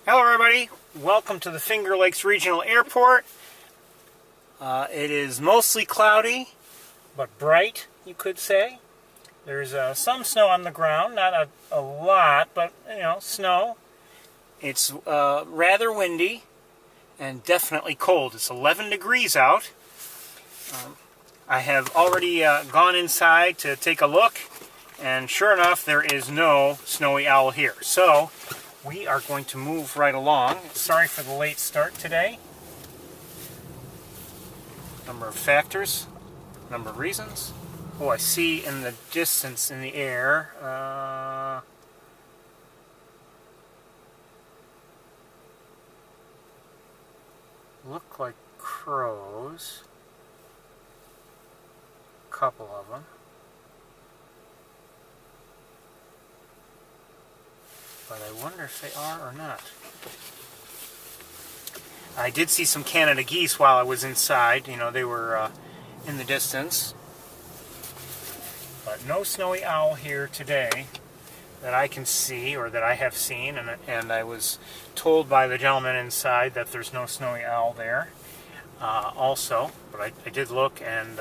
Hello everybody, welcome to the Finger Lakes Regional Airport. It is mostly cloudy, but bright, you could say. There's some snow on the ground, not a lot, but snow. It's rather windy and definitely cold. It's 11 degrees out. I have already gone inside to take a look, and sure enough, there is no snowy owl here. So we are going to move right along. Sorry for the late start today. Number of factors, number of reasons. Oh, I see in the distance in the air, look like crows. A couple of them. But I wonder if they are or not. I did see some Canada geese while I was inside. They were in the distance. But no snowy owl here today that I can see, or that I have seen. And I was told by the gentleman inside that there's no snowy owl there also. But I did look, and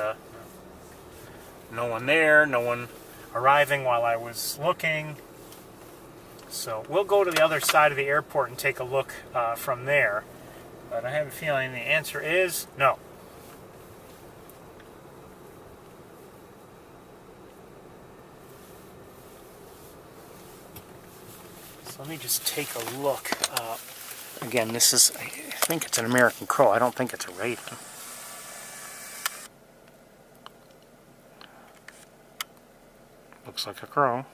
no one there, no one arriving while I was looking. So we'll go to the other side of the airport and take a look from there. But I have a feeling the answer is no. So let me just take a look. Again, this is, I think it's an American crow. I don't think it's a raven. Looks like a crow.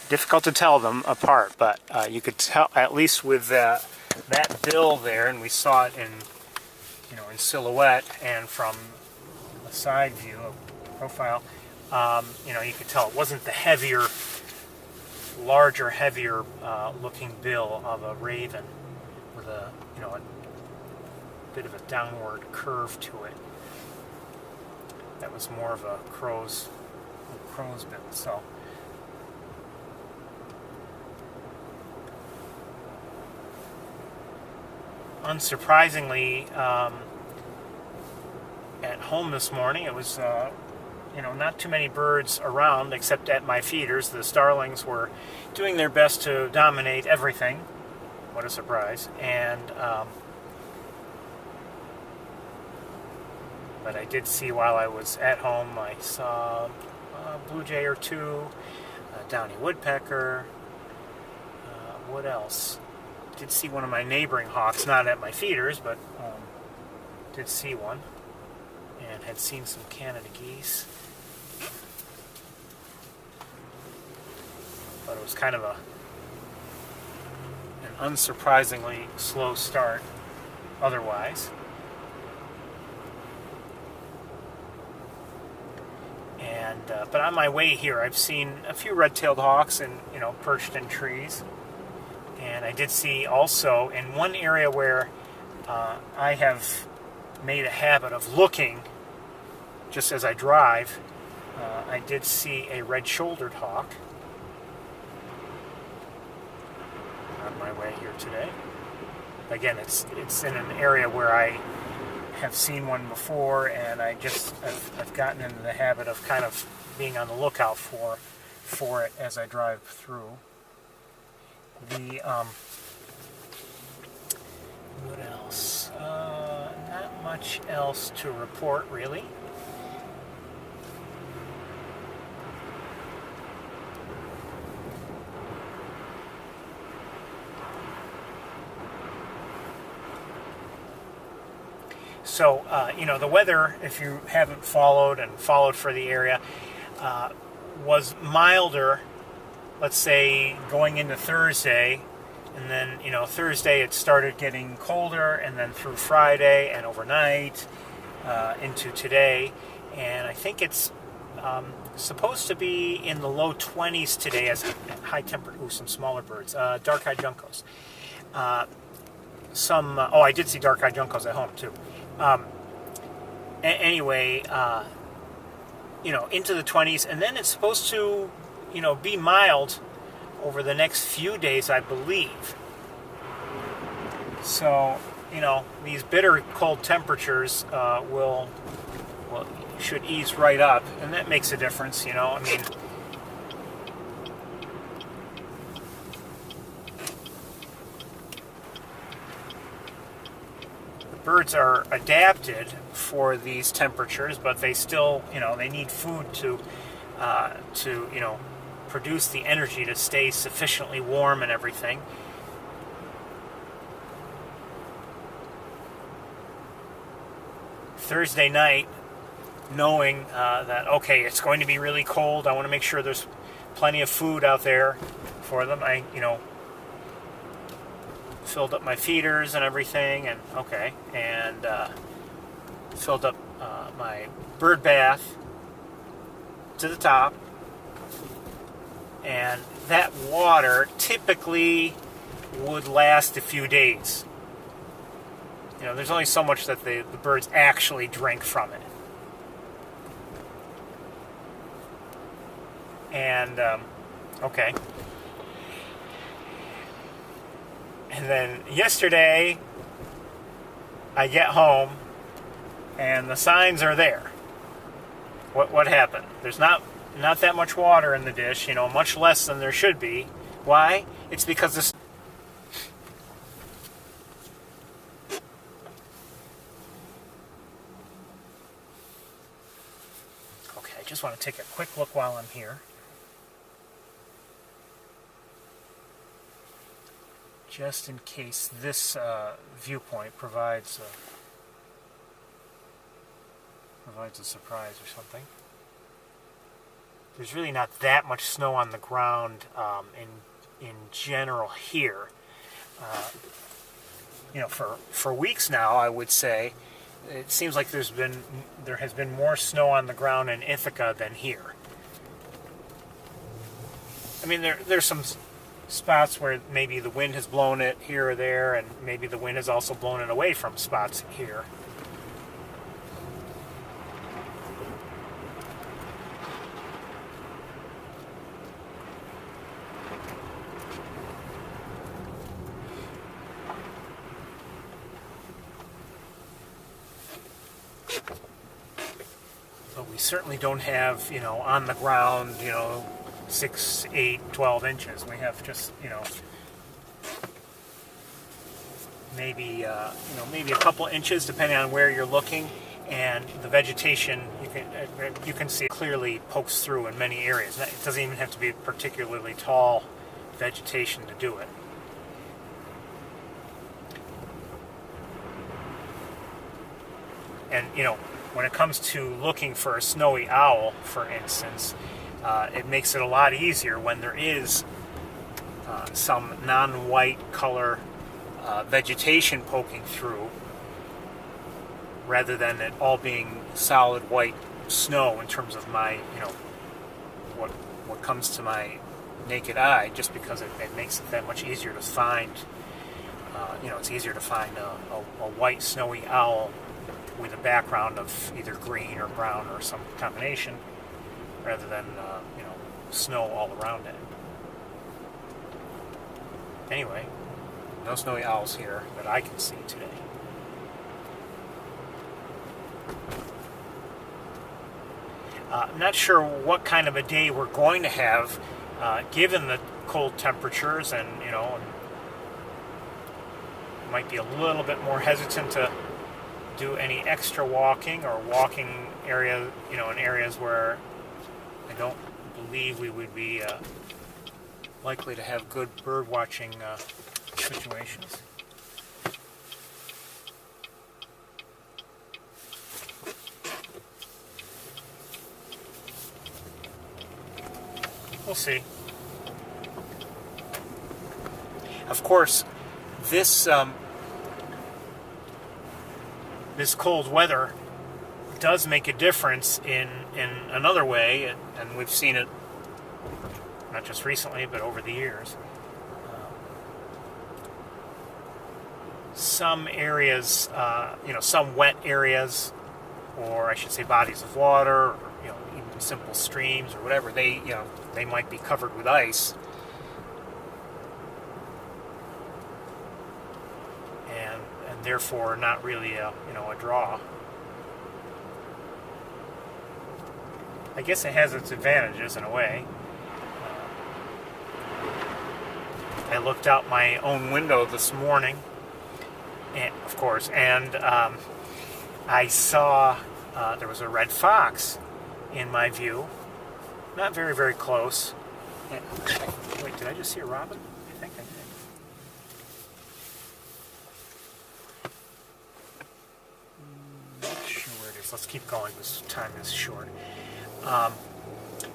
Difficult to tell them apart, but you could tell, at least with that bill there, and we saw it in silhouette and from a side view of profile. You could tell it wasn't the heavier, larger, heavier looking bill of a raven with a bit of a downward curve to it. That was more of a crow's bill. So. Unsurprisingly, at home this morning, it was, not too many birds around except at my feeders. The starlings were doing their best to dominate everything. What a surprise. And, but I did see while I was at home, I saw a blue jay or two, a downy woodpecker, what else? Did see one of my neighboring hawks, not at my feeders, but did see one, and had seen some Canada geese. But it was kind of an unsurprisingly slow start otherwise. And but on my way here, I've seen a few red-tailed hawks and perched in trees. And I did see also in one area where I have made a habit of looking just as I drive, I did see a red-shouldered hawk on my way here today. Again, it's in an area where I have seen one before, and I've gotten into the habit of kind of being on the lookout for it as I drive through. What else? Not much else to report, really. So, the weather, if you haven't followed for the area, was milder, let's say, going into Thursday, and then, Thursday it started getting colder, and then through Friday and overnight into today, and I think it's supposed to be in the low 20s today as high temperature. Ooh, some smaller birds, dark-eyed juncos. I did see dark-eyed juncos at home too. Anyway, into the 20s, and then it's supposed to, be mild over the next few days, I believe. So, you know, these bitter cold temperatures should ease right up, and that makes a difference, you know. I mean, the birds are adapted for these temperatures, but they still, you know, they need food to you know, produce the energy to stay sufficiently warm and everything. Thursday night, knowing that, okay, it's going to be really cold, I want to make sure there's plenty of food out there for them. I, you know, filled up my feeders and everything, and filled up my bird bath to the top. And that water typically would last a few days. You know, there's only so much that the birds actually drink from it. And, okay. And then yesterday, I get home, and the signs are there. What happened? There's not that much water in the dish, you know, much less than there should be. Why? It's because this... Okay, I just want to take a quick look while I'm here. Just in case this viewpoint provides a surprise or something. There's really not that much snow on the ground in general here. You know, for weeks now, I would say, it seems like there has been more snow on the ground in Ithaca than here. I mean, there's some spots where maybe the wind has blown it here or there, and maybe the wind has also blown it away from spots here. But we certainly don't have, you know, on the ground, you know, 6, 8, 12 inches. We have just, you know, maybe maybe a couple inches depending on where you're looking, and the vegetation you can see it clearly pokes through in many areas. It doesn't even have to be particularly tall vegetation to do it. And, you know, when it comes to looking for a snowy owl, for instance, it makes it a lot easier when there is some non-white color vegetation poking through, rather than it all being solid white snow in terms of my, you know, what comes to my naked eye, just because it makes it that much easier to find. You know, it's easier to find a white snowy owl with a background of either green or brown or some combination, rather than you know, snow all around it. Anyway, no snowy owls here that I can see today. I'm not sure what kind of a day we're going to have, given the cold temperatures, and, you know, might be a little bit more hesitant to do any extra walking, or walking area, you know, in areas where I don't believe we would be likely to have good bird watching situations. We'll see. Of course, this cold weather does make a difference in another way, and we've seen it not just recently, but over the years. Some areas, you know, some wet areas, or I should say bodies of water, or, you know, even simple streams or whatever, they might be covered with ice. and therefore not really a draw. I guess it has its advantages in a way. I looked out my own window this morning, and of course, and I saw there was a red fox in my view, not very, very close. And, wait, did I just see a robin? I think I did. Not sure where it is. Let's keep going. This time is short.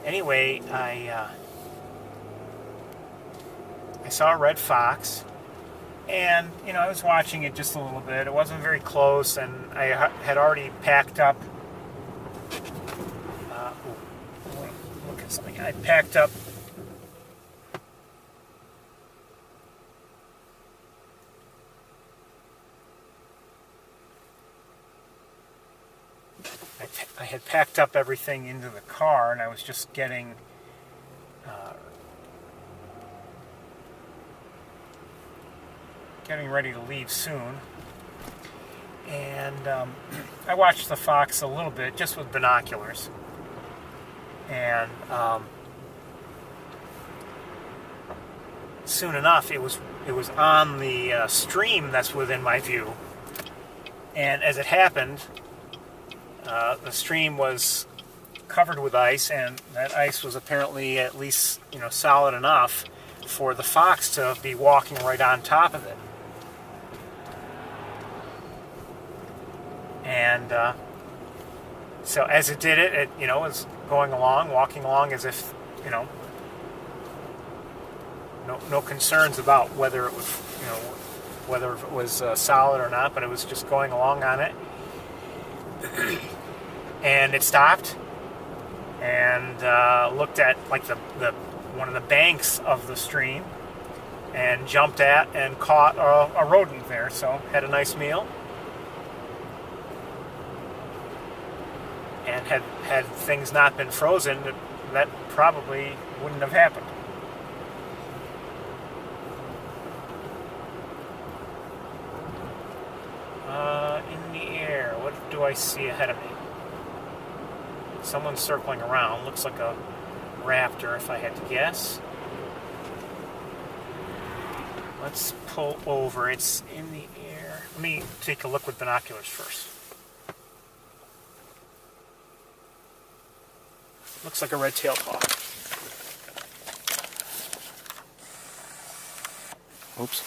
Anyway, I saw a red fox, and I was watching it just a little bit. It wasn't very close, and I had already packed up. Look at something. I packed up. I had packed up everything into the car, and I was just getting ready to leave soon. And I watched the fox a little bit, just with binoculars. And soon enough, it was on the stream that's within my view. And as it happened, the stream was covered with ice, and that ice was apparently at least solid enough for the fox to be walking right on top of it. And so as it did it was going along, walking along as if no concerns about whether it was solid or not, but it was just going along on it. And it stopped and looked at like the one of the banks of the stream and jumped at and caught a rodent there. So had a nice meal. And had things not been frozen, that probably wouldn't have happened. In the air, what do I see ahead of me? Someone's circling around. Looks like a raptor, if I had to guess. Let's pull over. It's in the air. Let me take a look with binoculars first. Looks like a red-tailed hawk. Oops.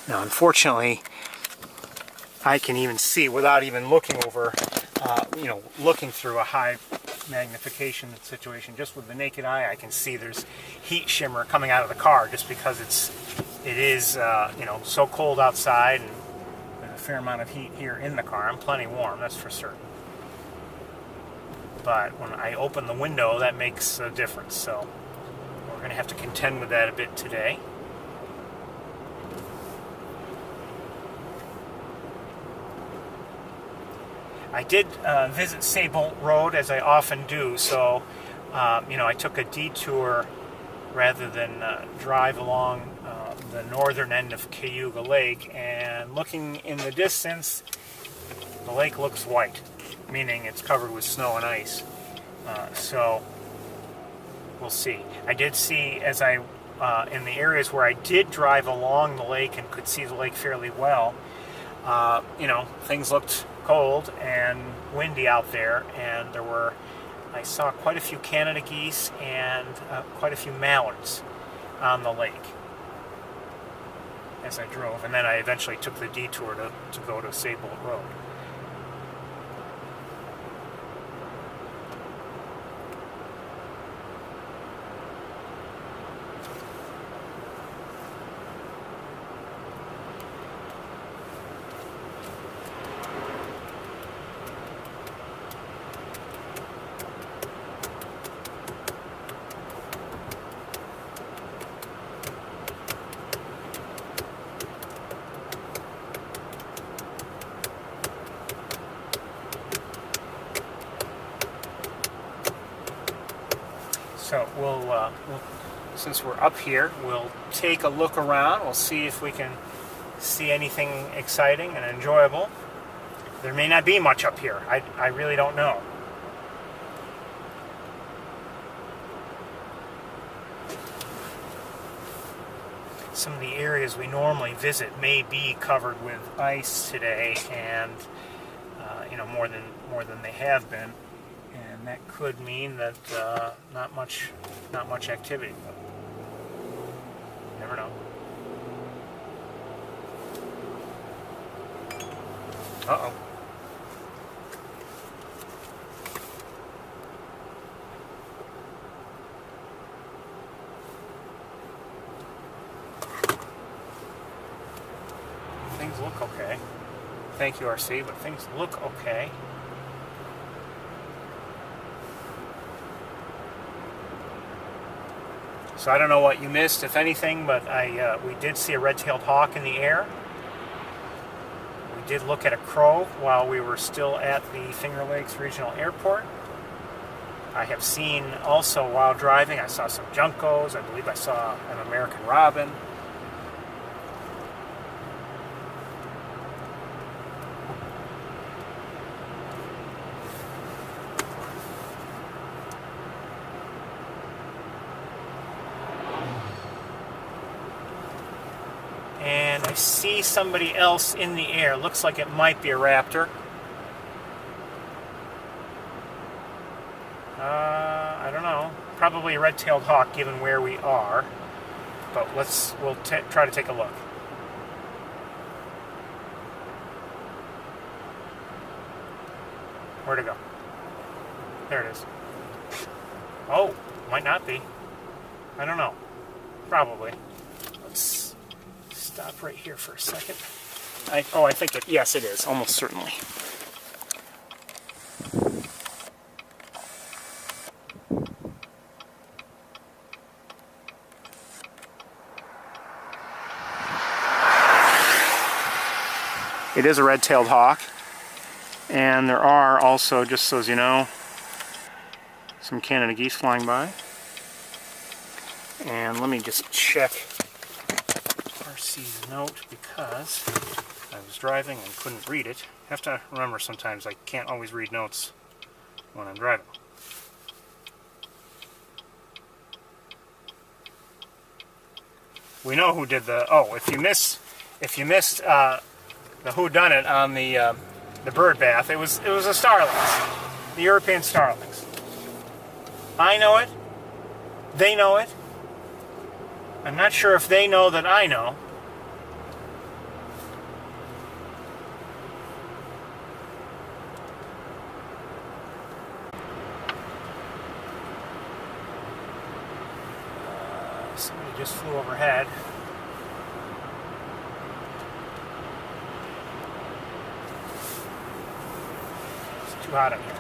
Now, unfortunately, I can even see without even looking over, looking through a high magnification situation. Just with the naked eye, I can see there's heat shimmer coming out of the car just because it is so cold outside, and there's a fair amount of heat here in the car. I'm plenty warm, that's for certain. But when I open the window, that makes a difference. So we're going to have to contend with that a bit today. I did visit Saybolt Road, as I often do, so I took a detour rather than drive along the northern end of Cayuga Lake, and looking in the distance, the lake looks white, meaning it's covered with snow and ice. So we'll see. I did see, as I in the areas where I did drive along the lake and could see the lake fairly well, things looked cold and windy out there, and I saw quite a few Canada geese and quite a few mallards on the lake as I drove, and then I eventually took the detour to go to Saybolt Road. So since we're up here, we'll take a look around. We'll see if we can see anything exciting and enjoyable. There may not be much up here. I really don't know. Some of the areas we normally visit may be covered with ice today, and more than they have been, and that could mean that not much activity. But you never know. Uh-oh. Things look okay. Thank you, RC, but things look okay. So I don't know what you missed, if anything, but we did see a red-tailed hawk in the air. We did look at a crow while we were still at the Finger Lakes Regional Airport. I have seen also while driving, I saw some juncos. I believe I saw an American robin. And I see somebody else in the air. Looks like it might be a raptor. I don't know. Probably a red-tailed hawk, given where we are. But we'll try to take a look. Where'd it go? There it is. Oh, might not be. I don't know. Probably. Let's stop right here for a second. I think it. Yes, it is. Almost certainly. It is a red-tailed hawk, and there are also, just so as you know, some Canada geese flying by. And let me just check RC's note, because I was driving and couldn't read it. I have to remember sometimes I can't always read notes when I'm driving. We know who did the. Oh, if you missed the whodunit on the bird bath, it was the starlings, the European starlings. I know it. They know it. I'm not sure if they know that I know. Somebody just flew overhead. It's too hot in here.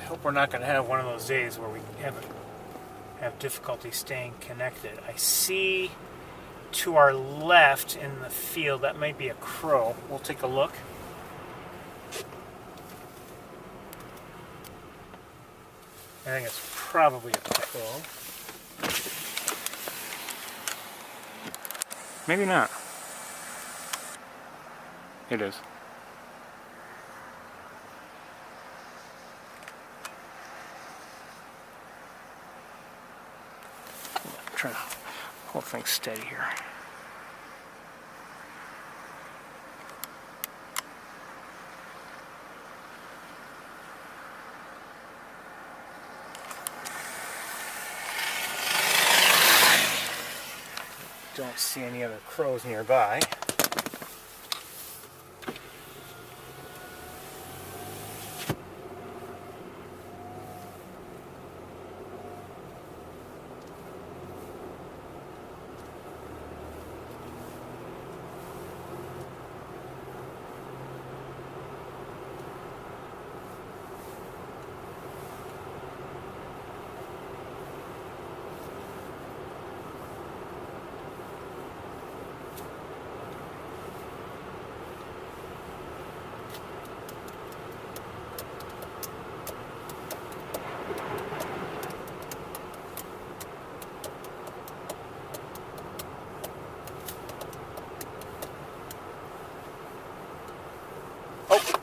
I hope we're not going to have one of those days where we have difficulty staying connected. I see to our left in the field, that might be a crow. We'll take a look. I think it's probably a crow. Maybe not. It is. I'm trying to hold things steady here. Don't see any other crows nearby.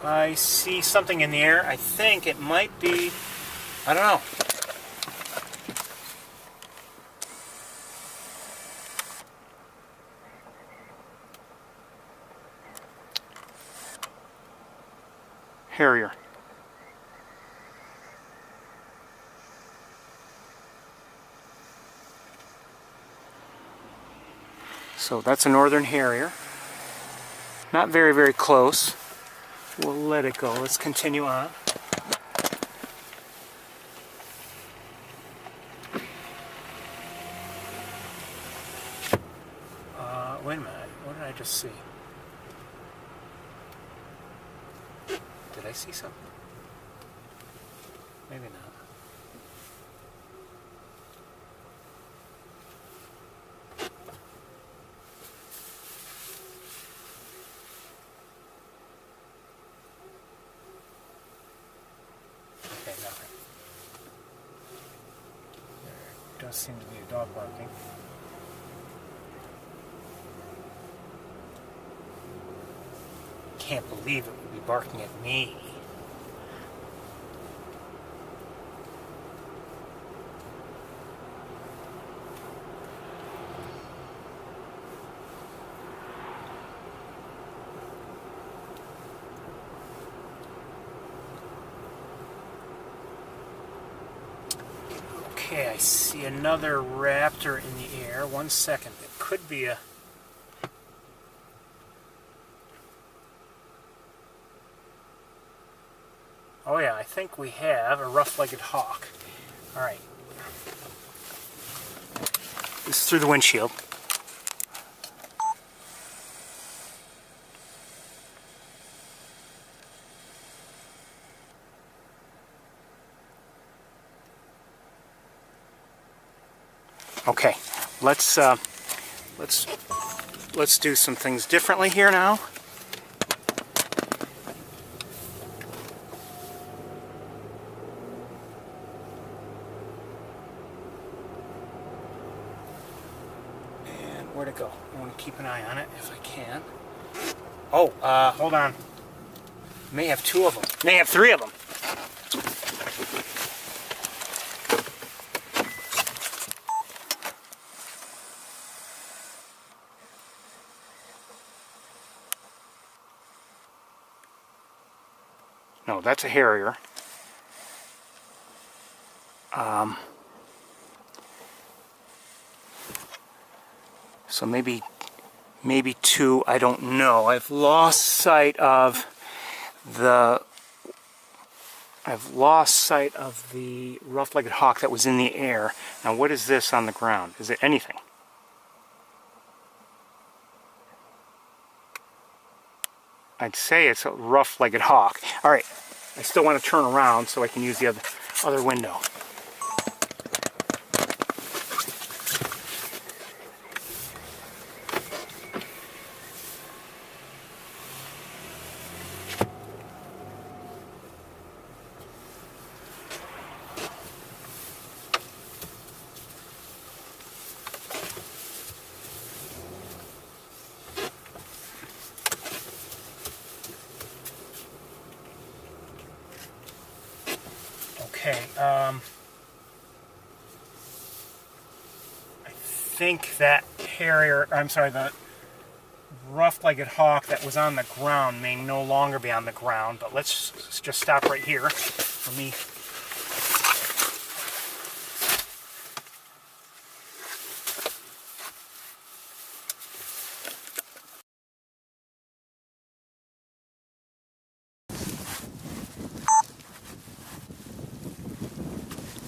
I see something in the air. I think it might be, I don't know. Harrier. So that's a northern harrier. Not very, very close. We'll let it go. Let's continue on. Wait a minute. What did I just see? Did I see something? Maybe not. Okay, nothing. There does seem to be a dog barking. Can't believe it would be barking at me. Okay, I see another raptor in the air. 1 second. It could be a... Oh yeah, I think we have a rough-legged hawk. Alright. This is through the windshield. Okay, let's do some things differently here now. Where'd it go? I want to keep an eye on it if I can. Oh, hold on. May have 2 of them. May have 3 of them. No, that's a harrier. So maybe 2, I don't know. I've lost sight of the rough-legged hawk that was in the air. Now what is this on the ground? Is it anything? I'd say it's a rough-legged hawk. Alright, I still want to turn around so I can use the other window. Okay, I think that harrier, I'm sorry, the rough-legged hawk that was on the ground may no longer be on the ground, but let's just stop right here. Let me...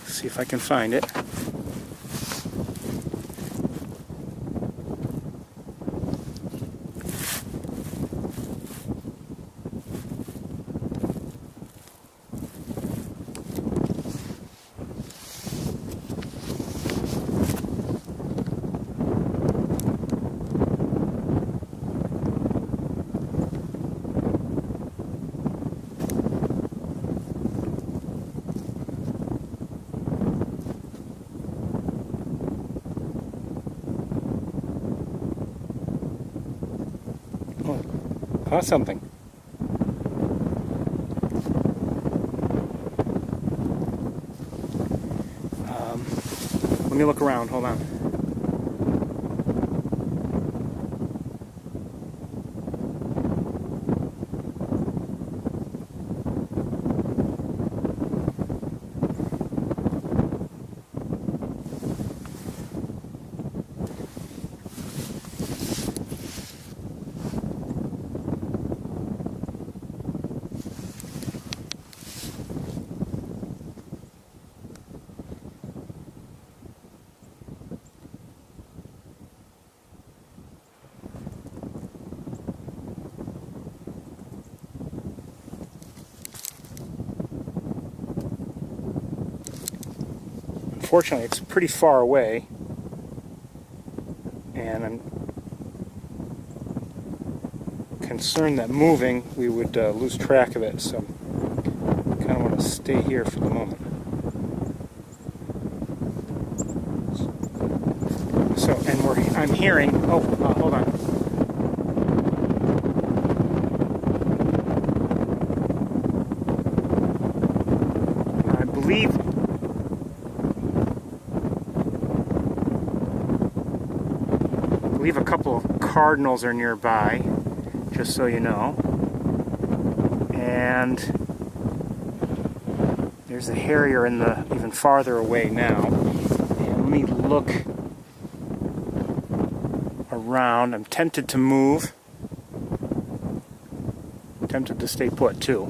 see if I can find it. Oh, caught something. Let me look around. Hold on. Unfortunately, it's pretty far away, and I'm concerned that moving we would lose track of it, so I kind of want to stay here for the moment. So, and I'm hearing, hold on. I believe a couple of cardinals are nearby, just so you know. And there's a harrier in the even farther away now. And let me look around. I'm tempted to move. I'm tempted to stay put too.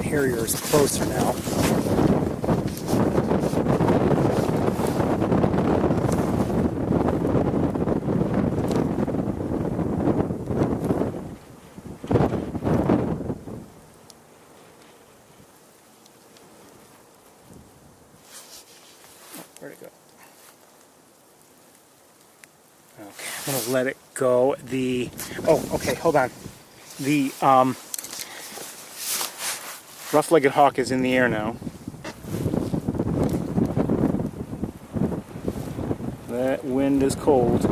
Harrier is closer now. Where'd it go? Okay, I'm gonna let it go. Okay, hold on. The rough-legged hawk is in the air now. That wind is cold.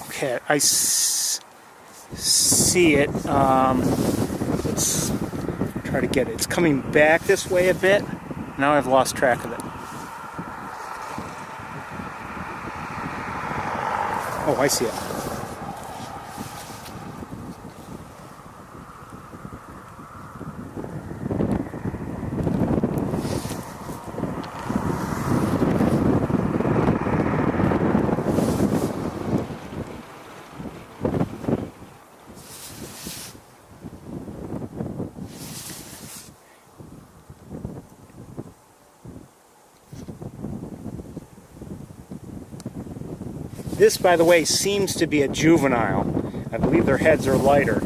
Okay, I see it. Let's try to get it. It's coming back this way a bit. Now I've lost track of it. Oh, I see it. This, by the way, seems to be a juvenile. I believe their heads are lighter.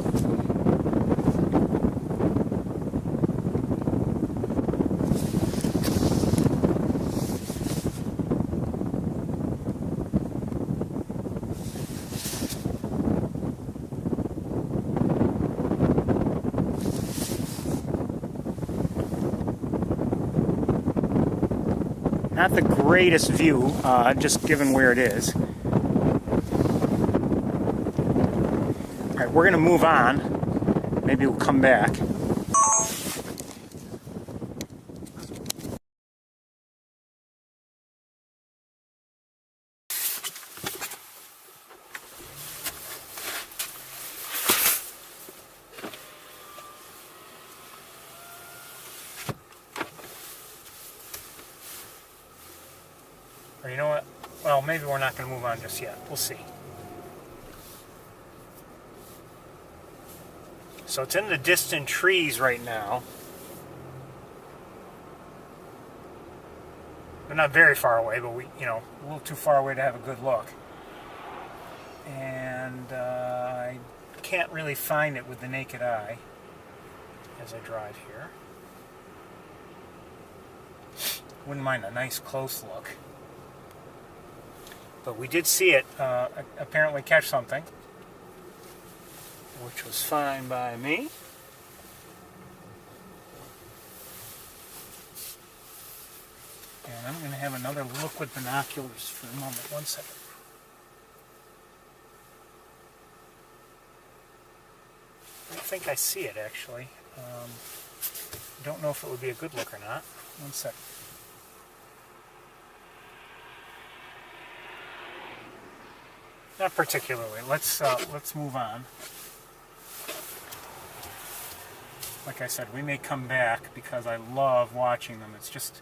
Not the greatest view, just given where it is. Alright, we're going to move on. Maybe we'll come back. Or you know what? Well, maybe we're not going to move on just yet. We'll see. So it's in the distant trees right now. They're not very far away, but a little too far away to have a good look. and I can't really find it with the naked eye as I drive here. Wouldn't mind a nice close look. But we did see it apparently catch something, which was fine by me. And I'm going to have another look with binoculars for a moment. One second. I think I see it, actually. Don't know if it would be a good look or not. One second. Not particularly. Let's move on. Like I said, we may come back because I love watching them. It's just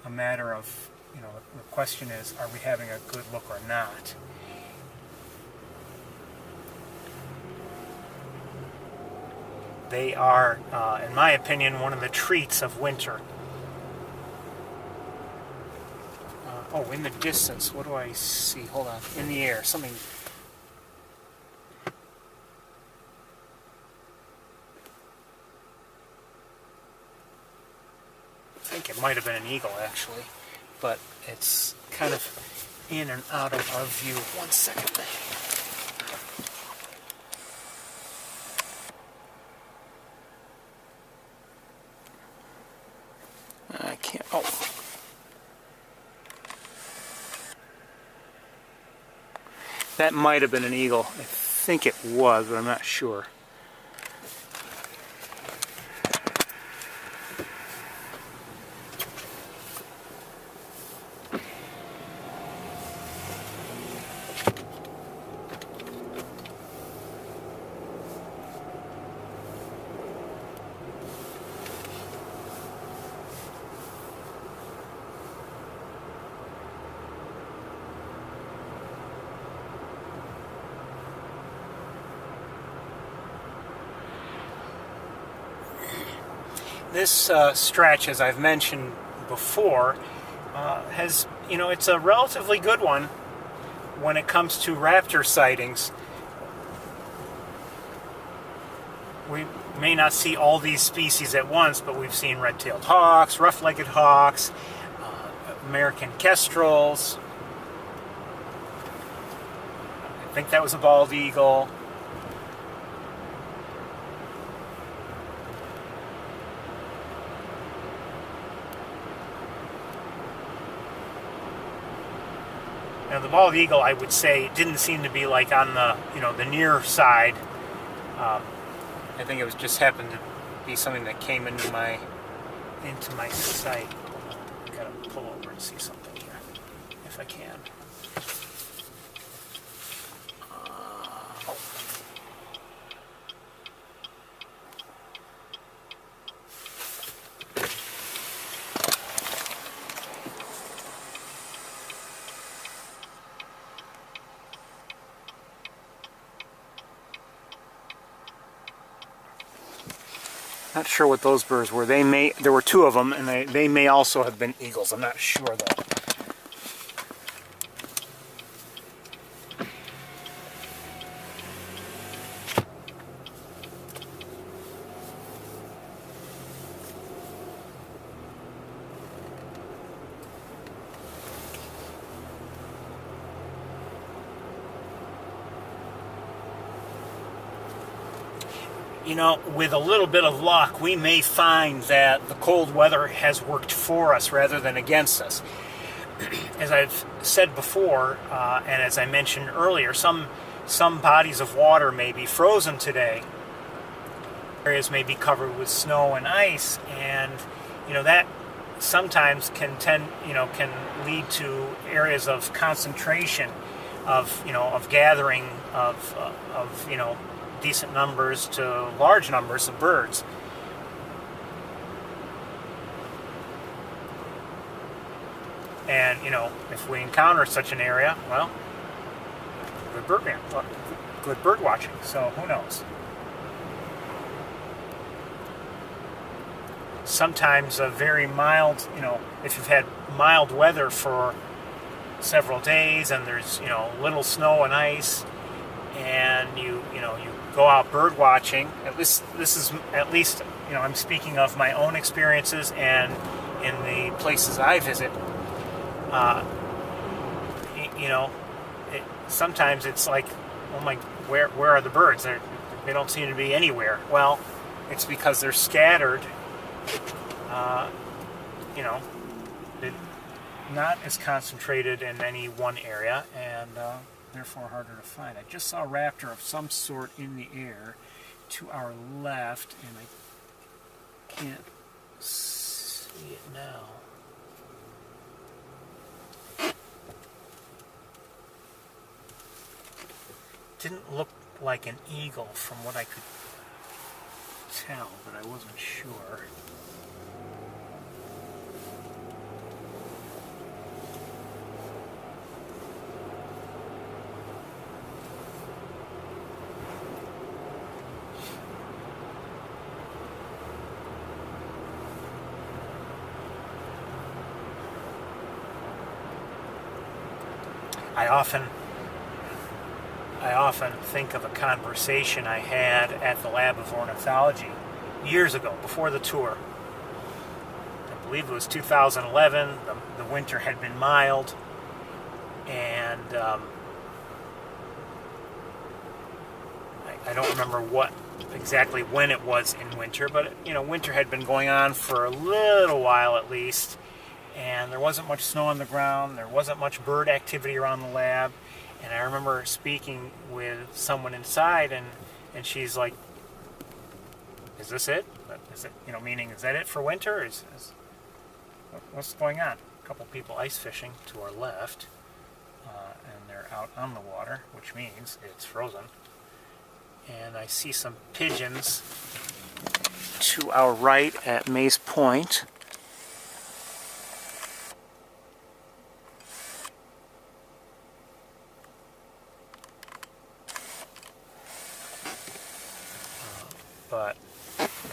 a matter of, you know, the question is, are we having a good look or not? They are, in my opinion, one of the treats of winter. Oh, in the distance, what do I see? Hold on. In the air, something. I think it might have been an eagle, actually. But it's kind of in and out of our view. One second. I can't. Oh. That might have been an eagle. I think it was, but I'm not sure. This stretch, as I've mentioned before, has, you know, it's a relatively good one when it comes to raptor sightings. We may not see all these species at once, but we've seen red-tailed hawks, rough-legged hawks, American kestrels. I think that was a bald eagle. Now, the bald eagle, I would say, didn't seem to be like on the, you know, the near side. I think it was just happened to be something that came into my sight. I gotta pull over and see something here, if I can. Not sure what those birds were. There were two of them, and they may also have been eagles. I'm not sure though. You know, with a little bit of luck, we may find that the cold weather has worked for us rather than against us. As I've said before, and as I mentioned earlier, some bodies of water may be frozen today. Areas may be covered with snow and ice, and you know that sometimes can lead to areas of concentration of gathering of decent numbers to large numbers of birds. And if we encounter such an area, well, good bird watching. So who knows? Sometimes a very mild, if you've had mild weather for several days and there's little snow and ice, and you go out bird watching. At least I'm speaking of my own experiences and in the places I visit. Sometimes it's like, oh my, where are the birds? They don't seem to be anywhere. Well, it's because they're scattered. They're not as concentrated in any one area, and therefore harder to find. I just saw a raptor of some sort in the air to our left, and I can't see it now. Didn't look like an eagle from what I could tell, but I wasn't sure. I often think of a conversation I had at the Lab of Ornithology years ago, before the tour. I believe it was 2011. The winter had been mild, and I don't remember exactly when it was in winter, but winter had been going on for a little while at least, and there wasn't much snow on the ground. There wasn't much bird activity around the lab. And I remember speaking with someone inside, and she's like, "Is this it? Is it, meaning, is that it for winter? What's going on?" A couple people ice fishing to our left, and they're out on the water, which means it's frozen. And I see some pigeons to our right at Mays Point. But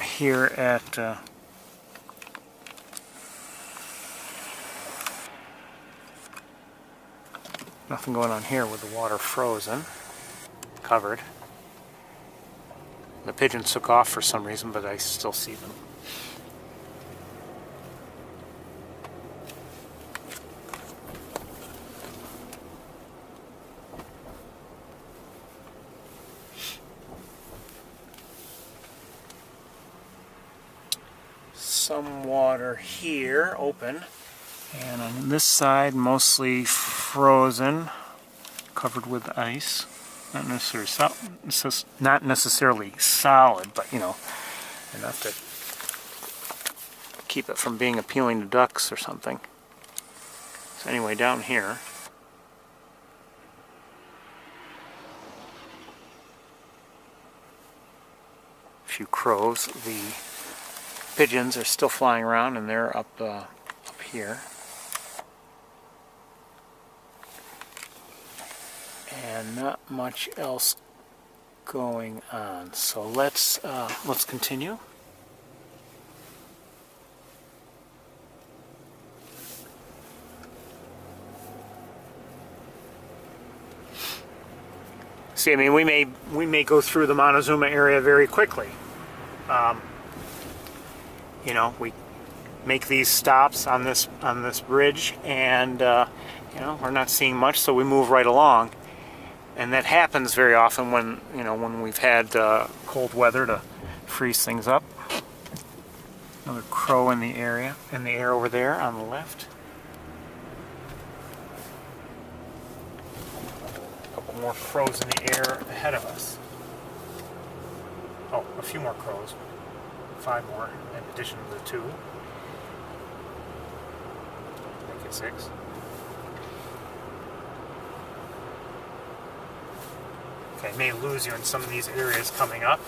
here at nothing going on here with the water frozen, covered. The pigeons took off for some reason, but I still see them. Some water here, open, and on this side mostly frozen, covered with ice. Not necessarily solid, but enough to keep it from being appealing to ducks or something. So anyway, down here, a few crows. The pigeons are still flying around, and they're up here. And not much else going on. So let's continue. See, I mean, we may go through the Montezuma area very quickly. We make these stops on this bridge, and we're not seeing much, so we move right along. And that happens very often when we've had cold weather to freeze things up. Another crow in the air over there on the left. A couple more crows in the air ahead of us. Oh, a few more crows. 5 more in addition to the 2. Make it 6. Okay, I may lose you in some of these areas coming up.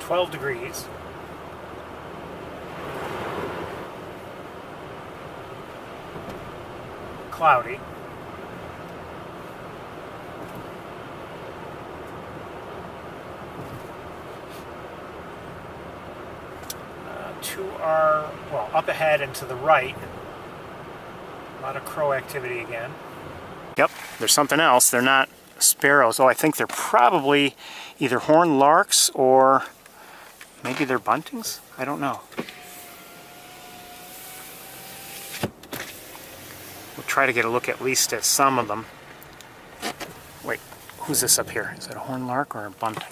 12 degrees. Cloudy. To our, well, up ahead and to the right, a lot of crow activity again. Yep, there's something else. They're not sparrows. Oh, I think they're probably either horned larks or maybe they're buntings? I don't know. We'll try to get a look at least at some of them. Wait, who's this up here? Is it a horned lark or a bunting?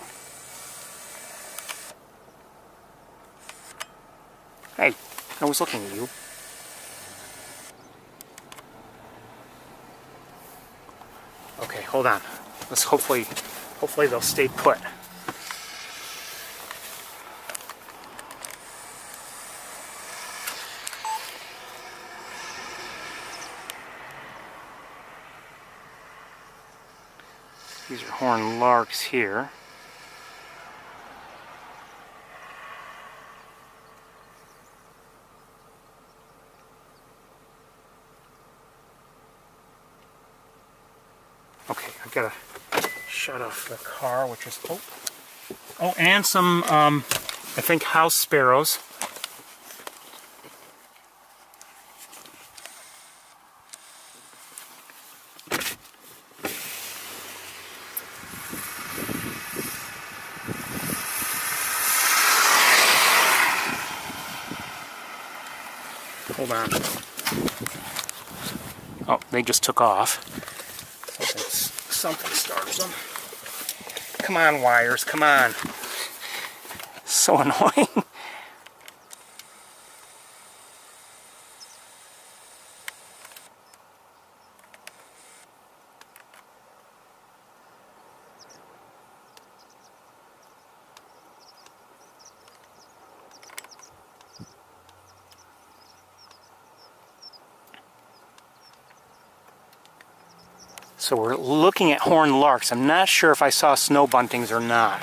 Hey, I was looking at you. Okay, hold on. Let's hopefully they'll stay put. These are horned larks here. Okay, I've got to shut off the car, which is, oh, and some, I think, house sparrows. Hold on. Oh, they just took off. Something starts them. Come on, wires, come on. So annoying. So we're looking at horned larks. I'm not sure if I saw snow buntings or not.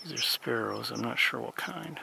These are sparrows, I'm not sure what kind.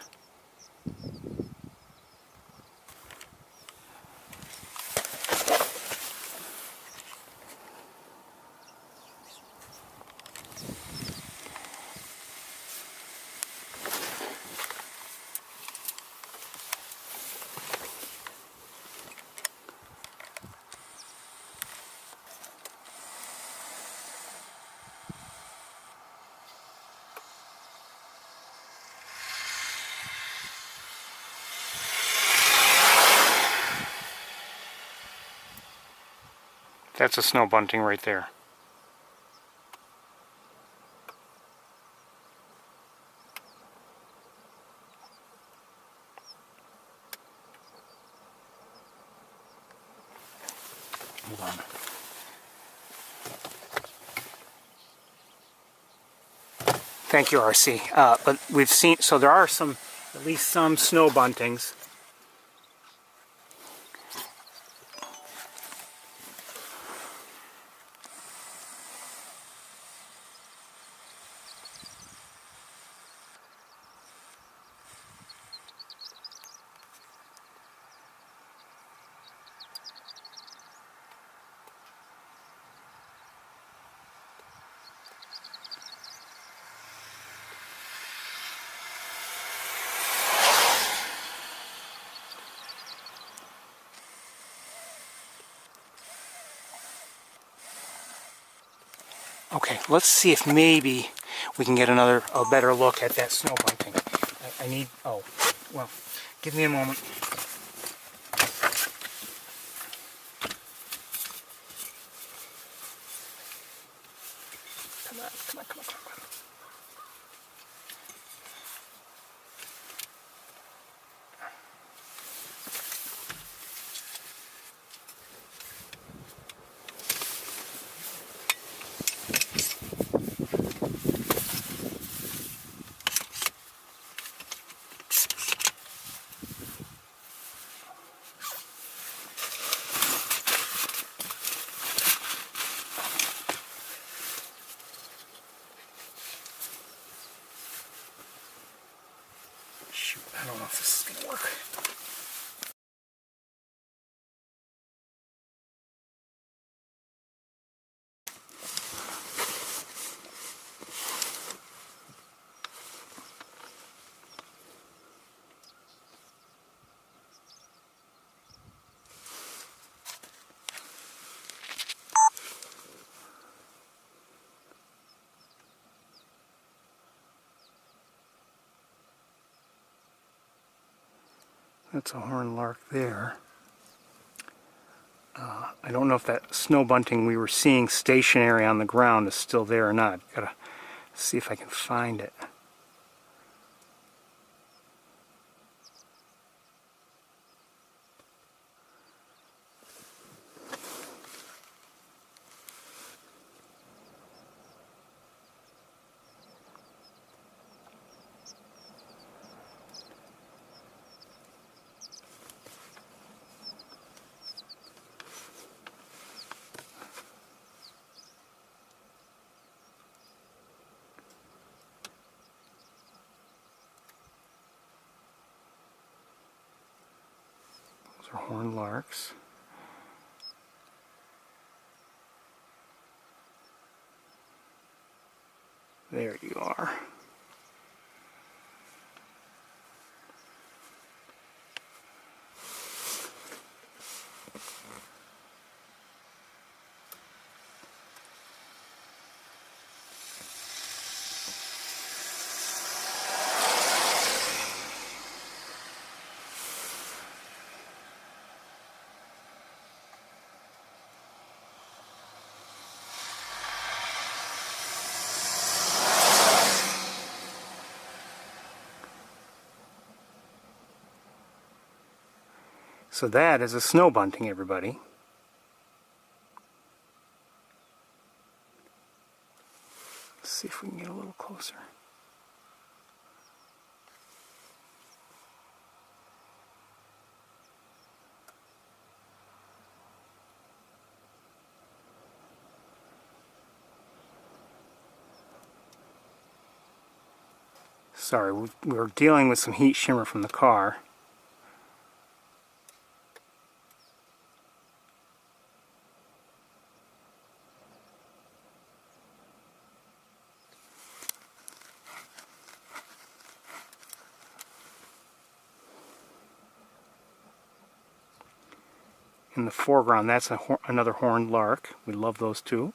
That's a snow bunting right there. Hold on. Thank you, RC. But we've seen, so there are some, at least some snow buntings. Okay, let's see if maybe we can get a better look at that snow bunting. I need, oh, well, give me a moment. Come on, come on, come on, come on. Shoot, I don't know if this is going to work. That's a horned lark there. I don't know if that snow bunting we were seeing stationary on the ground is still there or not. Gotta see if I can find it. Those are horned larks. There you are. So that is a snow bunting, everybody. Let's see if we can get a little closer. Sorry, we're dealing with some heat shimmer from the car. In the foreground, that's another horned lark. We love those too.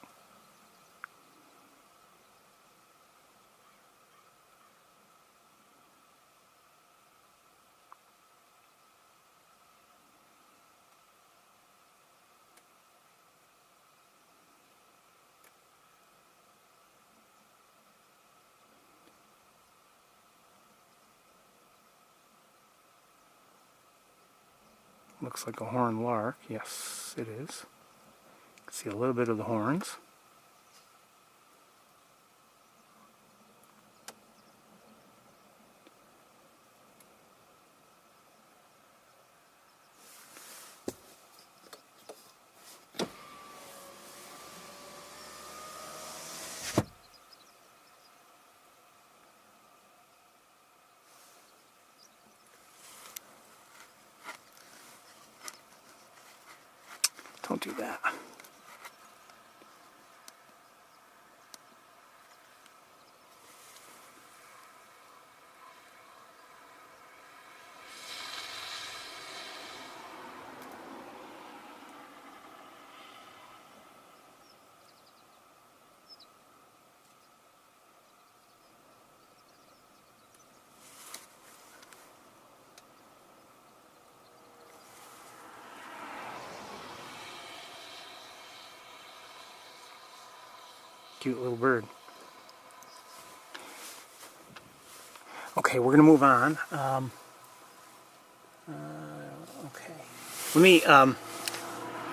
Looks like a horned lark. Yes, it is. See a little bit of the horns. Don't do that. Cute little bird. Okay, we're going to move on. Okay. Let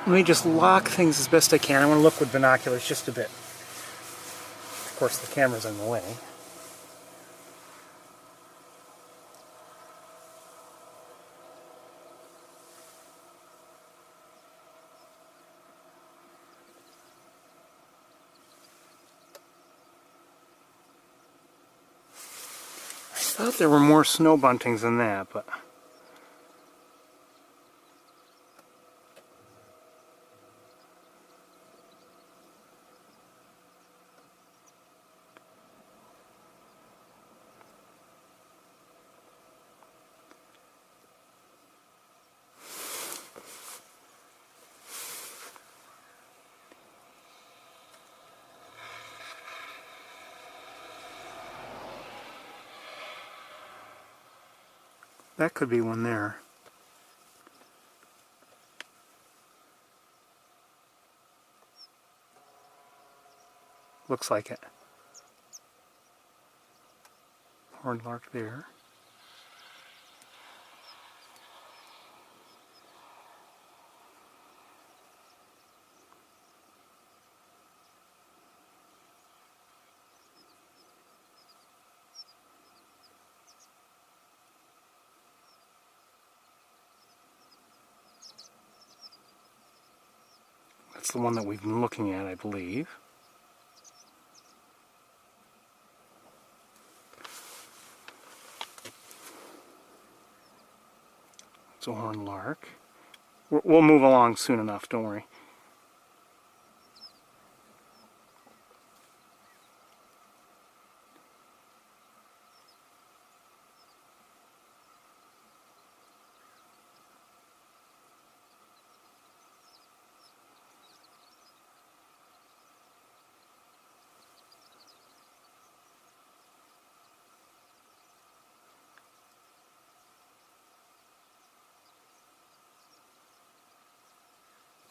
me just lock things as best I can. I want to look with binoculars just a bit. Of course, the camera's in the way. I thought there were more snow buntings than that, but... that could be one there. Looks like it. Horned lark there. That's the one that we've been looking at, I believe. It's a horned lark. We'll move along soon enough, don't worry.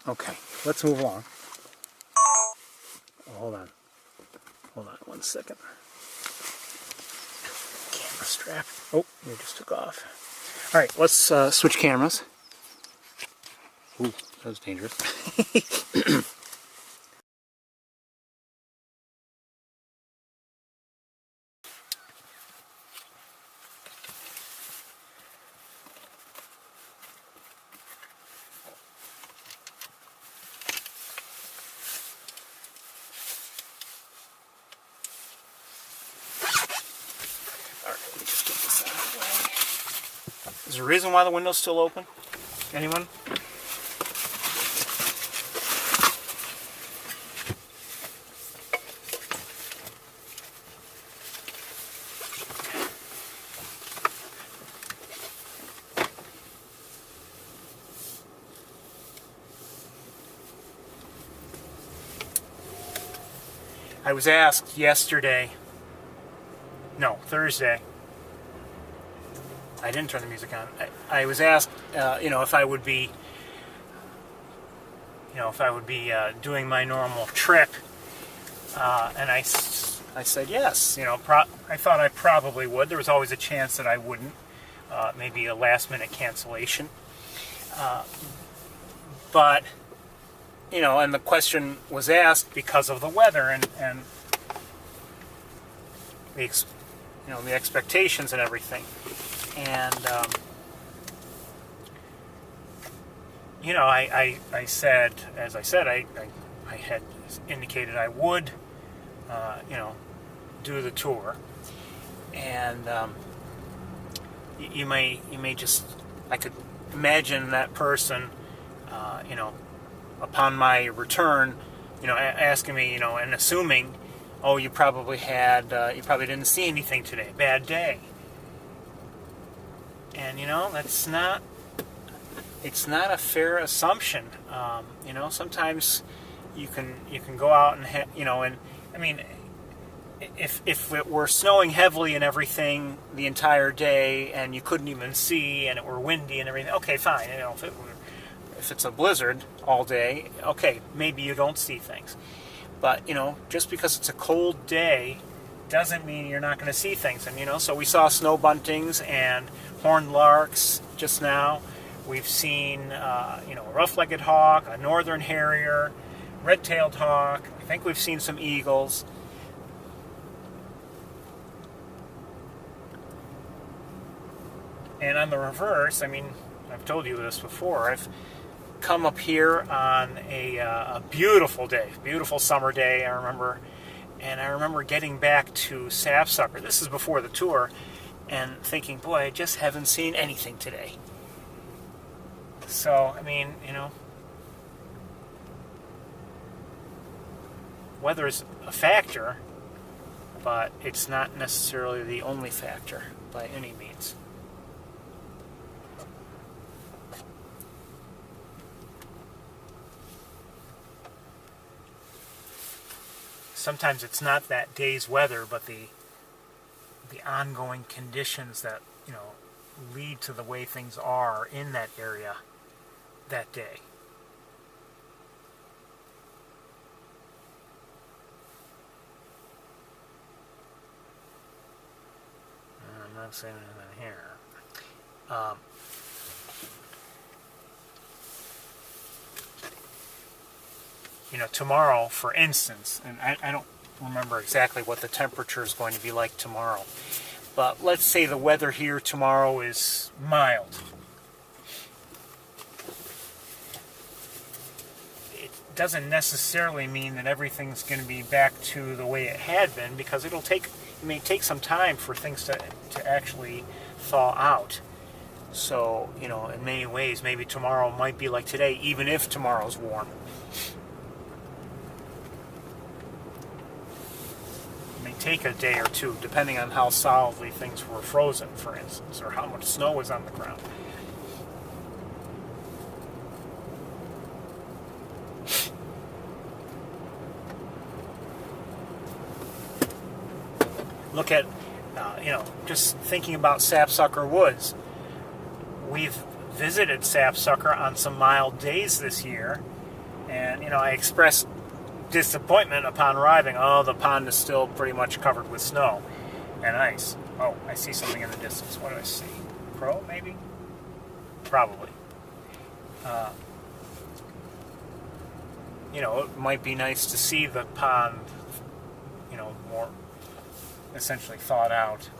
Okay, let's move along. Oh, hold on. Hold on 1 second. Camera strap. Oh, it just took off. Alright, let's switch cameras. Ooh, that was dangerous. Is there a reason why the window's still open? Anyone? I was asked yesterday, no, Thursday. I didn't turn the music on. I was asked, if I would be, doing my normal trip, and I said yes. I thought I probably would. There was always a chance that I wouldn't. Maybe a last-minute cancellation. But and the question was asked because of the weather and the expectations and everything. And, I said, as I said, I had indicated I would, do the tour. And you may just, I could imagine that person, upon my return, asking me, and assuming, oh, you probably didn't see anything today, bad day. And it's not a fair assumption. Sometimes you can go out and if it were snowing heavily and everything the entire day and you couldn't even see and it were windy and everything, okay, fine. If it's a blizzard all day, okay, maybe you don't see things. But, just because it's a cold day doesn't mean you're not going to see things. And, so we saw snow buntings and horned larks just now. We've seen, a rough-legged hawk, a northern harrier, red-tailed hawk. I think we've seen some eagles. And on the reverse, I've told you this before, I've come up here on a beautiful day, beautiful summer day, I remember getting back to Sapsucker. This is before the tour, and thinking, boy, I just haven't seen anything today. So, weather's a factor, but it's not necessarily the only factor by any means. Sometimes it's not that day's weather, but the ongoing conditions that, lead to the way things are in that area that day. I'm not saying anything here. Tomorrow, for instance, and I don't remember exactly what the temperature is going to be like tomorrow, but let's say the weather here tomorrow is mild. It doesn't necessarily mean that everything's going to be back to the way it had been, because it may take some time for things to actually thaw out. So, in many ways, maybe tomorrow might be like today, even if tomorrow's warm. Take a day or two, depending on how solidly things were frozen, for instance, or how much snow was on the ground. Look at, just thinking about Sapsucker Woods. We've visited Sapsucker on some mild days this year, and, I expressed disappointment upon arriving. Oh, the pond is still pretty much covered with snow and ice. Oh, I see something in the distance. What do I see? Crow, maybe? Probably. It might be nice to see the pond, more essentially thawed out.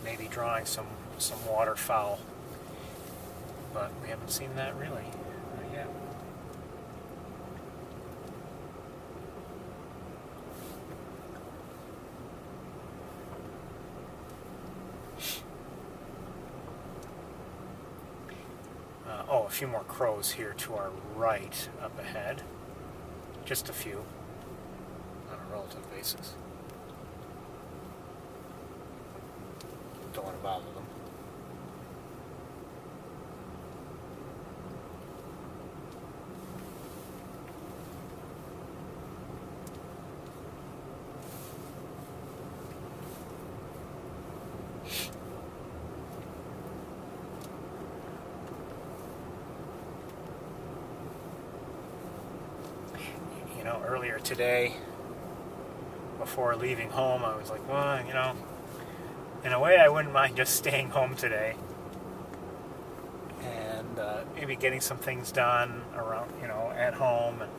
Maybe drawing some waterfowl. But we haven't seen that really, not yet. A few more crows here to our right up ahead. Just a few on a relative basis. Don't want to bother them. Earlier today, before leaving home, I was like, well, in a way I wouldn't mind just staying home today and maybe getting some things done around, at home, and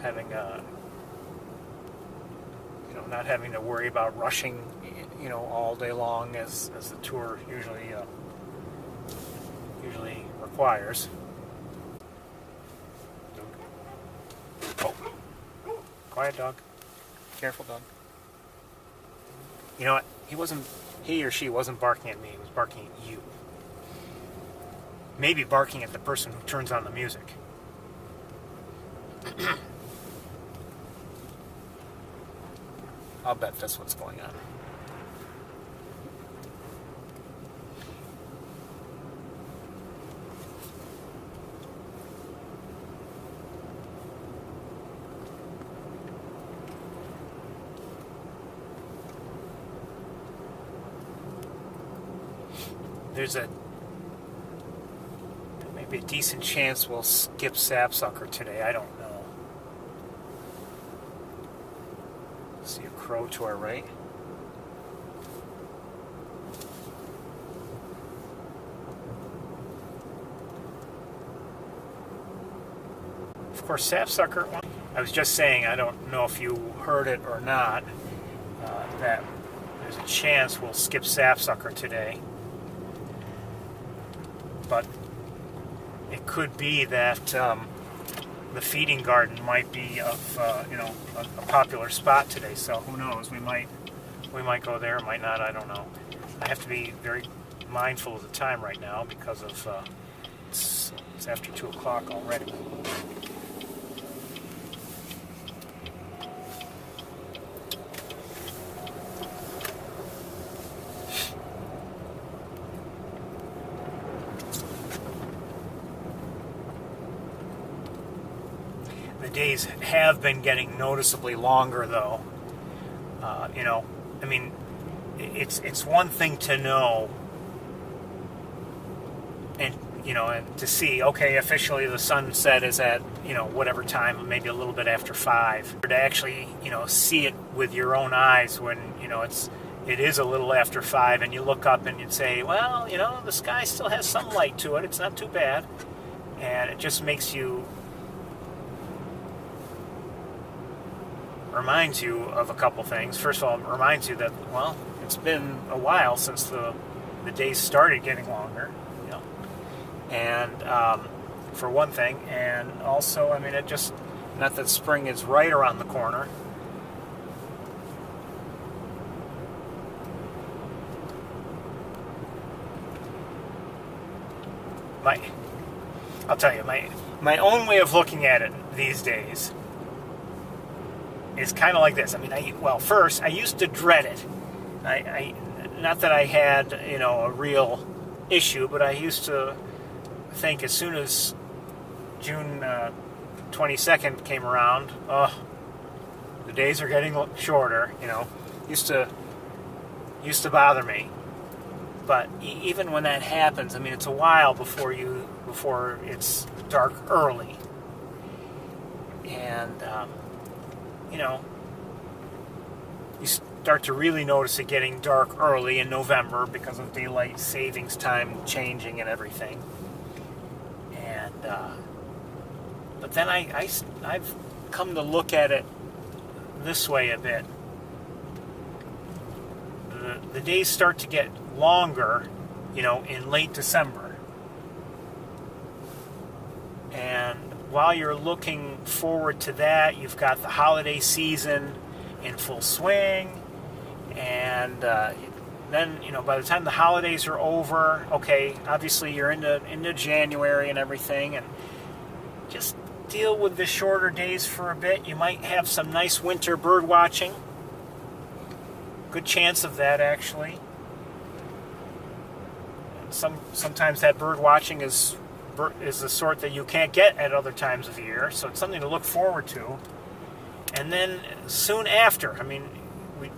having not having to worry about rushing, all day long as the tour usually requires. Quiet, dog. Careful, dog. You know what? He or she wasn't barking at me. He was barking at you. Maybe barking at the person who turns on the music. I'll bet that's what's going on. there's maybe a decent chance we'll skip sapsucker today. I don't know. See a crow to our right. Of course, sapsucker, I was just saying, I don't know if you heard it or not, that there's a chance we'll skip sapsucker today. But it could be that the feeding garden might be of a popular spot today. So who knows? We might go there, might not. I don't know. I have to be very mindful of the time right now because of it's after 2 o'clock already. The days have been getting noticeably longer, though. I mean, it's one thing to know and to see, okay, officially the sunset is at, whatever time, maybe a little bit after 5. To actually, see it with your own eyes when, it is a little after 5 and you look up and you say, well, the sky still has some light to it. It's not too bad. And it just makes you, reminds you of a couple things. First of all, it reminds you that, well, it's been a while since the days started getting longer, and for one thing, and also, I mean, it just, not that spring is right around the corner. I'll tell you, my own way of looking at it these days is kind of like this. I mean, first, I used to dread it. I not that I had, a real issue, but I used to think as soon as June 22nd came around, the days are getting shorter, used to bother me. But even when that happens, I mean, it's a while before it's dark early. And, you start to really notice it getting dark early in November because of daylight savings time changing and everything. And but then I've come to look at it this way a bit. The days start to get longer, in late December. And while you're looking forward to that, you've got the holiday season in full swing, and then, by the time the holidays are over, okay, obviously you're into January and everything, and just deal with the shorter days for a bit. You might have some nice winter bird watching. Good chance of that, actually. Sometimes that bird watching is the sort that you can't get at other times of year, so it's something to look forward to. And then soon after, I mean,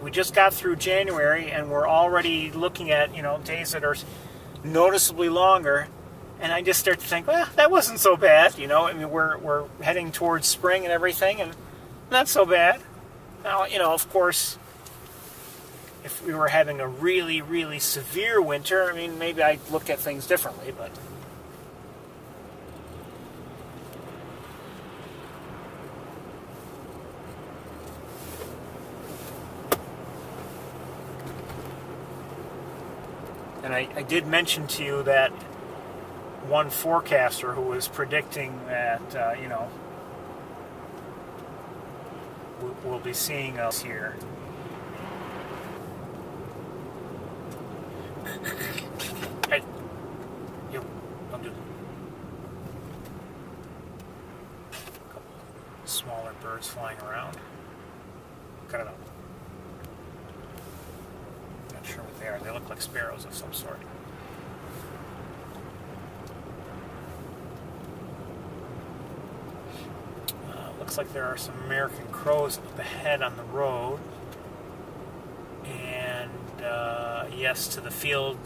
we just got through January and we're already looking at, days that are noticeably longer, and I just start to think, well, that wasn't so bad, I mean, we're heading towards spring and everything, and not so bad. Now, of course, if we were having a really, really severe winter, I mean, maybe I'd look at things differently, but and I did mention to you that one forecaster who was predicting that, we'll be seeing us here. Hey, don't do that. A couple smaller birds flying around. Cut it out. Not sure what they are. They look like sparrows of some sort. Looks like there are some American crows up ahead on the road. And yes, to the field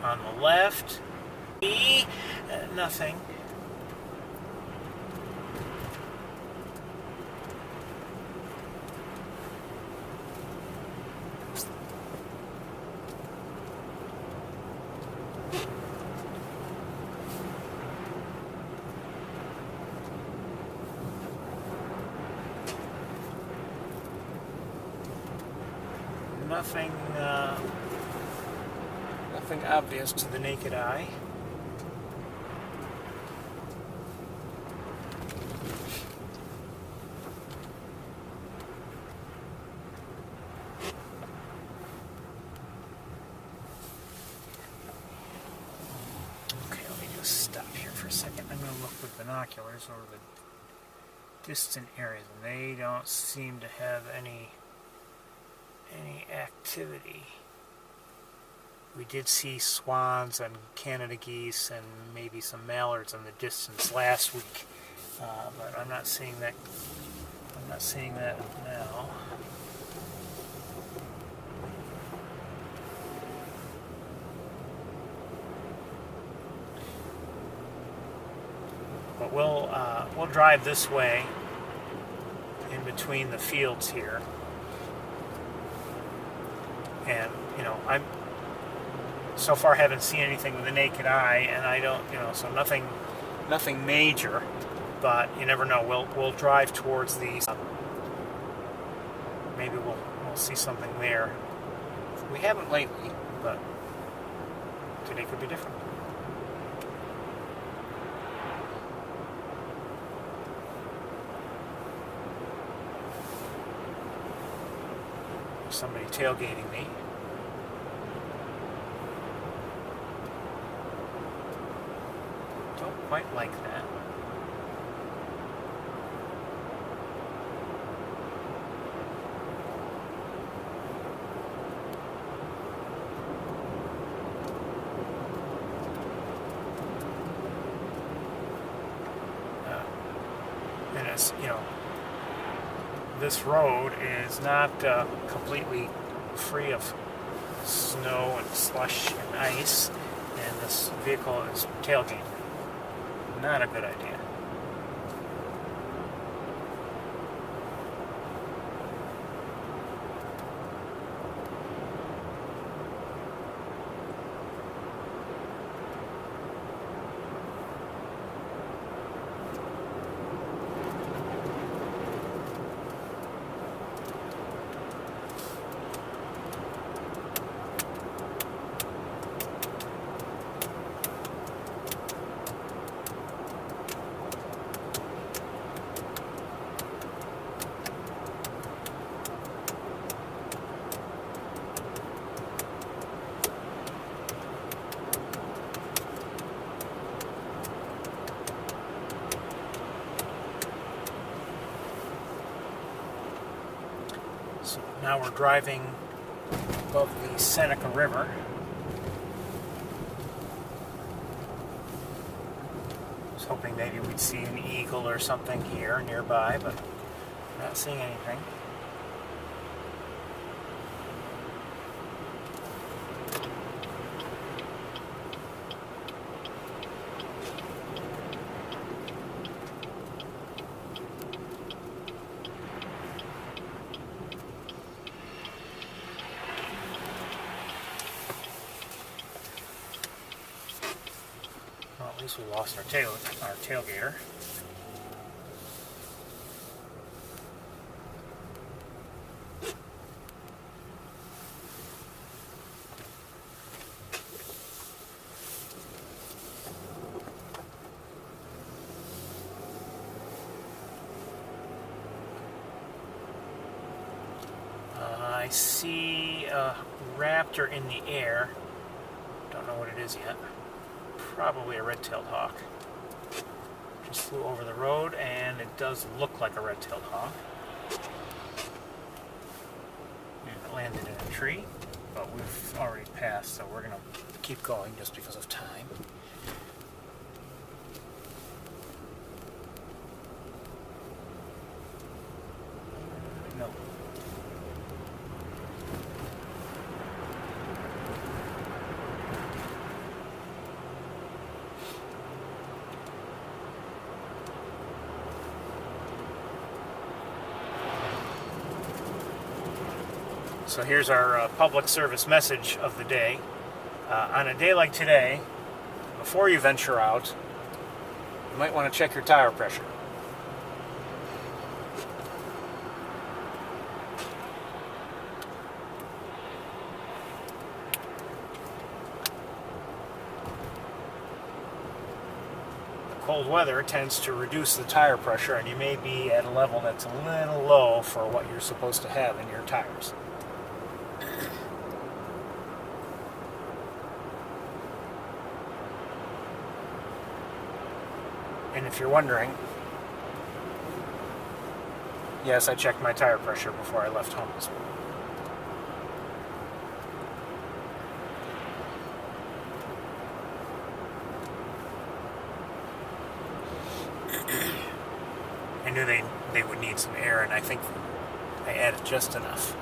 On the left, nothing. Nothing obvious to the naked eye. Okay, let me just stop here for a second. I'm going to look with binoculars over the distant areas, and they don't seem to have any activity. We did see swans and Canada geese and maybe some mallards in the distance last week, but I'm not seeing that. I'm not seeing that now. But we'll drive this way in between the fields here. And, you know, I'm so far haven't seen anything with the naked eye, and I don't, you know, so nothing major, but you never know. We'll drive towards these. Maybe we'll see something there. We haven't lately, but today could be different. Somebody tailgating me. Don't quite like that. And it's, you know, this road is not completely free of snow and slush and ice, and this vehicle is tailgating. Not a good idea. So now we're driving above the Seneca River. I was hoping maybe we'd see an eagle or something here nearby, but not seeing anything. At least we lost our tailgater. I see a raptor in the air. Don't know what it is yet. Probably a red-tailed hawk. Just flew over the road, and it does look like a red-tailed hawk. And it landed in a tree, but we've already passed, so we're going to keep going just because of time. No. So here's our public service message of the day. On a day like today, before you venture out, you might want to check your tire pressure. Cold weather tends to reduce the tire pressure, and you may be at a level that's a little low for what you're supposed to have in your tires. And if you're wondering, yes, I checked my tire pressure before I left home this morning. I knew they would need some air, and I think I added just enough.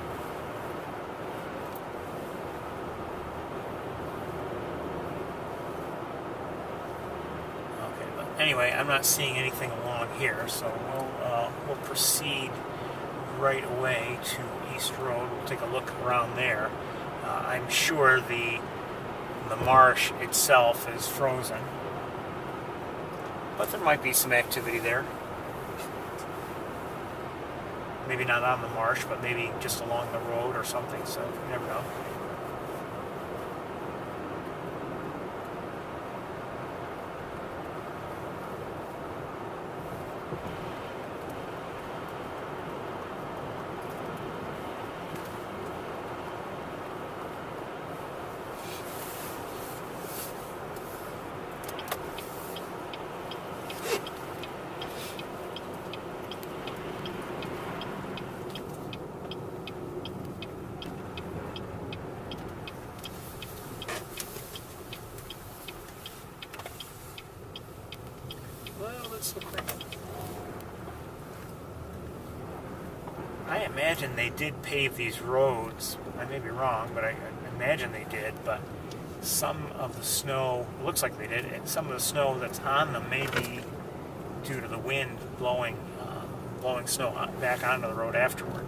Okay, but anyway, I'm not seeing anything along here, so we'll proceed right away to East Road. We'll take a look around there. I'm sure the marsh itself is frozen, but there might be some activity there. Maybe not on the marsh, but maybe just along the road or something, so you never know. I imagine they did pave these roads. I may be wrong, but I imagine they did. But some of the snow, looks like they did, and some of the snow that's on them may be due to the wind blowing snow back onto the road afterward.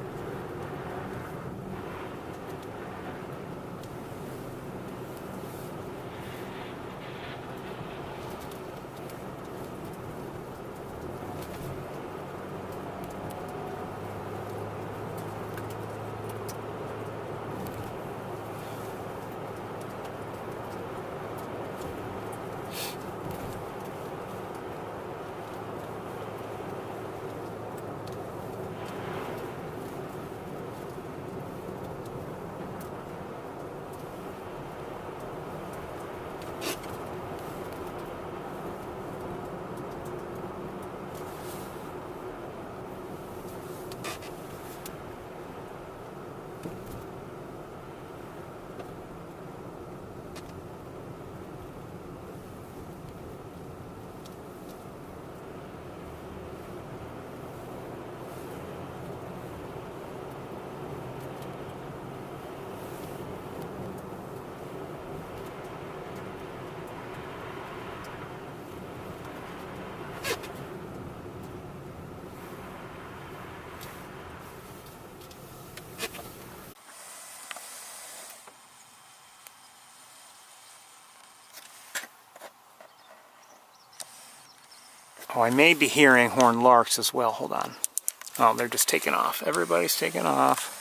Oh, I may be hearing horned larks as well. Hold on. Oh, they're just taking off. Everybody's taking off.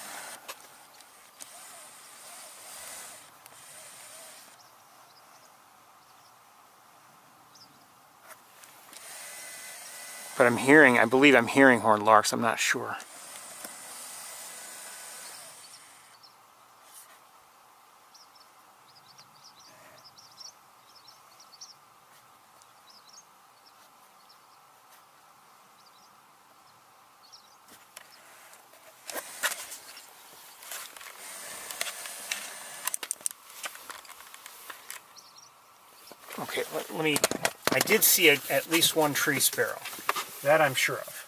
But I believe I'm hearing horned larks. I'm not sure. Okay, let me, I did see at least one tree sparrow. That I'm sure of.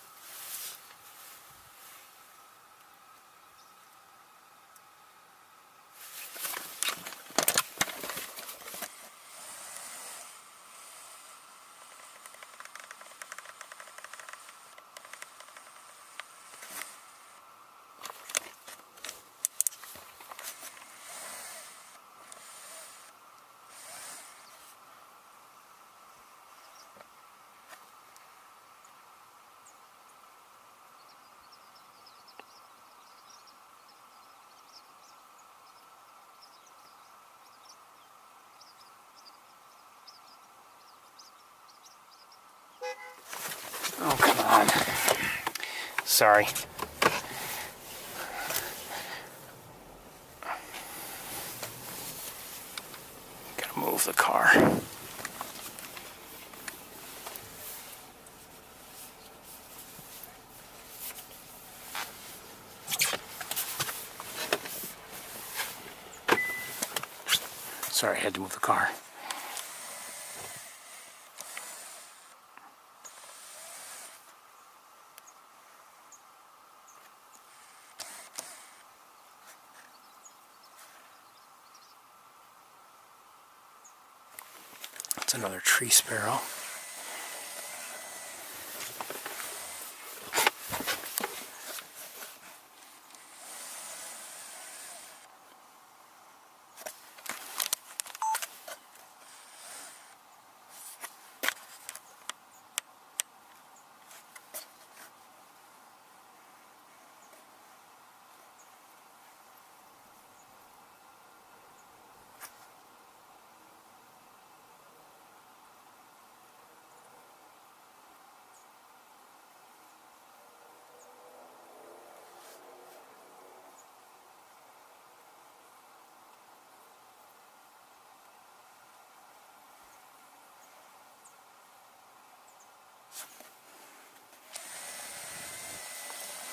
sorry. Gotta move the car. Sorry, I had to move the car. That's another tree sparrow.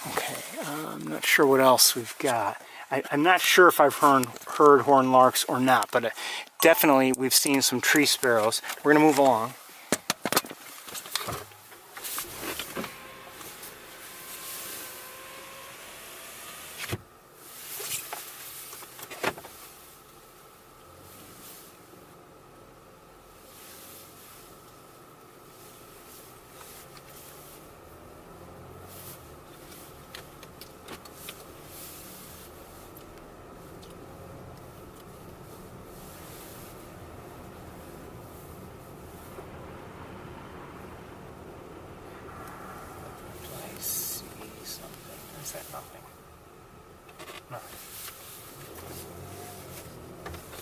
Okay, I'm not sure what else we've got. I'm not sure if I've heard horned larks or not, but definitely we've seen some tree sparrows. We're going to move along. Is that nothing? No.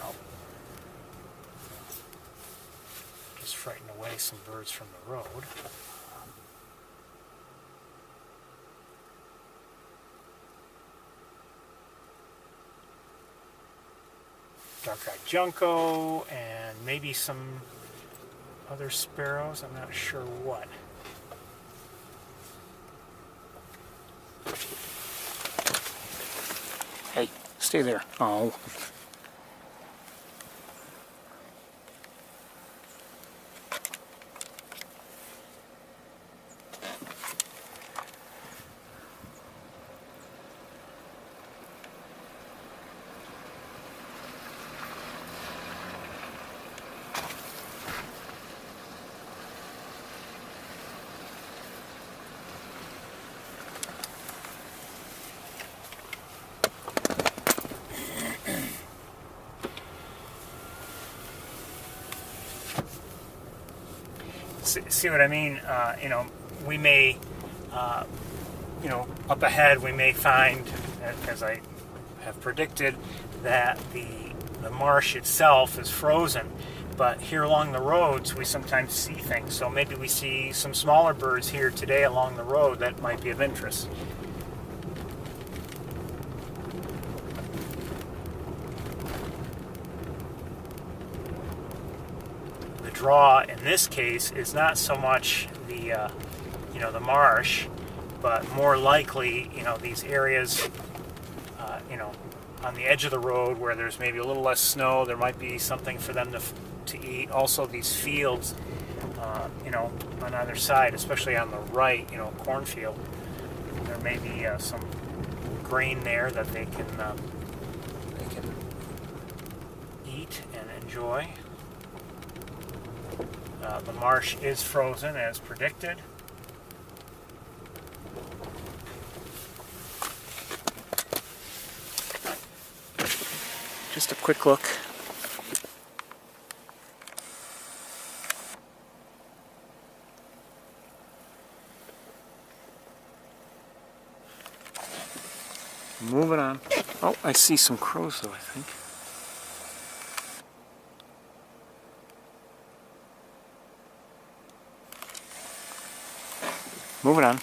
Oh. Just frightened away some birds from the road. Dark-eyed junco and maybe some other sparrows. I'm not sure what. Hey, stay there. Oh. See what I mean? You know, we may, you know, up ahead we may find, as I have predicted, that the marsh itself is frozen. But here along the roads we sometimes see things. So maybe we see some smaller birds here today along the road that might be of interest. Draw in this case is not so much the you know, the marsh, but more likely, you know, these areas you know, on the edge of the road where there's maybe a little less snow. There might be something for them to eat. Also these fields, you know, on either side, especially on the right, you know, cornfield, there may be some grain there that they can eat and enjoy. The marsh is frozen as predicted. Just a quick look. Moving on. Oh, I see some crows though, I think. Moving on.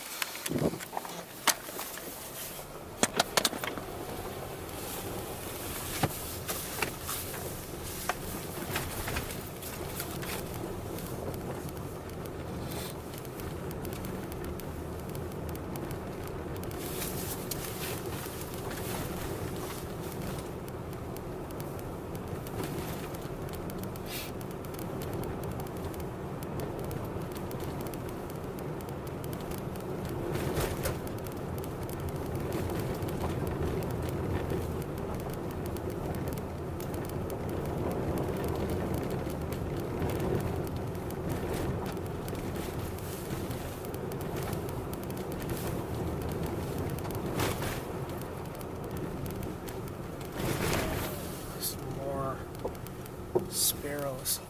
Sparrows.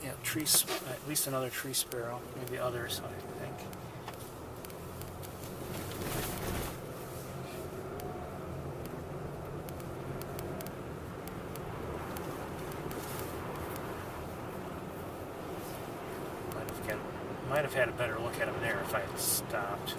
Yeah, at least another tree sparrow. Maybe others, I think. Might have had a better look at him there if I had stopped.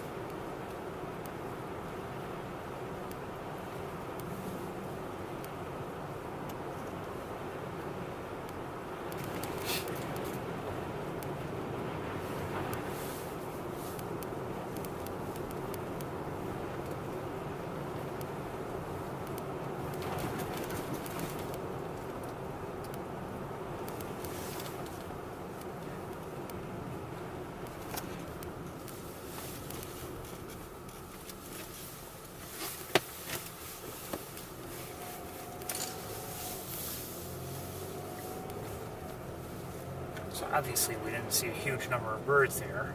So obviously we didn't see a huge number of birds there,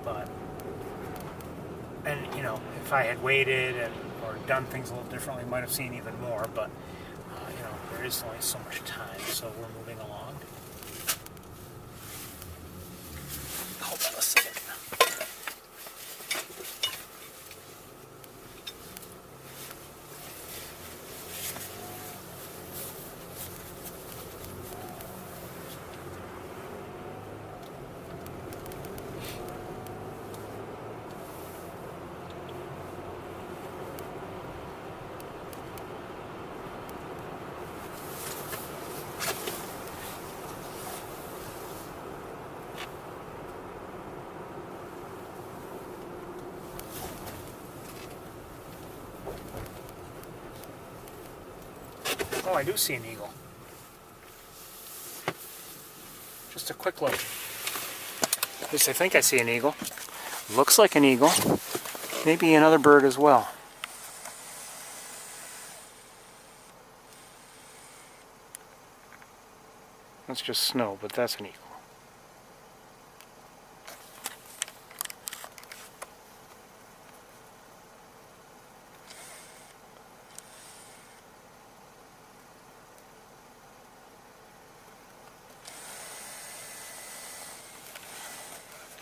but, and you know, if I had waited or done things a little differently, I might have seen even more, but you know, there is only so much time, so we're moving along. Hold on a second. Oh, I do see an eagle. Just a quick look. At least I think I see an eagle. Looks like an eagle. Maybe another bird as well. That's just snow, but that's an eagle.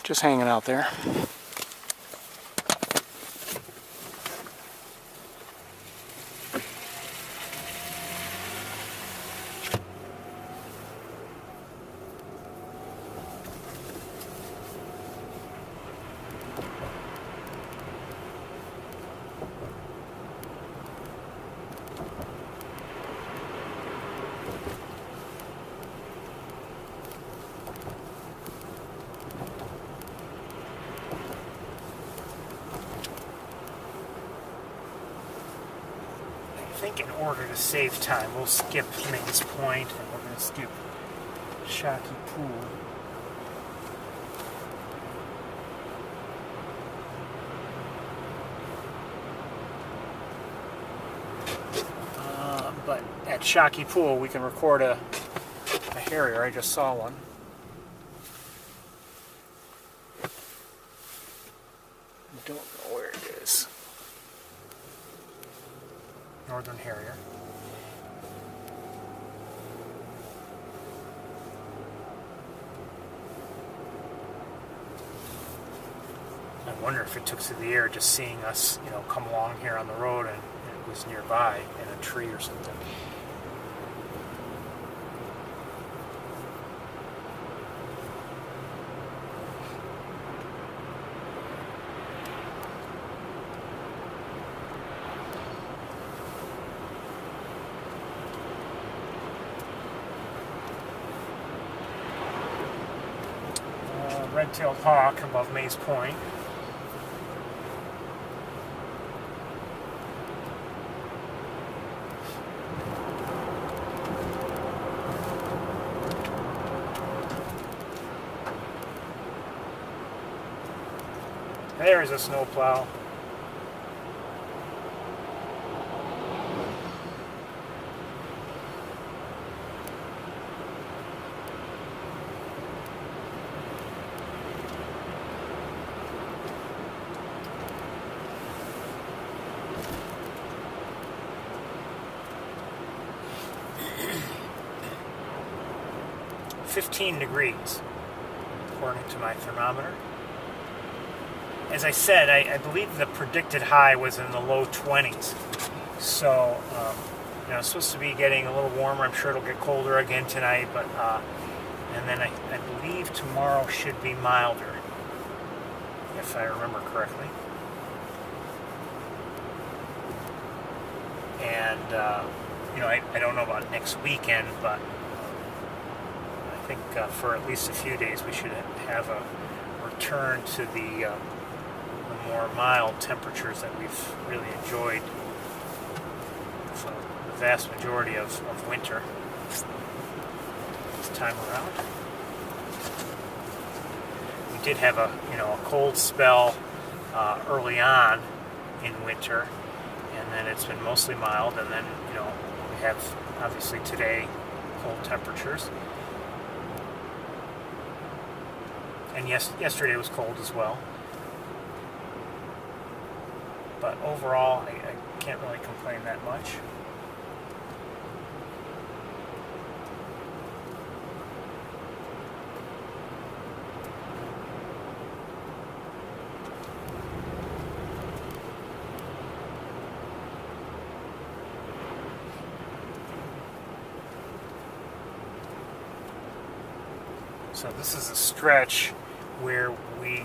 Just hanging out there. I think in order to save time, we'll skip Maze Point and we're going to skip Shocky Pool. But at Shocky Pool, we can record a harrier. I just saw one. I don't know where it is. Northern harrier. I wonder if it took to the air just seeing us, you know, come along here on the road and it was nearby in a tree or something. Red-tailed hawk above Maze Point. There's a snowplow. 15 degrees, according to my thermometer. As I said, I believe the predicted high was in the low 20s. So, it's supposed to be getting a little warmer. I'm sure it'll get colder again tonight, but and then I believe tomorrow should be milder, if I remember correctly. And I don't know about next weekend, but I think for at least a few days we should have a return to the more mild temperatures that we've really enjoyed for the vast majority of winter this time around. We did have a cold spell early on in winter, and then it's been mostly mild, and then we have obviously today cold temperatures, and yesterday was cold as well. But overall, I can't really complain that much. So this is a stretch where we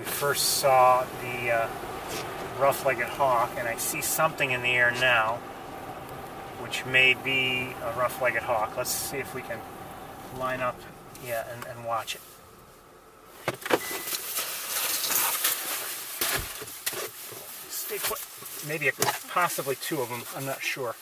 first saw the rough-legged hawk, and I see something in the air now, which may be a rough-legged hawk. Let's see if we can line up, and watch it. Stay put. Maybe possibly two of them. I'm not sure.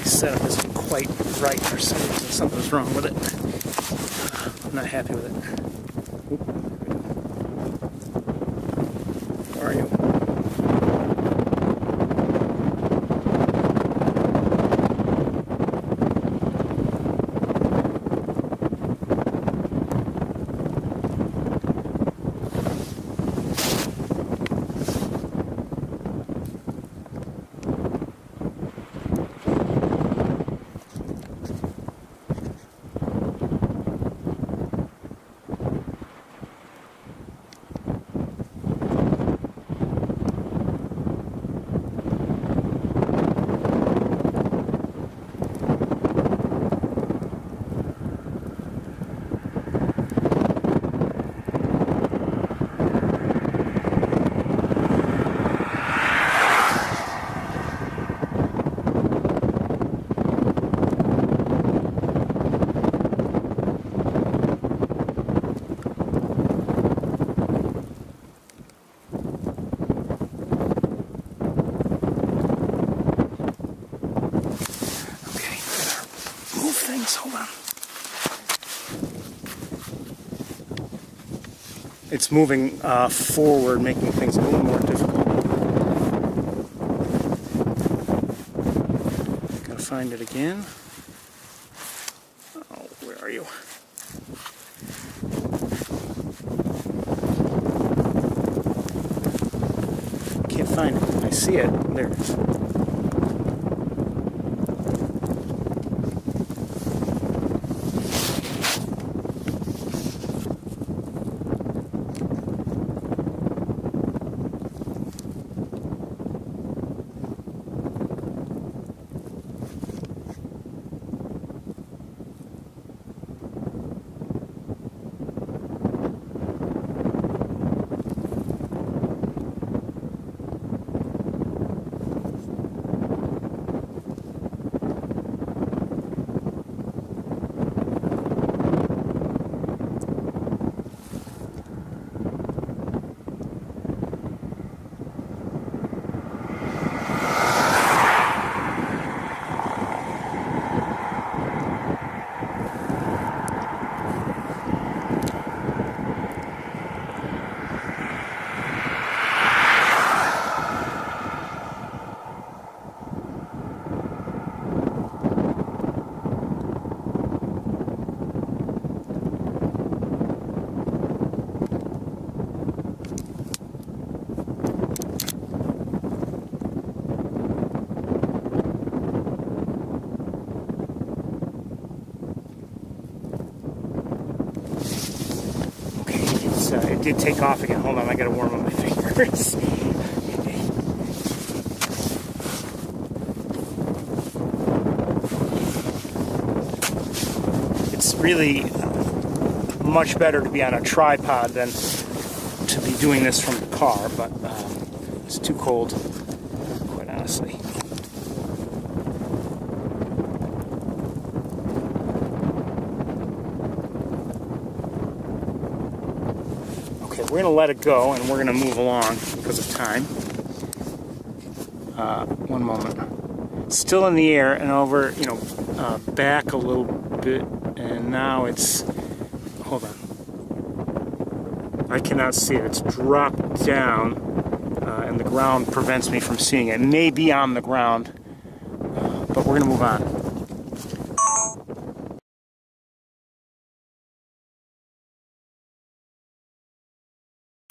Setup isn't quite right for some reason. Something's wrong with it. I'm not happy with it. Where are you? it's moving forward, making things a little more difficult. Gotta find it again. Oh, where are you? Can't find it. I see it. There it is. It did take off again. Hold on, I gotta warm up my fingers. It's really much better to be on a tripod than to be doing this from the car, but it's too cold, quite honestly. We're going to let it go, and we're going to move along because of time. One moment. Still in the air, and over, back a little bit, and now it's, hold on. I cannot see it. It's dropped down, and the ground prevents me from seeing it. It may be on the ground, but we're going to move on.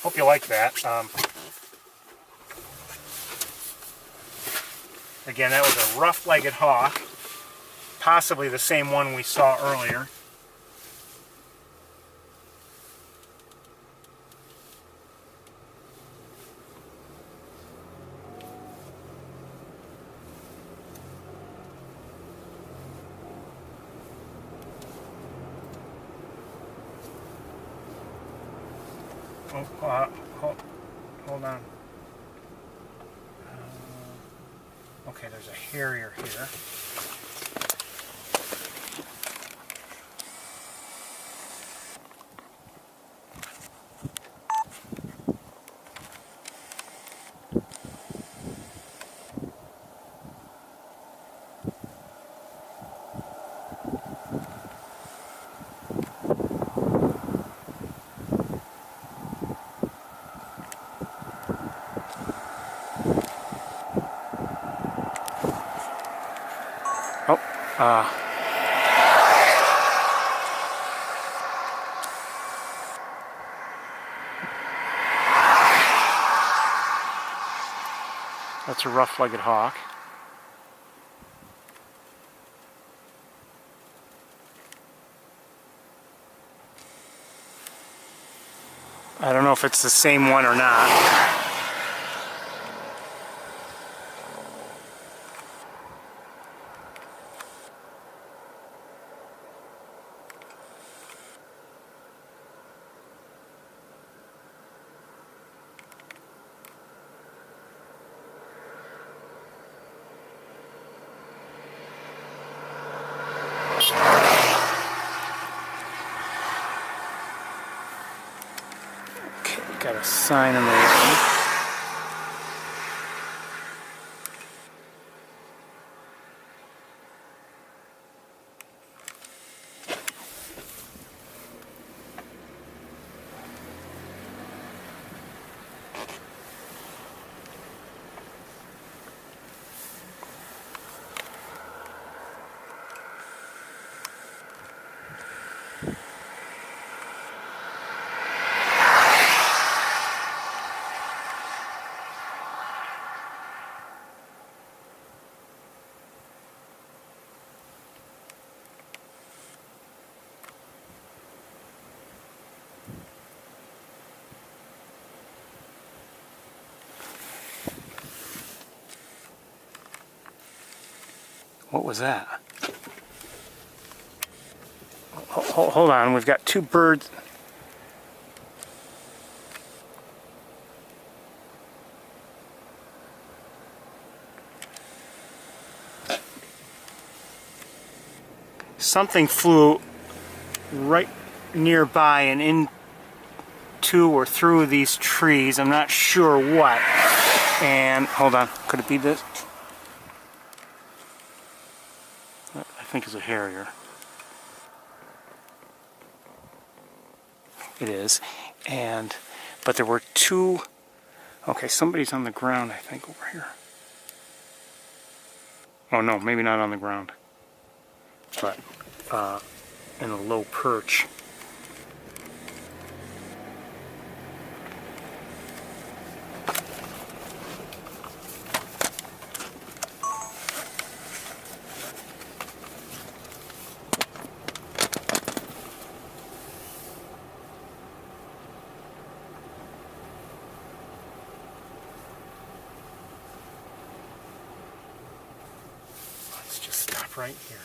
Hope you like that. Again, that was a rough-legged hawk, possibly the same one we saw earlier. Hold on. Okay, there's a harrier here. That's a rough-legged hawk. I don't know if it's the same one or not. Got a sign in there. What was that? Hold on, we've got two birds. Something flew right nearby and into or through these trees. I'm not sure what. And hold on, could it be this? I think it's a harrier. It is. But there were two. Okay, somebody's on the ground, I think, over here. Oh no, maybe not on the ground, but in a low perch. Let's just stop right here.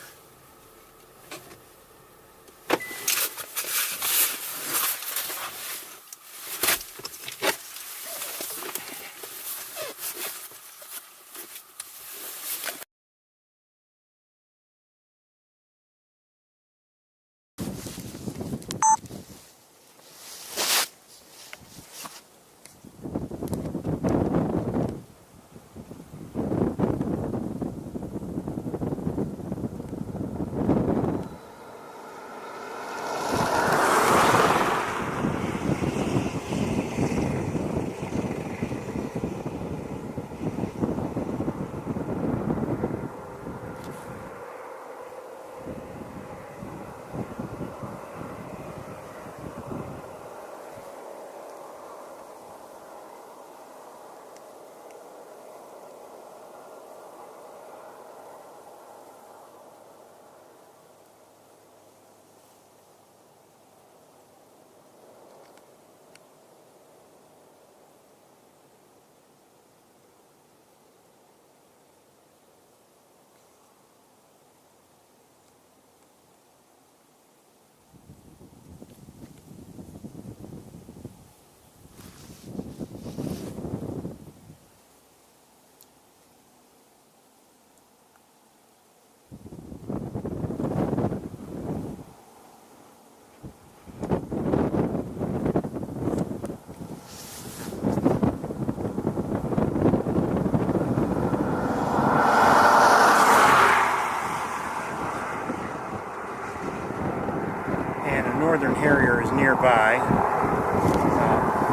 Northern harrier is nearby.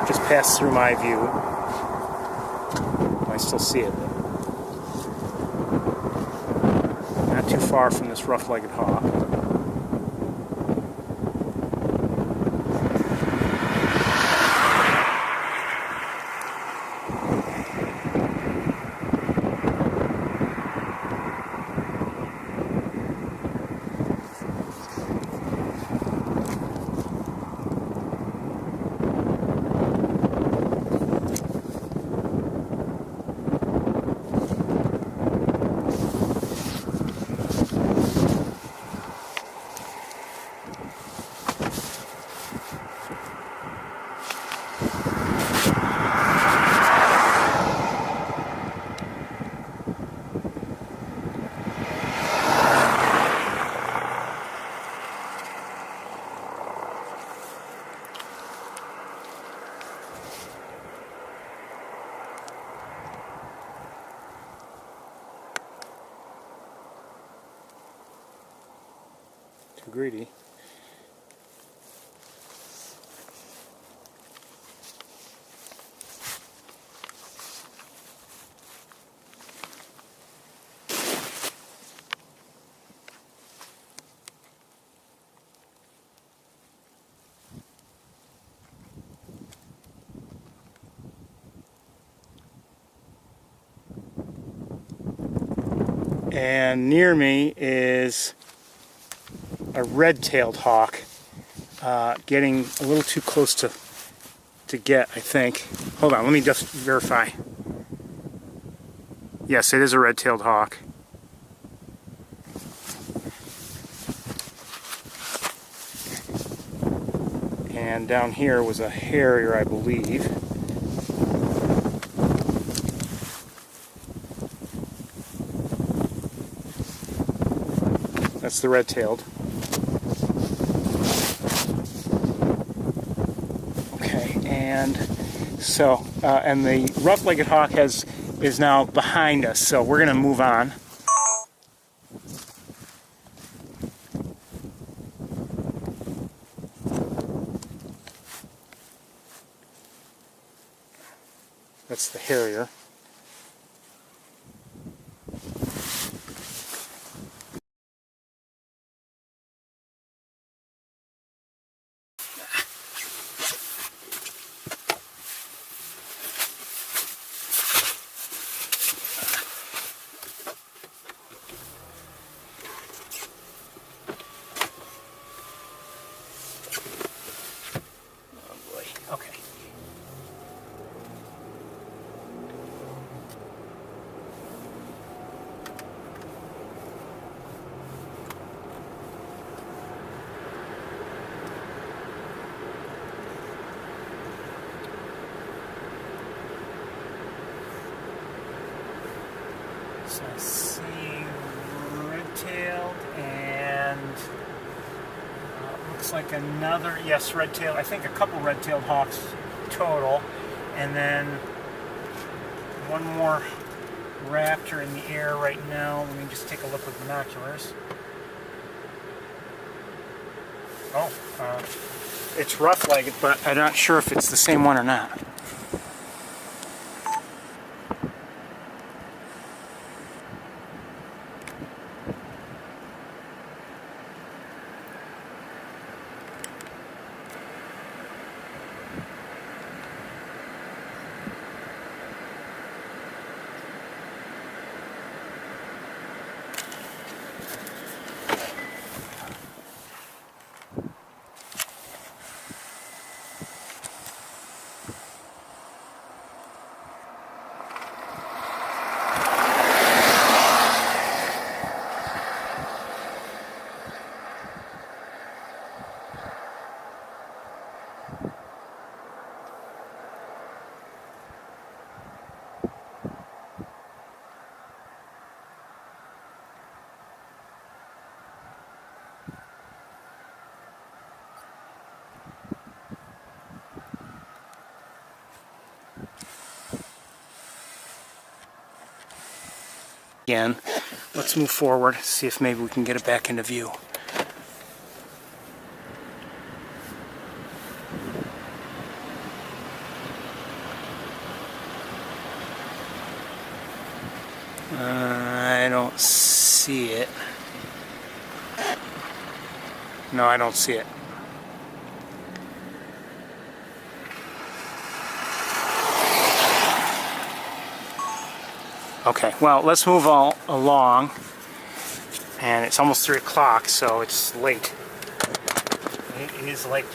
Just passed through my view. I still see it. Not too far from this rough-legged hawk. Too greedy. And near me is a red-tailed hawk, getting a little too close to get, I think. Hold on, let me just verify. Yes, it is a red-tailed hawk. And down here was a harrier, I believe. That's the red-tailed. Okay, and so, and the rough-legged hawk is now behind us, so we're going to move on. That's the harrier. Okay. So I see red-tailed and looks like another, yes, red-tailed, I think a couple red-tailed hawks total, and then one more raptor in the air right now. Let me just take a look with binoculars. Oh, it's rough-legged, but I'm not sure if it's the same one or not. Again, let's move forward, see if maybe we can get it back into view. I don't see it. No, I don't see it. Okay, well, let's move along, and it's almost 3 o'clock, so it's late. It is late.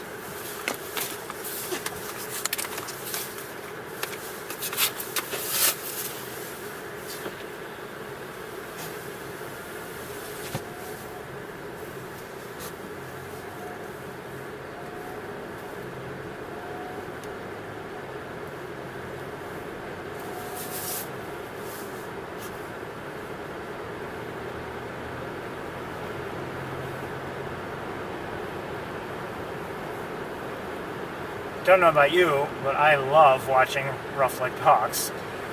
Don't know about you, but I love watching rough-legged hawks,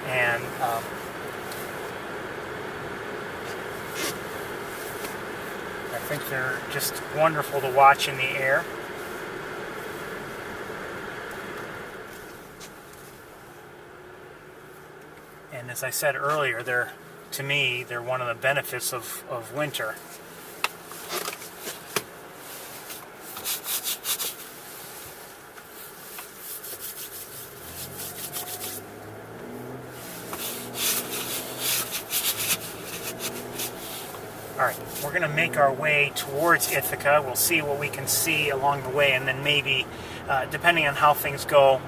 and I think they're just wonderful to watch in the air. And as I said earlier, to me, they're one of the benefits of winter. Alright, we're going to make our way towards Ithaca. We'll see what we can see along the way, and then maybe, depending on how things go,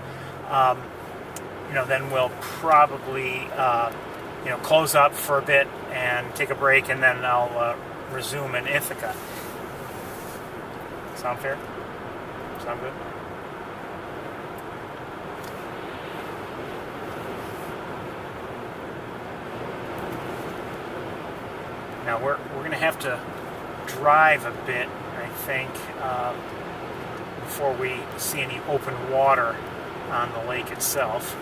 then we'll probably, close up for a bit and take a break, and then I'll resume in Ithaca. Sound fair? Sound good? Now we're going to have to drive a bit, I think, before we see any open water on the lake itself.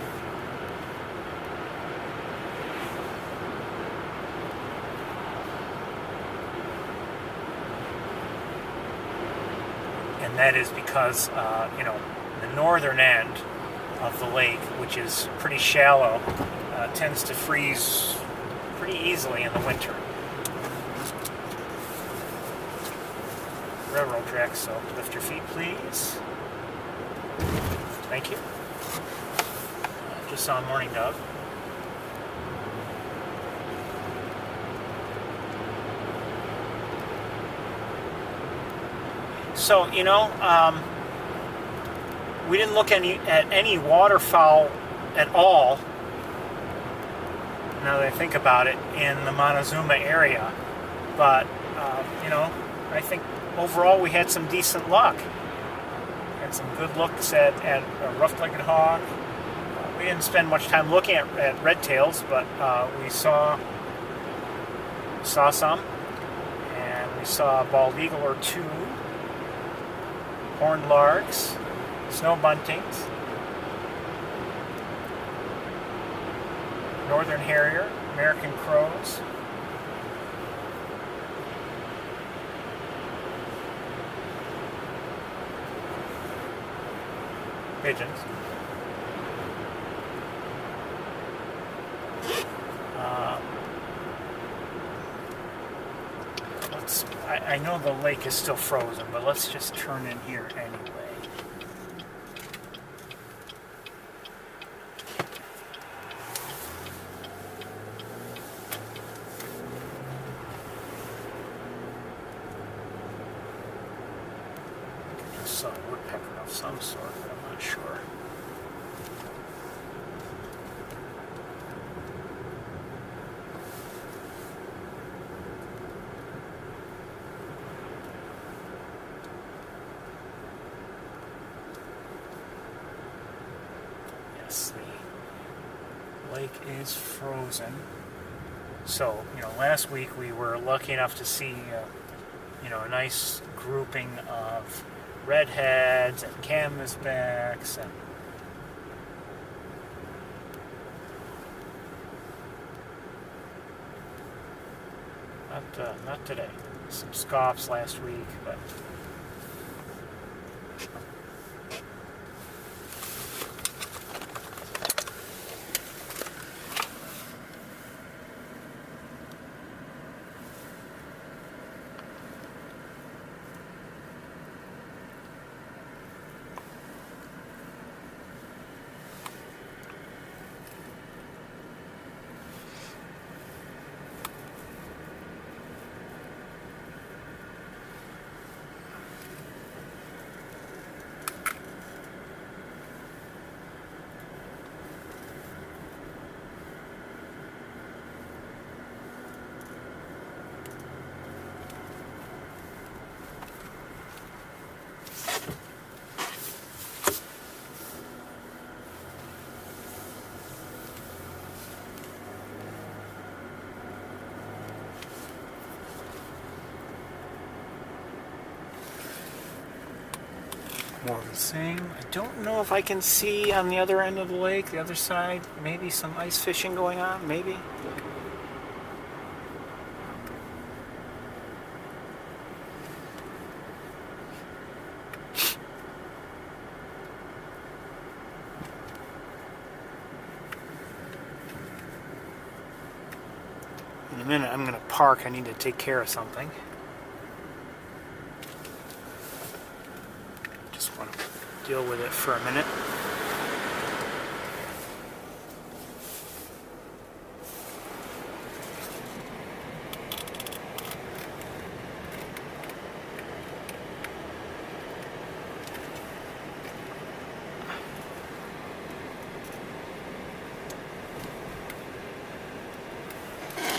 And that is because, the northern end of the lake, which is pretty shallow, tends to freeze pretty easily in the winter. Railroad tracks, so lift your feet, please. Thank you. Just saw a mourning dove. So, we didn't look at any waterfowl at all, now that I think about it, in the Montezuma area. But, I think overall we had some decent luck. Had some good looks at a rough-legged hog. We didn't spend much time looking at red tails, but we saw some. And we saw a bald eagle or two. Horned larks, snow buntings, northern harrier, American crows, pigeons, I know the lake is still frozen, but let's just turn in here anyway. I just saw a woodpecker of some sort, but I'm not sure. The lake is frozen. So, last week we were lucky enough to see, a nice grouping of redheads and canvasbacks and not today. Some scoffs last week, but more of the same. I don't know if I can see on the other end of the lake, the other side, maybe some ice fishing going on, maybe. In a minute I'm going to park. I need to take care of something. Deal with it for a minute.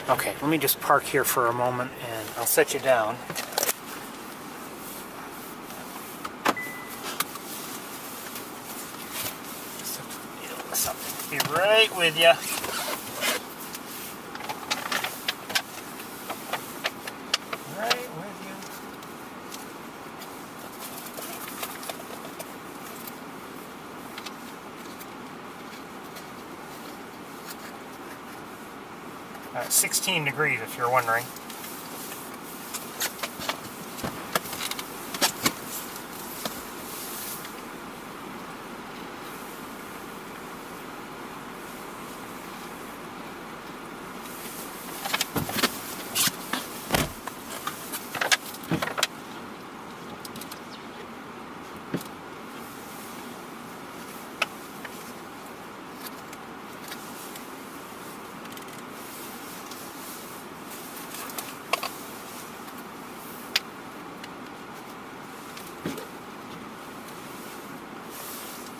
Okay, let me just park here for a moment and I'll set you down. Be right with you. 16 degrees if you're wondering.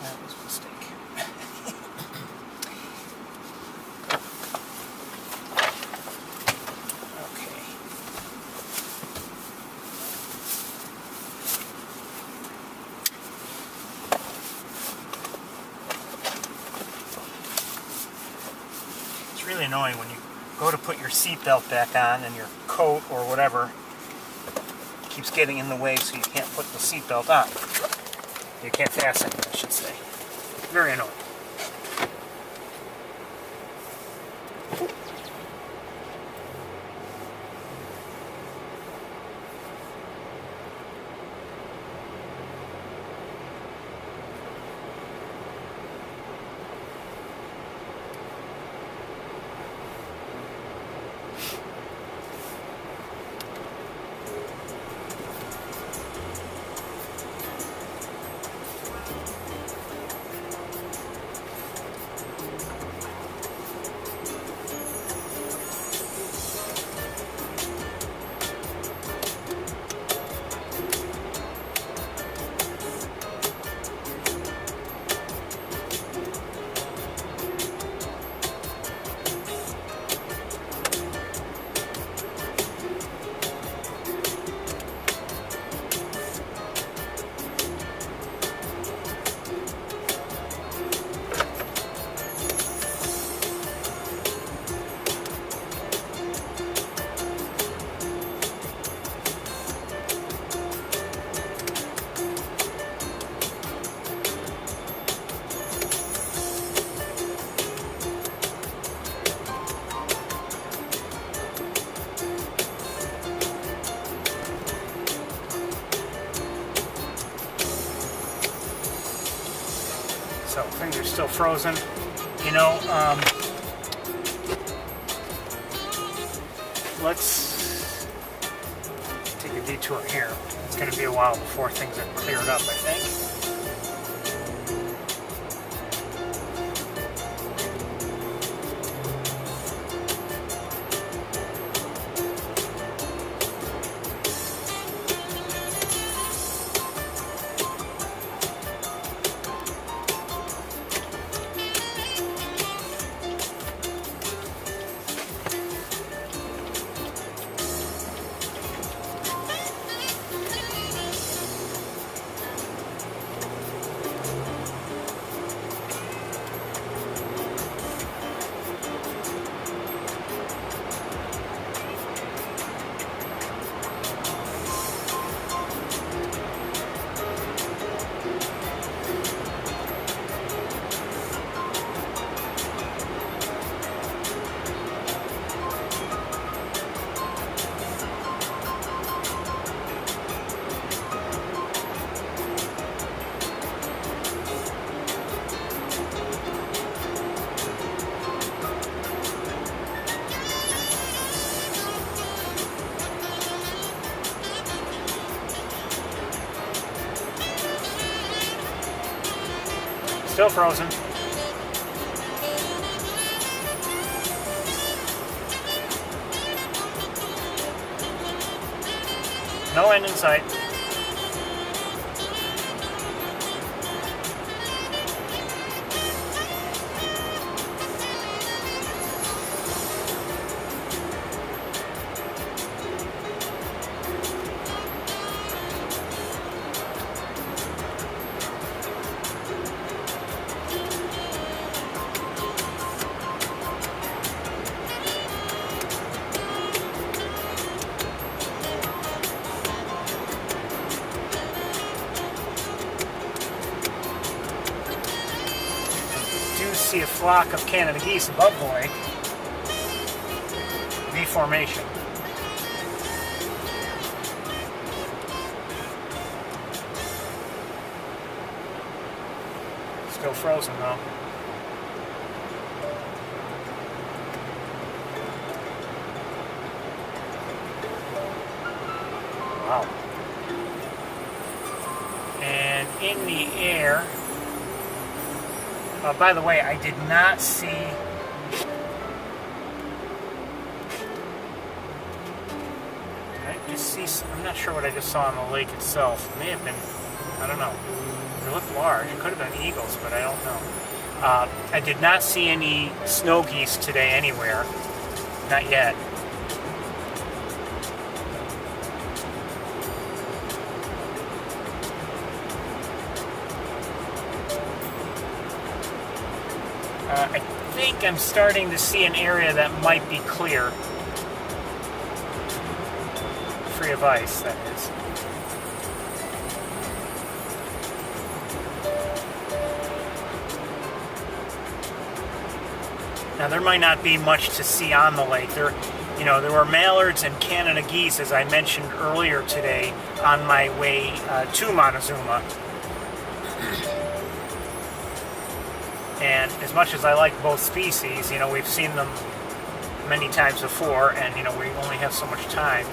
That was a mistake. Okay. It's really annoying when you go to put your seatbelt back on and your coat or whatever keeps getting in the way, so you can't put the seatbelt on. You can't fasten it, I should say. Very annoying. So things are still frozen. You know, let's take a detour here. It's going to be a while before things are cleared up, I think. Still frozen. No end in sight. See a flock of Canada geese above the lake. formation. Still frozen though. Wow. And in the air, by the way, I did not see I'm not sure what I just saw on the lake itself. It may have been, I don't know. It looked large. It could have been eagles, but I don't know. I did not see any snow geese today anywhere. Not yet. I think I'm starting to see an area that might be clear. Free of ice, that is. Now there might not be much to see on the lake. There were mallards and Canada geese, as I mentioned earlier today, on my way to Montezuma. And as much as I like both species, we've seen them many times before, and we only have so much time.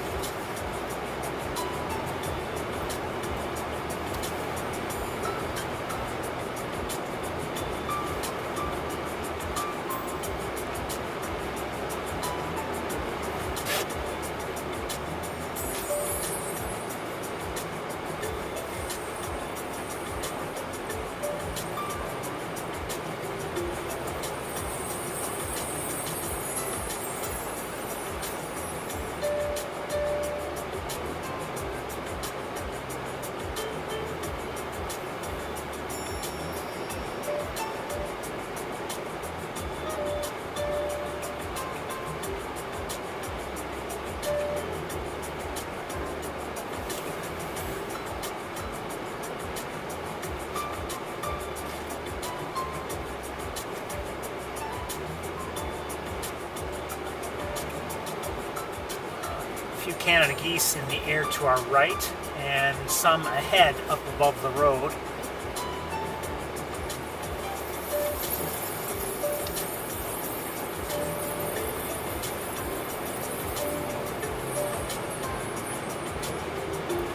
Canada geese in the air to our right, and some ahead up above the road.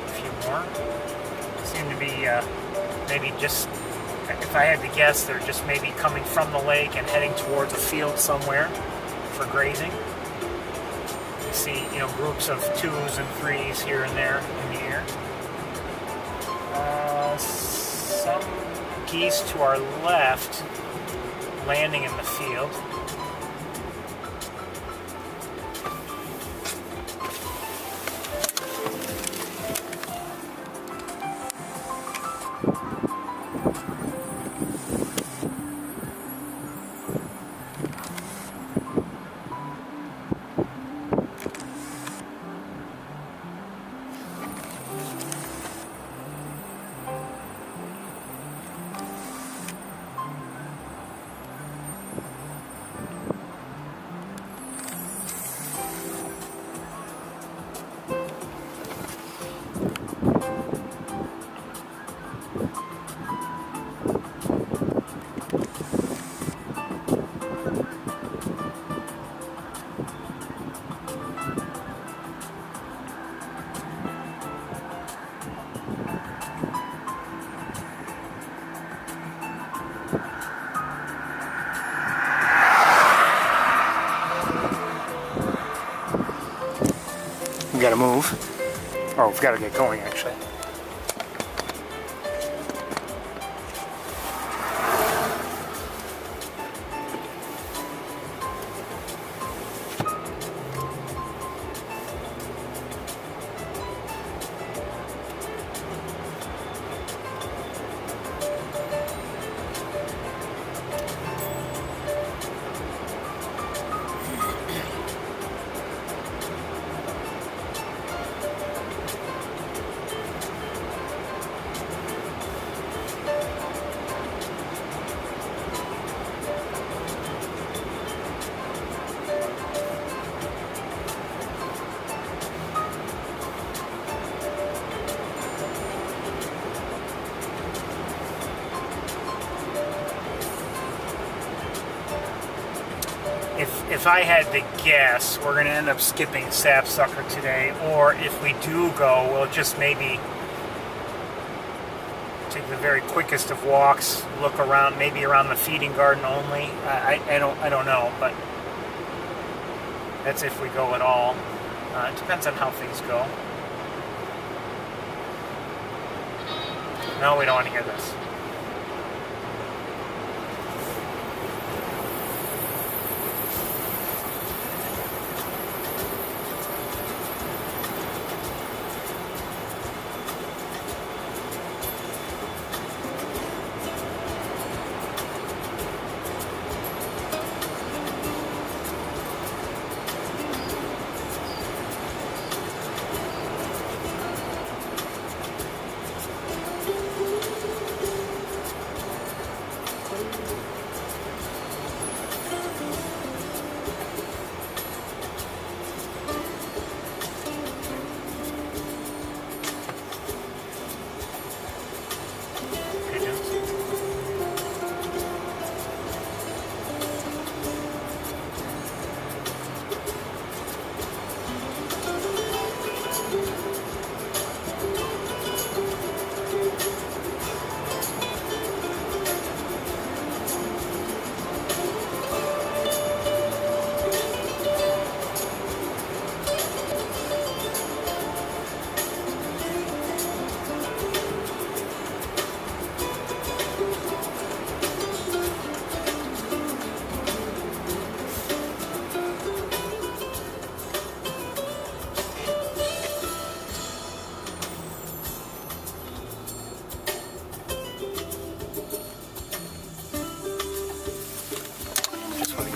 A few more. Seem to be maybe just, if I had to guess, they're just maybe coming from the lake and heading towards a field somewhere for grazing. See, groups of 2s and 3s here and there in the air. Some geese to our left landing in the field. We gotta move. Oh, we've gotta get going actually. if I had to guess, we're going to end up skipping Sapsucker today, or if we do go, we'll just maybe take the very quickest of walks, look around, maybe around the feeding garden only. I don't know, but that's if we go at all. It depends on how things go. No, we don't want to hear this.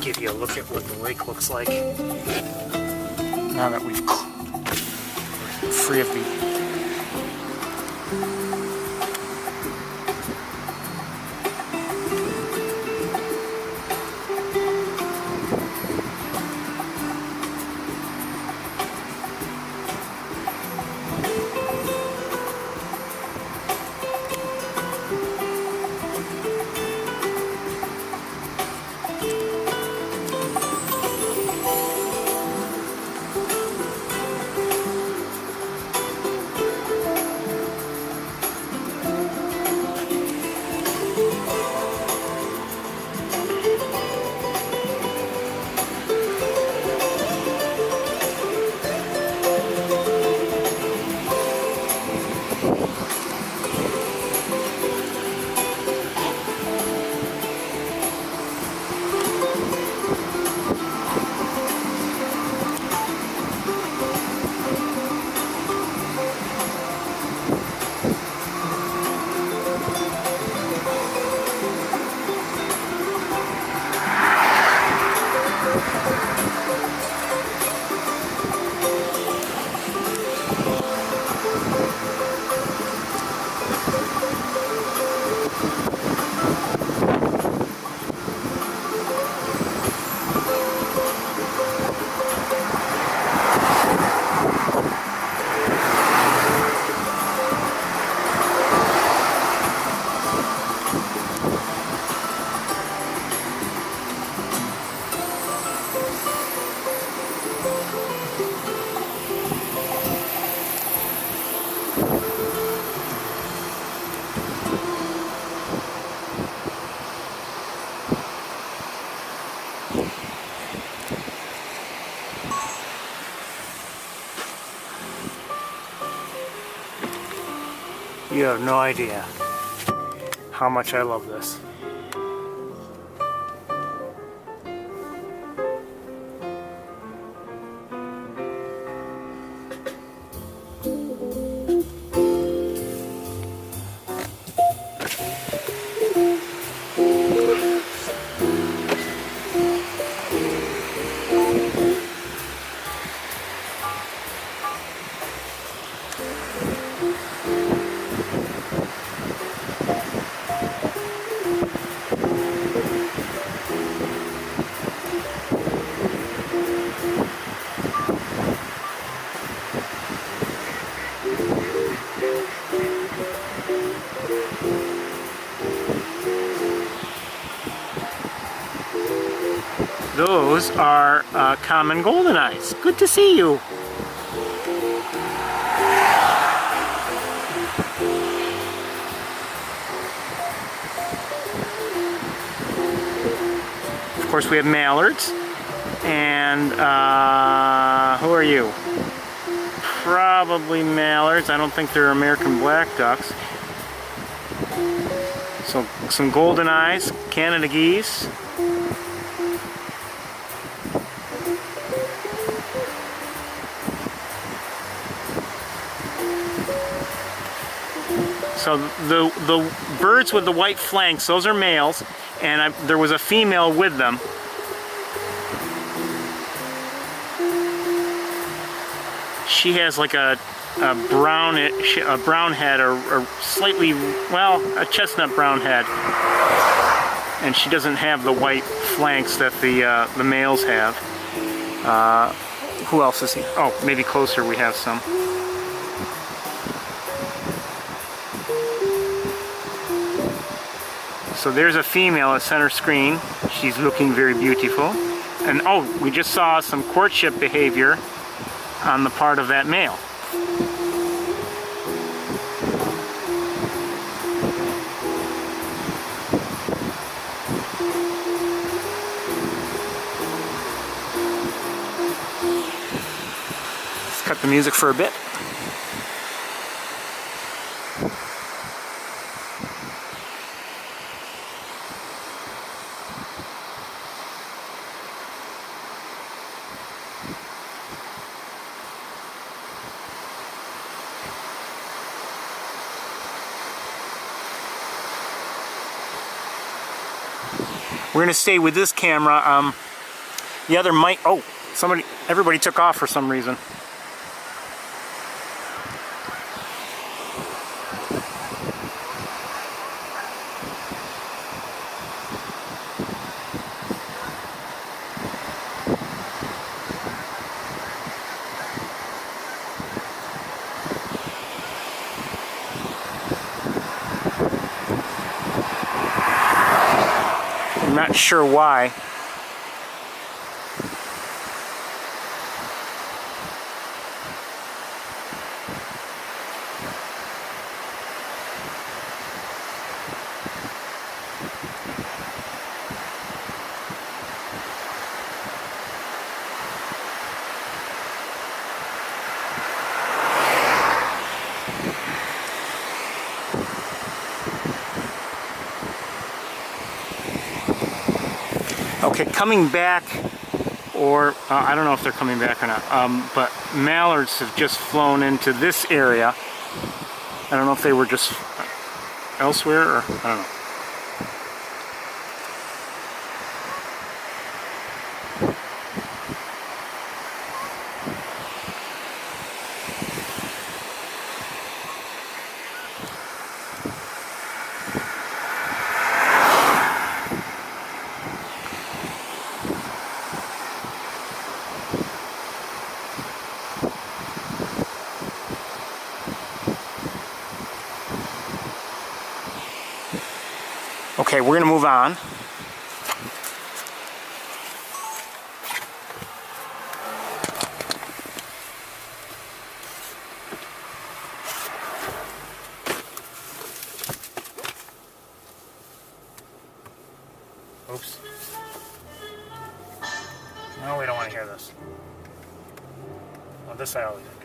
Give you a look at what the lake looks like now that we're free of the You have no idea how much I love this. Those are common golden eyes. Good to see you. Of course, we have mallards. And who are you? Probably mallards. I don't think they're American black ducks. So some golden eyes, Canada geese. So the birds with the white flanks, those are males, and there was a female with them. She has like a brown head, or slightly, well, a chestnut brown head, and she doesn't have the white flanks that the males have. Who else is he? Oh, maybe closer we have some. So there's a female at center screen. She's looking very beautiful. And oh, we just saw some courtship behavior on the part of that male. Let's cut the music for a bit. We're going to stay with this camera. The other might... Oh, everybody took off for some reason. I'm not sure why. Okay, coming back, or I don't know if they're coming back or not, but mallards have just flown into this area. I don't know if they were just elsewhere, or I don't know. Okay, we're going to move on. Oops. No, we don't want to hear this. Well, this I always enjoy.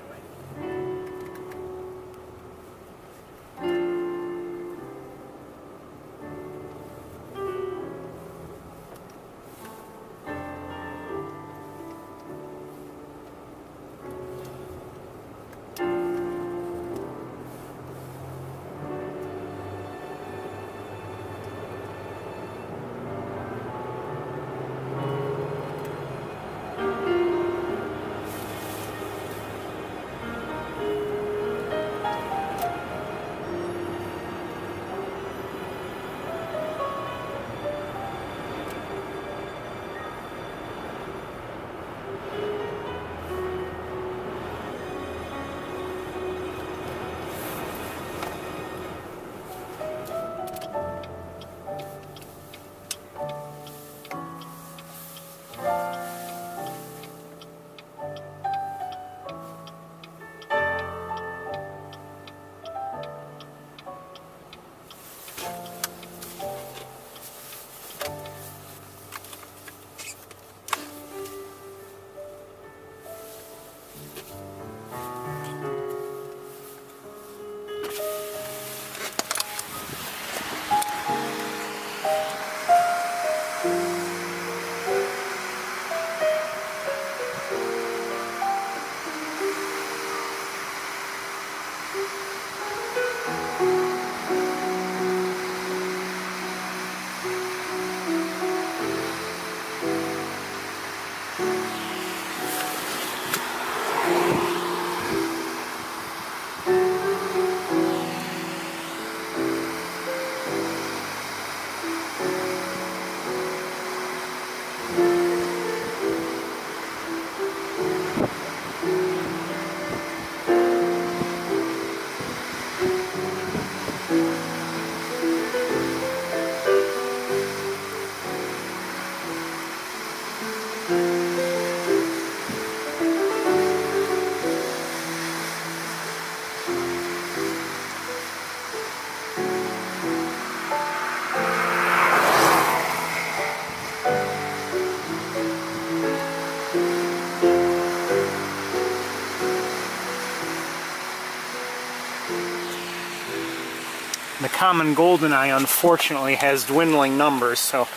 common goldeneye, unfortunately, has dwindling numbers, so,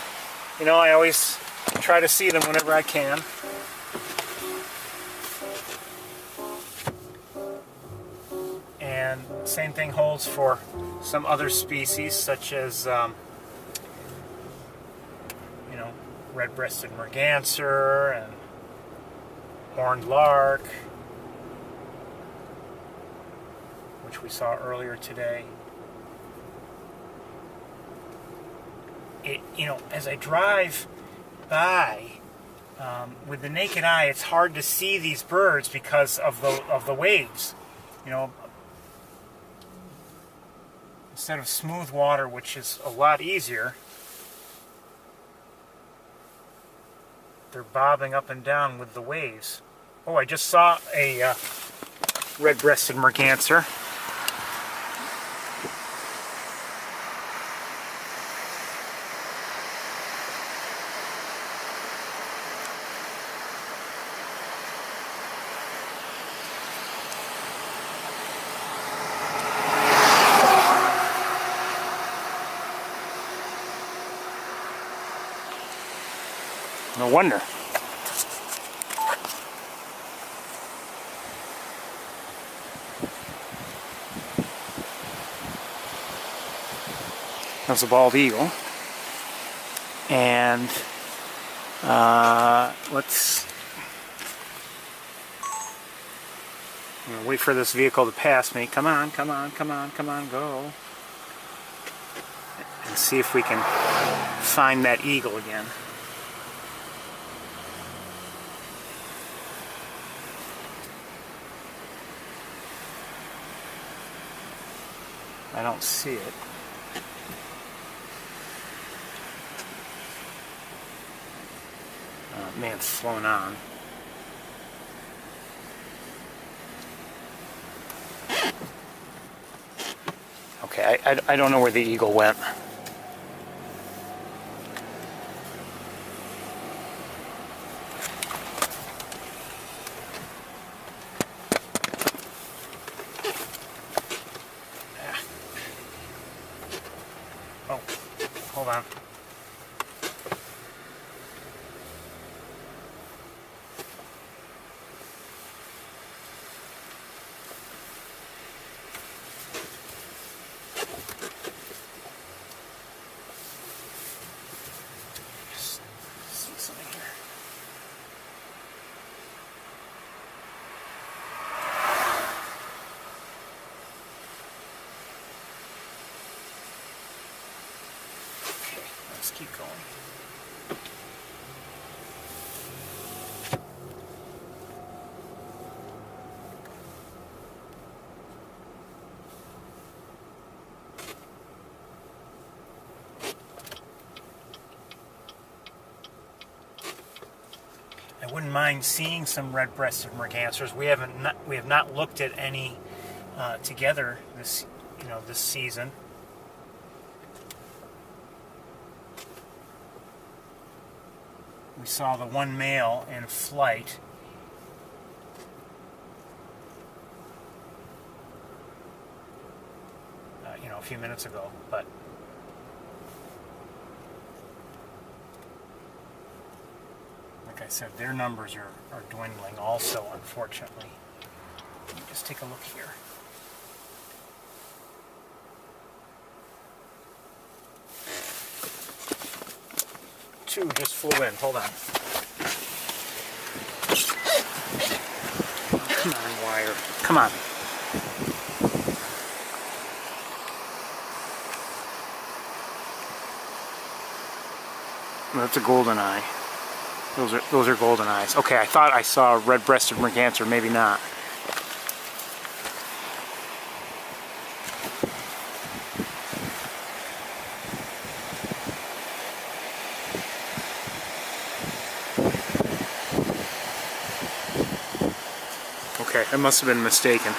you know, I always try to see them whenever I can. And same thing holds for some other species, such as, you know, red-breasted merganser and horned lark, which we saw earlier today. You know, as I drive by, with the naked eye, it's hard to see these birds because of the waves. You know, instead of smooth water, which is a lot easier, they're bobbing up and down with the waves. Oh, I just saw a red-breasted merganser. No wonder. That's a bald eagle. And let's wait for this vehicle to pass me. Come on, come on, come on, come on, go. And see if we can find that eagle again. I don't see it. May have flown on. Okay, I don't know where the eagle went. Oh, hold on. See something here. Okay, let's keep going. I wouldn't mind seeing some red-breasted mergansers. We have not looked at any together this season. We saw the one male in flight. A few minutes ago, but like I said, their numbers are dwindling also, unfortunately. Let me just take a look here. Two just flew in. Hold on. Oh, come on, wire. Come on. That's a goldeneye. Those are goldeneyes. Okay, I thought I saw a red-breasted merganser, maybe not. Okay, I must have been mistaken.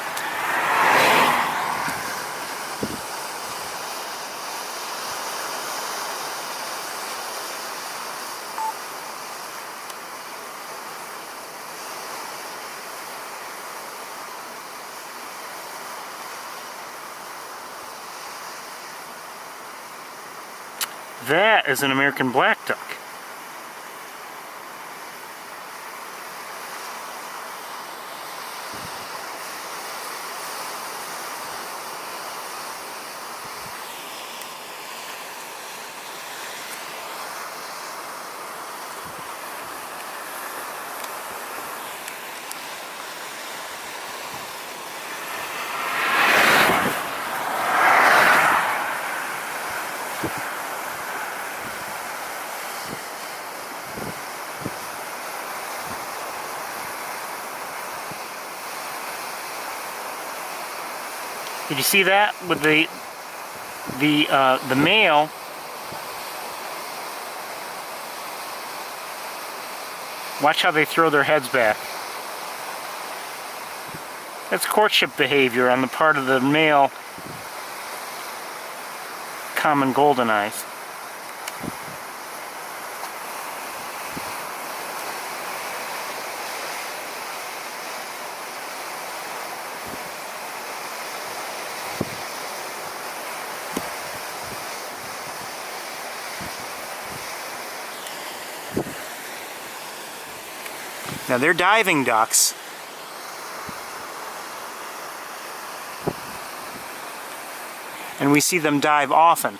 That is an American black duck. Did you see that with the male? Watch how they throw their heads back. That's courtship behavior on the part of the male common golden eyes. Now they're diving ducks. And we see them dive often.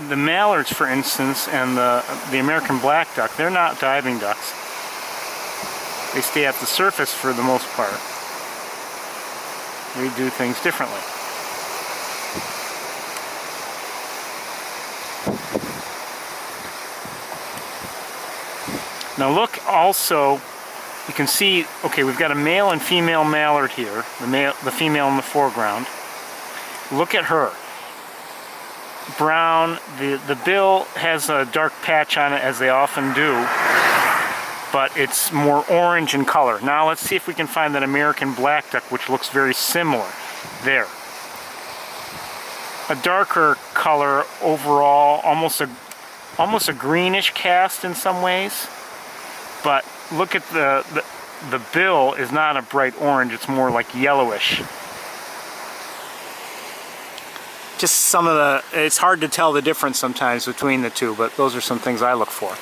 The mallards, for instance, and the American black duck, they're not diving ducks. They stay at the surface for the most part. They do things differently. Now look also, you can see, okay, we've got a male and female mallard here, the female in the foreground. Look at her. Brown, the bill has a dark patch on it, as they often do, but it's more orange in color. Now let's see if we can find that American black duck, which looks very similar. There. A darker color overall, almost a greenish cast in some ways. But look at the bill is not a bright orange, it's more like yellowish. Just some of it's hard to tell the difference sometimes between the two, but those are some things I look for.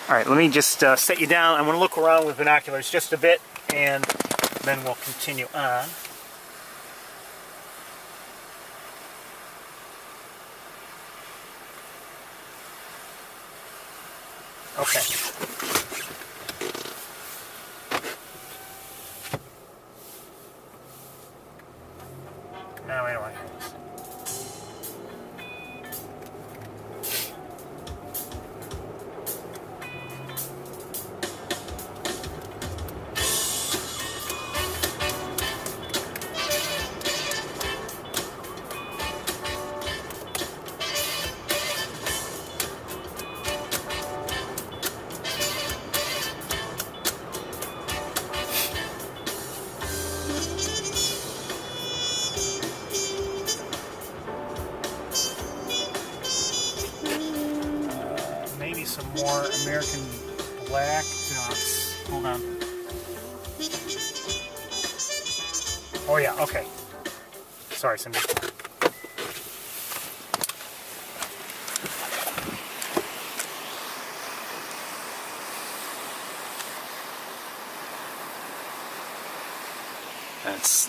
Alright, let me just set you down. I'm going to look around with binoculars just a bit, and then we'll continue on. Okay. Now wait a minute. Some more American black ducks. Hold on. Oh yeah, okay. Sorry, Cindy.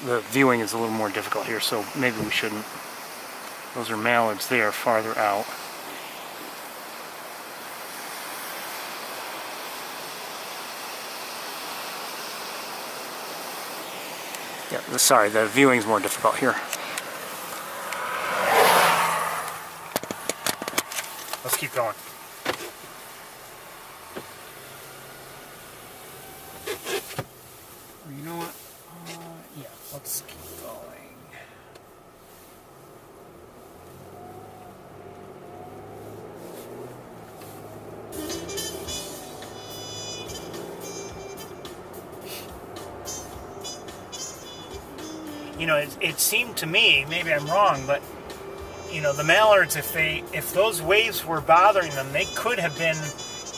The viewing is a little more difficult here, so maybe we shouldn't. Those are mallards there, farther out. Yeah, sorry, the viewing's more difficult here. Let's keep going. You know what? Yeah, let's keep going. You know, it seemed to me, maybe I'm wrong, but you know, the mallards, if those waves were bothering them, they could have been,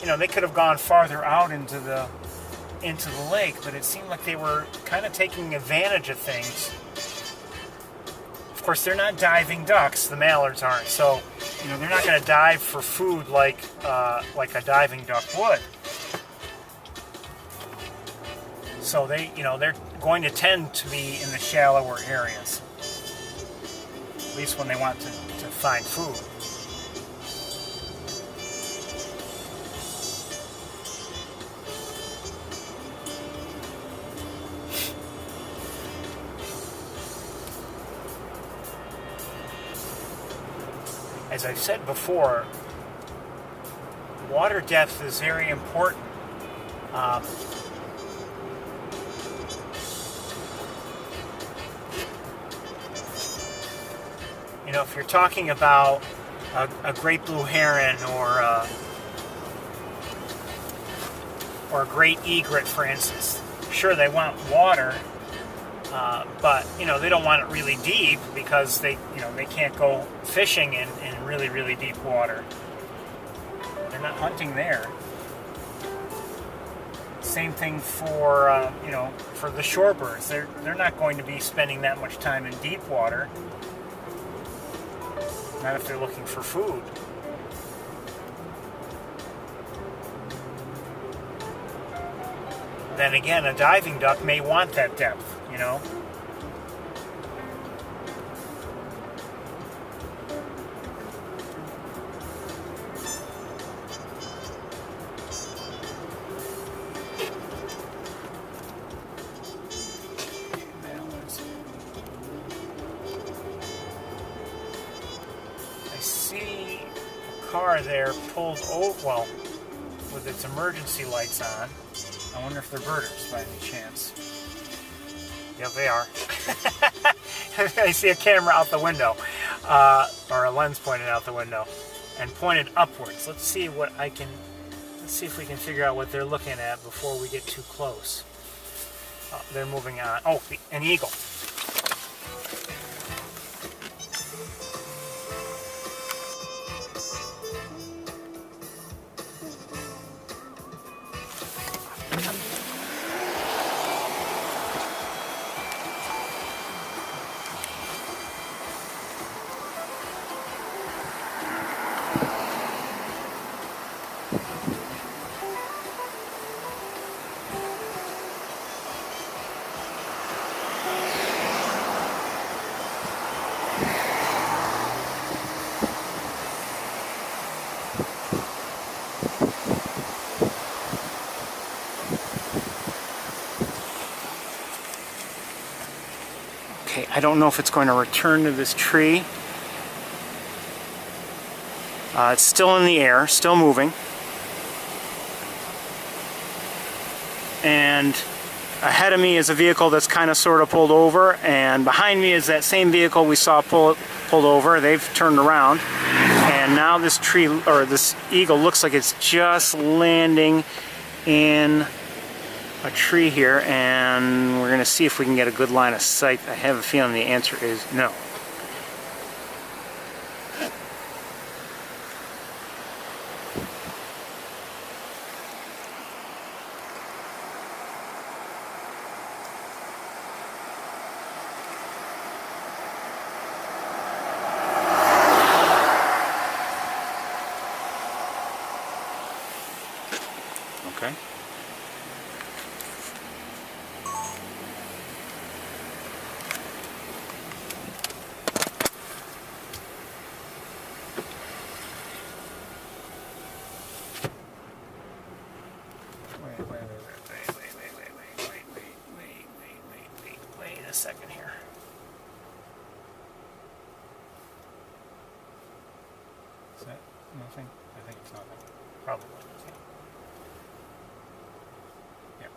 you know, they could have gone farther out into the lake, but it seemed like they were kind of taking advantage of things. Of course, they're not diving ducks. The mallards aren't. So, you know, they're not going to dive for food like a diving duck would. So they, you know, they're going to tend to be in the shallower areas, at least when they want to find food. As I've said before, water depth is very important. You know, if you're talking about a great blue heron or a great egret, for instance, sure, they want water, but you know, they don't want it really deep because they can't go fishing in really, really deep water. They're not hunting there. Same thing for you know, for the shorebirds. They're not going to be spending that much time in deep water. Not if they're looking for food. Then again, a diving duck may want that depth, you know. Car there pulled over, well, with its emergency lights on. I wonder if they're birders by any chance. Yep, they are. I see a camera out the window, or a lens pointed out the window, and pointed upwards. Let's see if we can figure out what they're looking at before we get too close. They're moving on. Oh, an eagle. Okay, I don't know if it's going to return to this tree. It's still in the air, still moving. And ahead of me is a vehicle that's kind of sort of pulled over, and behind me is that same vehicle we saw pulled over. They've turned around, and now this tree, or this eagle, looks like it's just landing in a tree here, and we're going to see if we can get a good line of sight. I have a feeling the answer is no. Okay. Wait a second here. Is that nothing? I think it's nothing. Probably nothing. Yeah.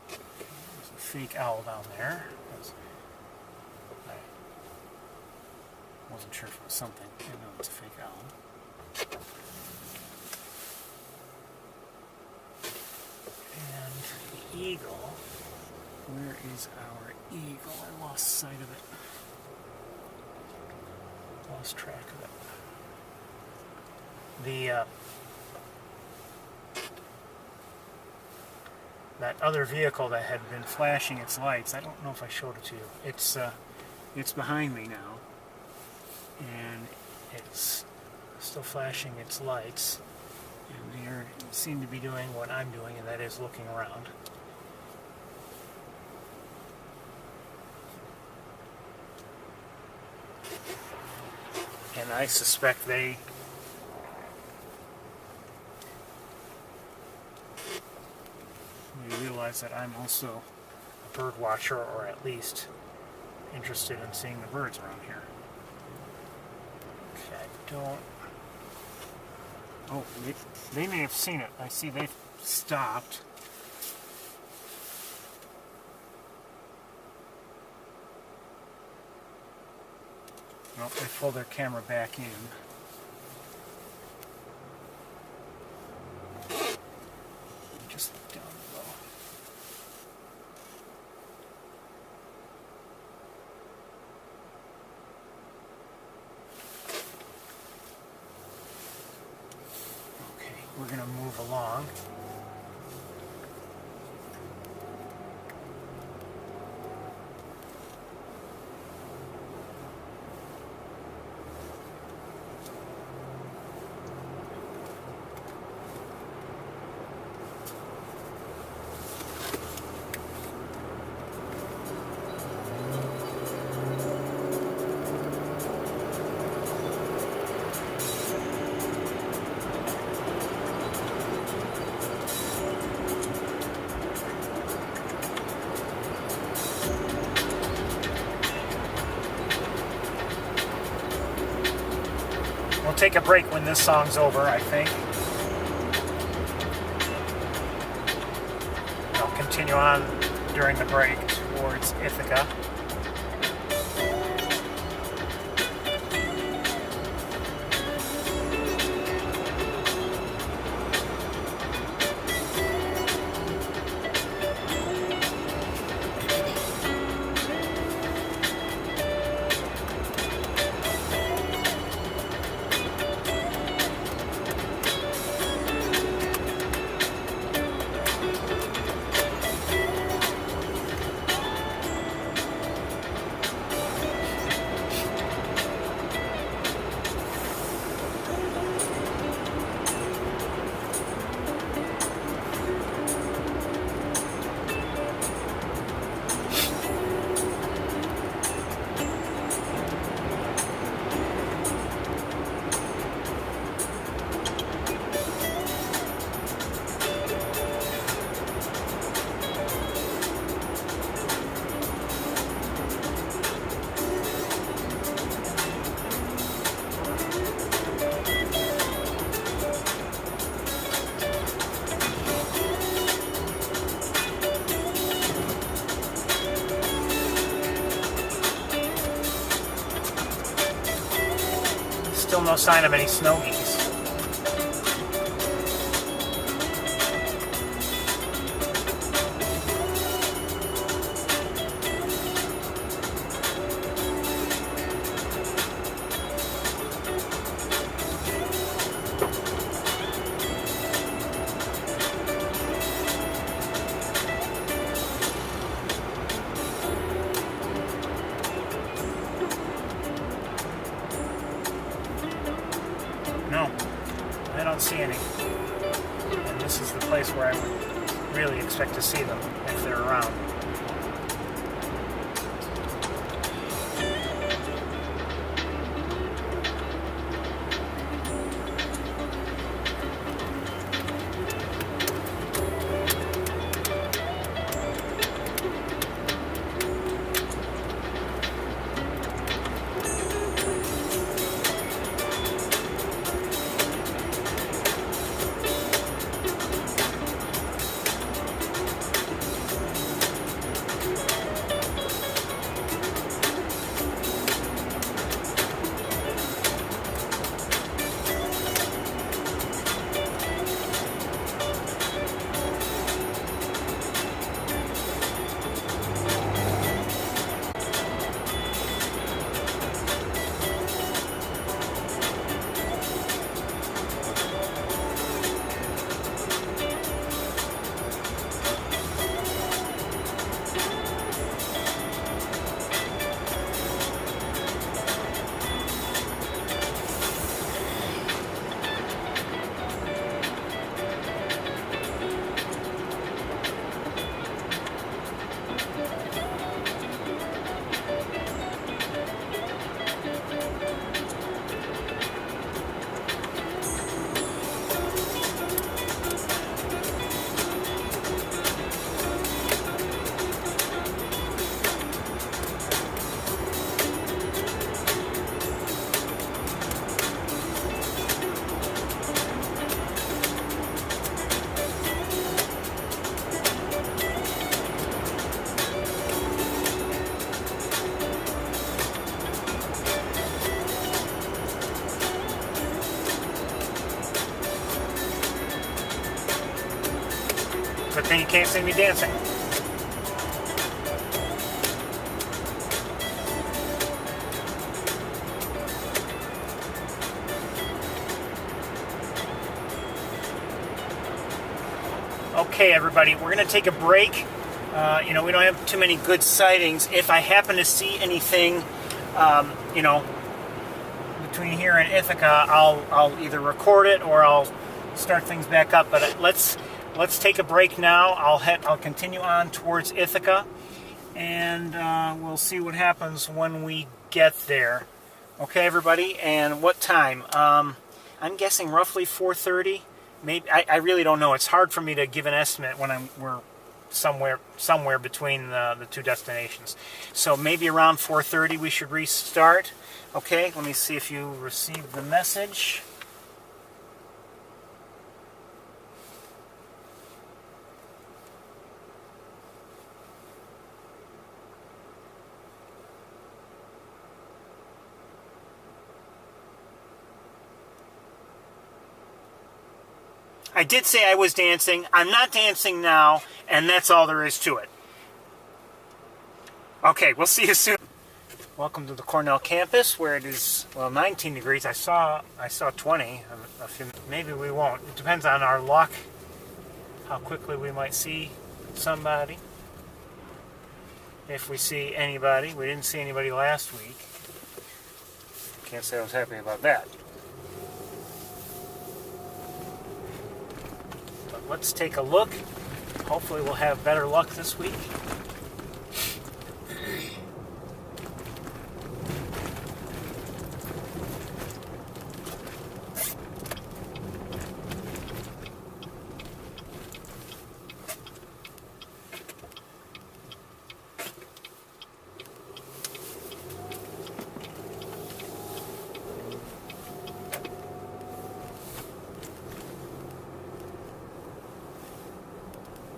There's a fake owl down there. I wasn't sure if it was something. I know it's a fake owl. And the eagle. Where is our eagle? I lost sight of it. Lost track of it. That other vehicle that had been flashing its lights, I don't know if I showed it to you. It's It's behind me now, and it's still flashing its lights, and they seem to be doing what I'm doing, and that is looking around. And I suspect they realize that I'm also a bird watcher, or at least interested in seeing the birds around here. Okay, don't... Oh, they may have seen it. I see they've stopped. Well, they pulled their camera back in. Just down below. Okay, we're going to move along. We'll take a break when this song's over, I think. I'll continue on during the break towards Ithaca. Still no sign of any snow geese. No, I don't see any. And this is the place where I would really expect to see them if they're around. But then you can't see me dancing. Okay, everybody, we're going to take a break. We don't have too many good sightings. If I happen to see anything, between here and Ithaca, I'll either record it or I'll start things back up. But let's take a break now. I'll continue on towards Ithaca, and we'll see what happens when we get there. Okay, everybody, and what time? I'm guessing roughly 4:30. Maybe I really don't know. It's hard for me to give an estimate when we're somewhere between the two destinations. So maybe around 4:30 we should restart. Okay, let me see if you received the message. I did say I was dancing. I'm not dancing now, and that's all there is to it. Okay, we'll see you soon. Welcome to the Cornell campus, where it is, 19 degrees. I saw 20. Maybe we won't. It depends on our luck, how quickly we might see somebody. If we see anybody. We didn't see anybody last week. Can't say I was happy about that. But let's take a look. Hopefully we'll have better luck this week.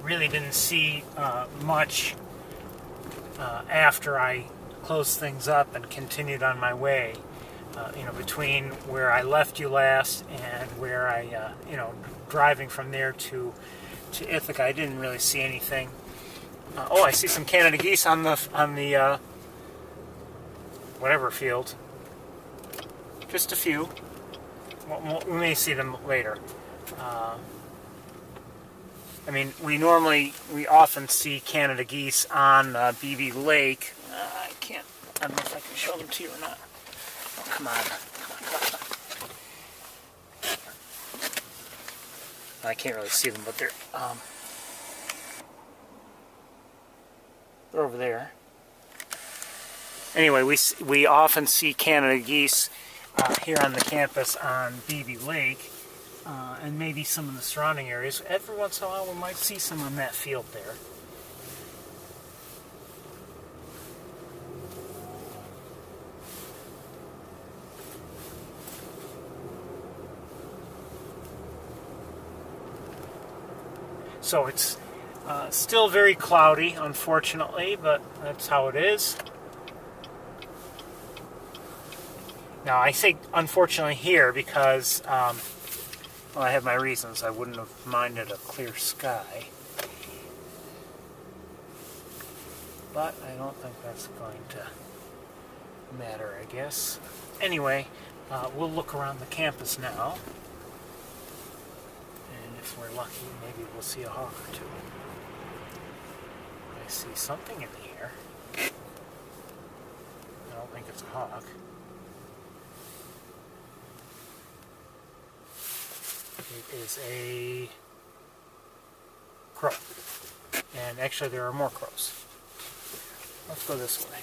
Really didn't see much after I closed things up and continued on my way. Between where I left you last and where I, driving from there to Ithaca, I didn't really see anything. I see some Canada geese on the whatever field. Just a few. We may see them later. We often see Canada geese on Beebe Lake. I don't know if I can show them to you or not. Oh, come on. I can't really see them, but they're over there. Anyway, we often see Canada geese here on the campus on Beebe Lake. And maybe some in the surrounding areas. Every once in a while we might see some on that field there. So it's still very cloudy, unfortunately, but that's how it is. Now I say unfortunately here because I have my reasons. I wouldn't have minded a clear sky. But I don't think that's going to matter, I guess. Anyway, we'll look around the campus now. And if we're lucky, maybe we'll see a hawk or two. I see something in the air. I don't think it's a hawk. It is a crow. And actually there are more crows. Let's go this way.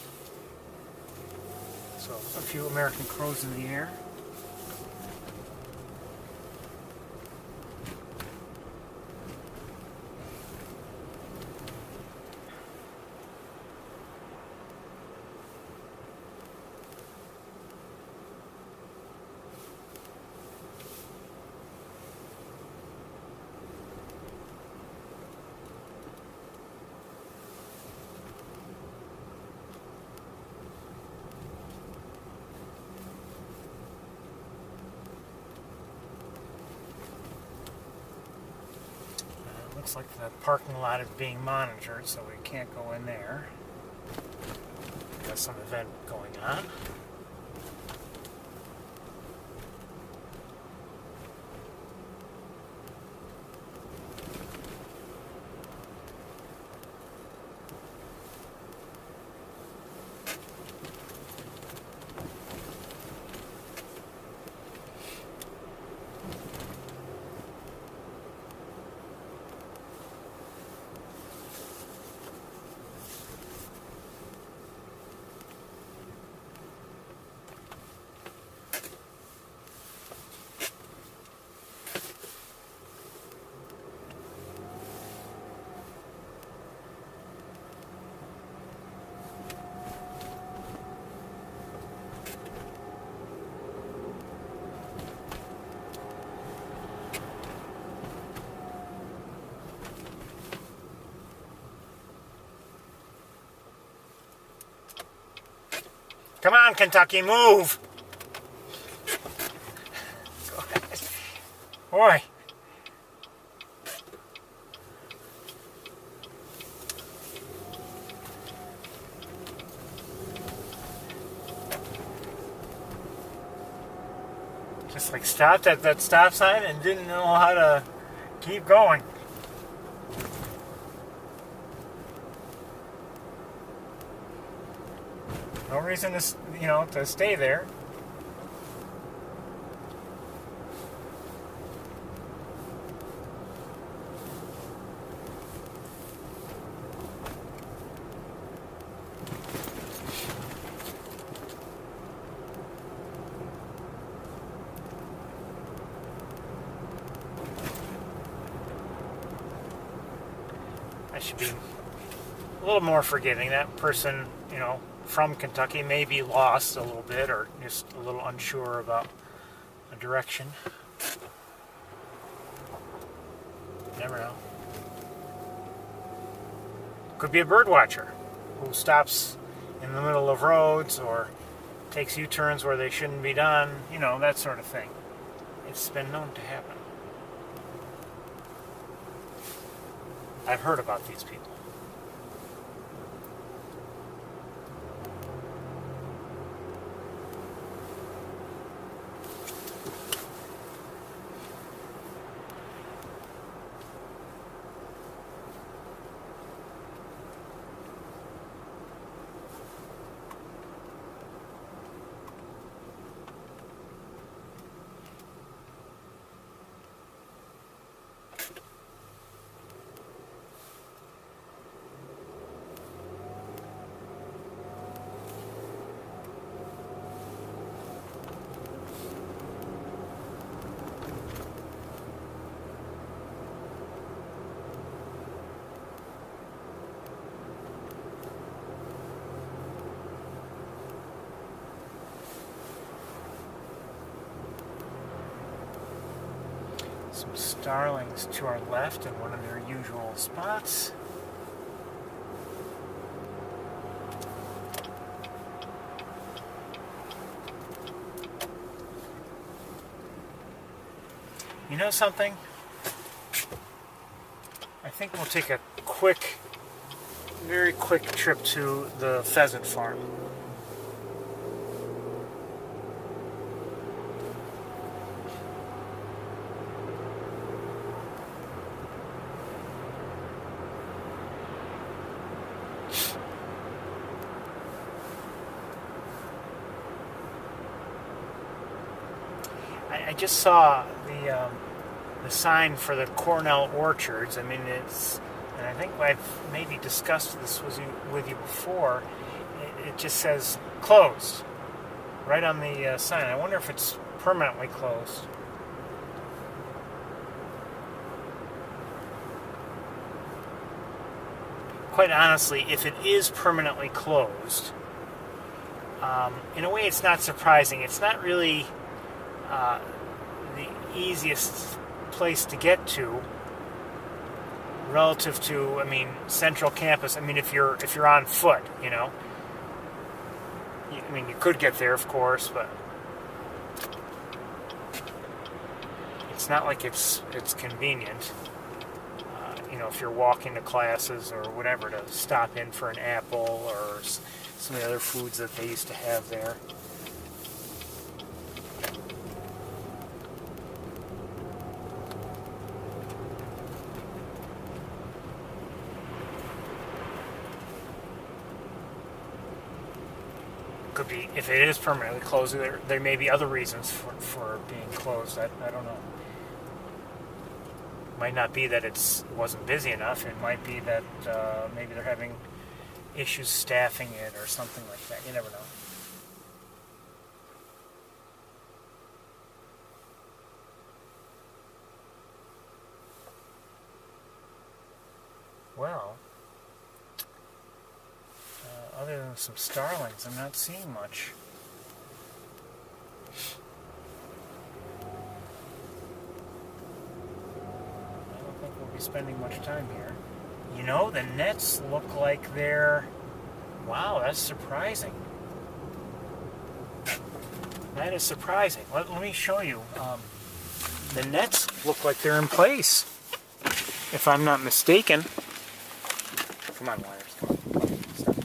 So a few American crows in the air. Looks like the parking lot is being monitored, so we can't go in there. Got some event going on. Come on, Kentucky, move! Go ahead. Boy. Just like stopped at that stop sign and didn't know how to keep going. No reason to, to stay there. I should be a little more forgiving. That person, from Kentucky may be lost a little bit or just a little unsure about a direction. Never know. Could be a bird watcher who stops in the middle of roads or takes U-turns where they shouldn't be done, that sort of thing. It's been known to happen. I've heard about these people. Some starlings to our left in one of their usual spots. You know something? I think we'll take a very quick trip to the pheasant farm. I just saw the sign for the Cornell Orchards. I mean, and I think I've maybe discussed this with you before. It just says closed right on the sign. I wonder if it's permanently closed. Quite honestly, if it is permanently closed, in a way it's not surprising. It's not really the easiest place to get to relative to, central campus. If you're on foot, you could get there, of course, but it's not like it's convenient. you know, if you're walking to classes or whatever, to stop in for an apple or some of the other foods that they used to have there. Could be, if it is permanently closed, there may be other reasons for being closed. I don't know. It might not be that it wasn't busy enough. It might be that maybe they're having issues staffing it or something like that. You never know. Well, other than some starlings, I'm not seeing much. I don't think we'll be spending much time here. You know, the nets look like they're... Wow, that's surprising. That is surprising. Let me show you. The nets look like they're in place, if I'm not mistaken. Come on, wires. Come on. Stop.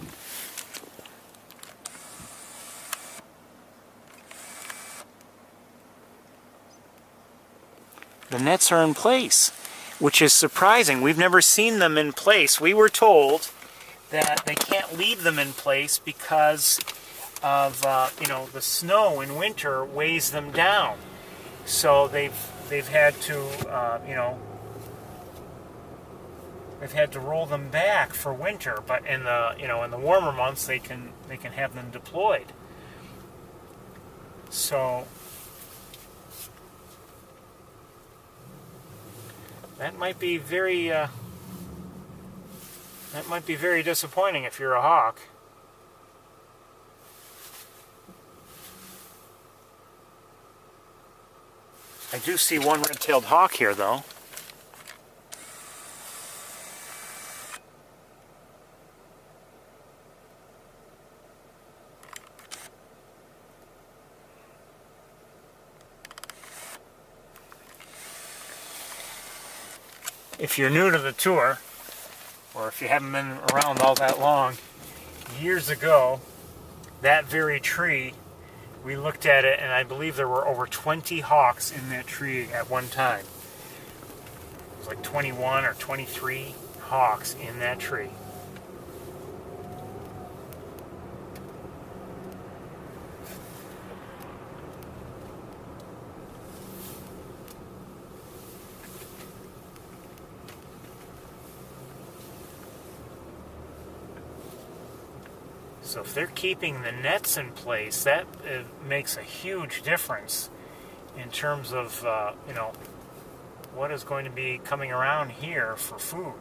The nets are in place, which is surprising. We've never seen them in place. We were told that they can't leave them in place because of you know, the snow in winter weighs them down. So they've had to you know, they've had to roll them back for winter. But in the, you know, in the warmer months they can have them deployed. So that might be very disappointing if you're a hawk. I do see one red-tailed hawk here, though. If you're new to the tour, or if you haven't been around all that long, years ago, that very tree, we looked at it and I believe there were over 20 hawks in that tree at one time. It was like 21 or 23 hawks in that tree. So if they're keeping the nets in place, that makes a huge difference in terms of, you know, what is going to be coming around here for food.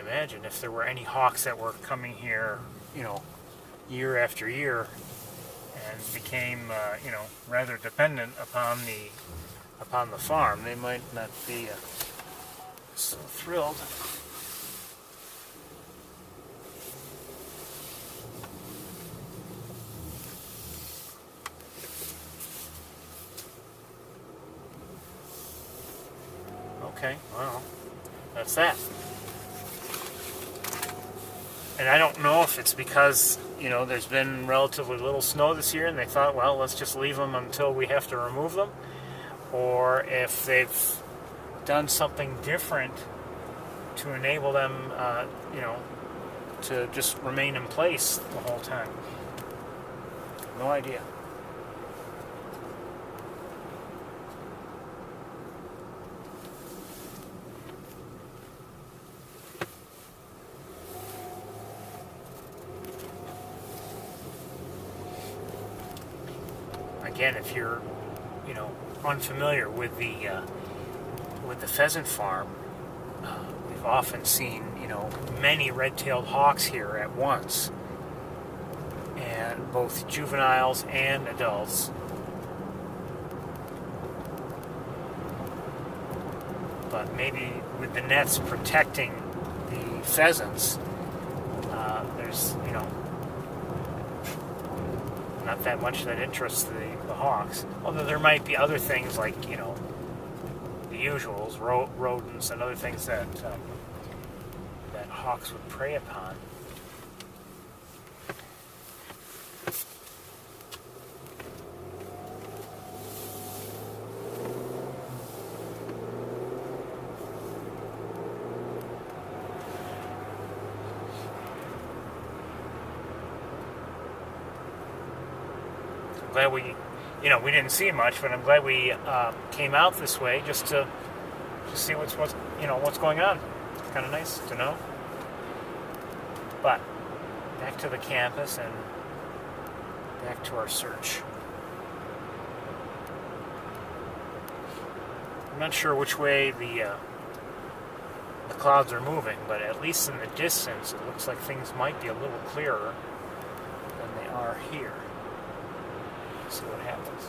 Imagine if there were any hawks that were coming here, you know, year after year, and became, you know, rather dependent upon the farm, they might not be so thrilled. Okay, well, that's that. And I don't know if it's because, you know, there's been relatively little snow this year and they thought, well, let's just leave them until we have to remove them, or if they've done something different to enable them, you know, to just remain in place the whole time. No idea. Again, if you're, you know, unfamiliar with the pheasant farm, we've often seen, you know, many red-tailed hawks here at once, and both juveniles and adults. But maybe with the nets protecting the pheasants, there's, not that much that interests the hawks. Although there might be other things like, the usuals, rodents and other things that hawks would prey upon. Glad we didn't see much, but I'm glad we came out this way just to see what's going on. It's kind of nice to know. But back to the campus and back to our search. I'm not sure which way the clouds are moving, but at least in the distance, it looks like things might be a little clearer than they are here. See what happens.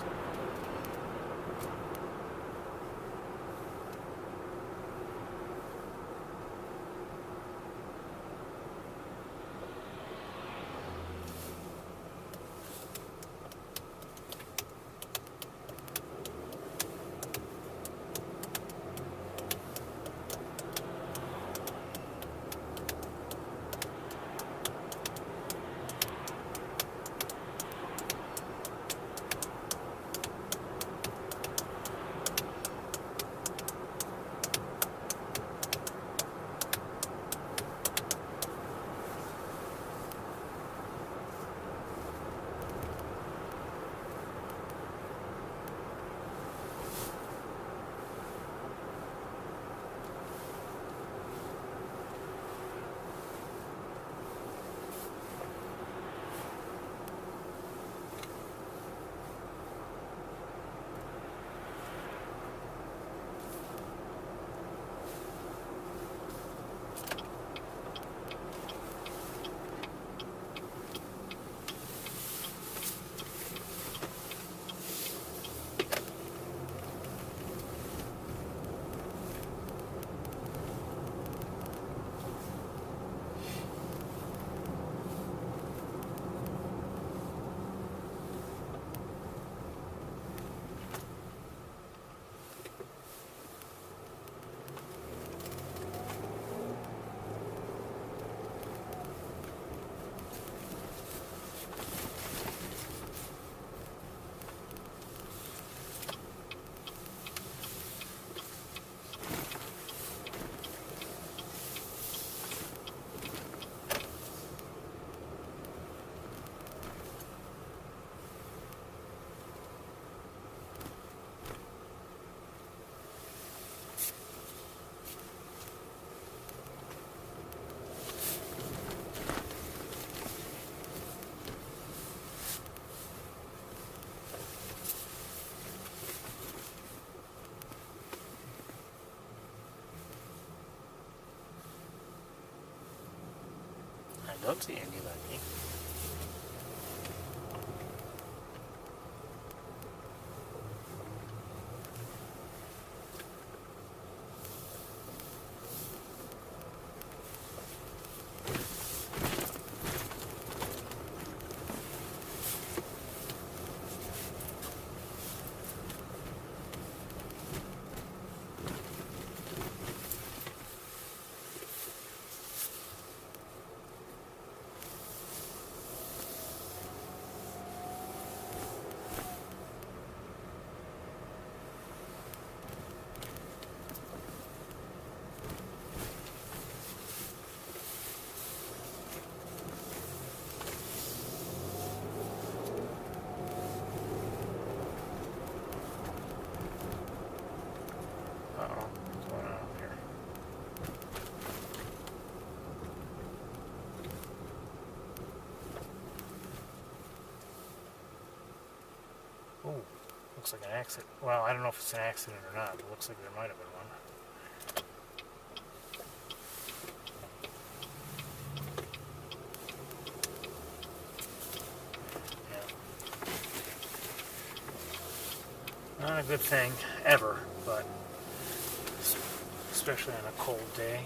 I don't see any lucky. Ooh, looks like an accident. Well, I don't know if it's an accident or not, but it looks like there might have been one. Not a good thing ever, but especially on a cold day.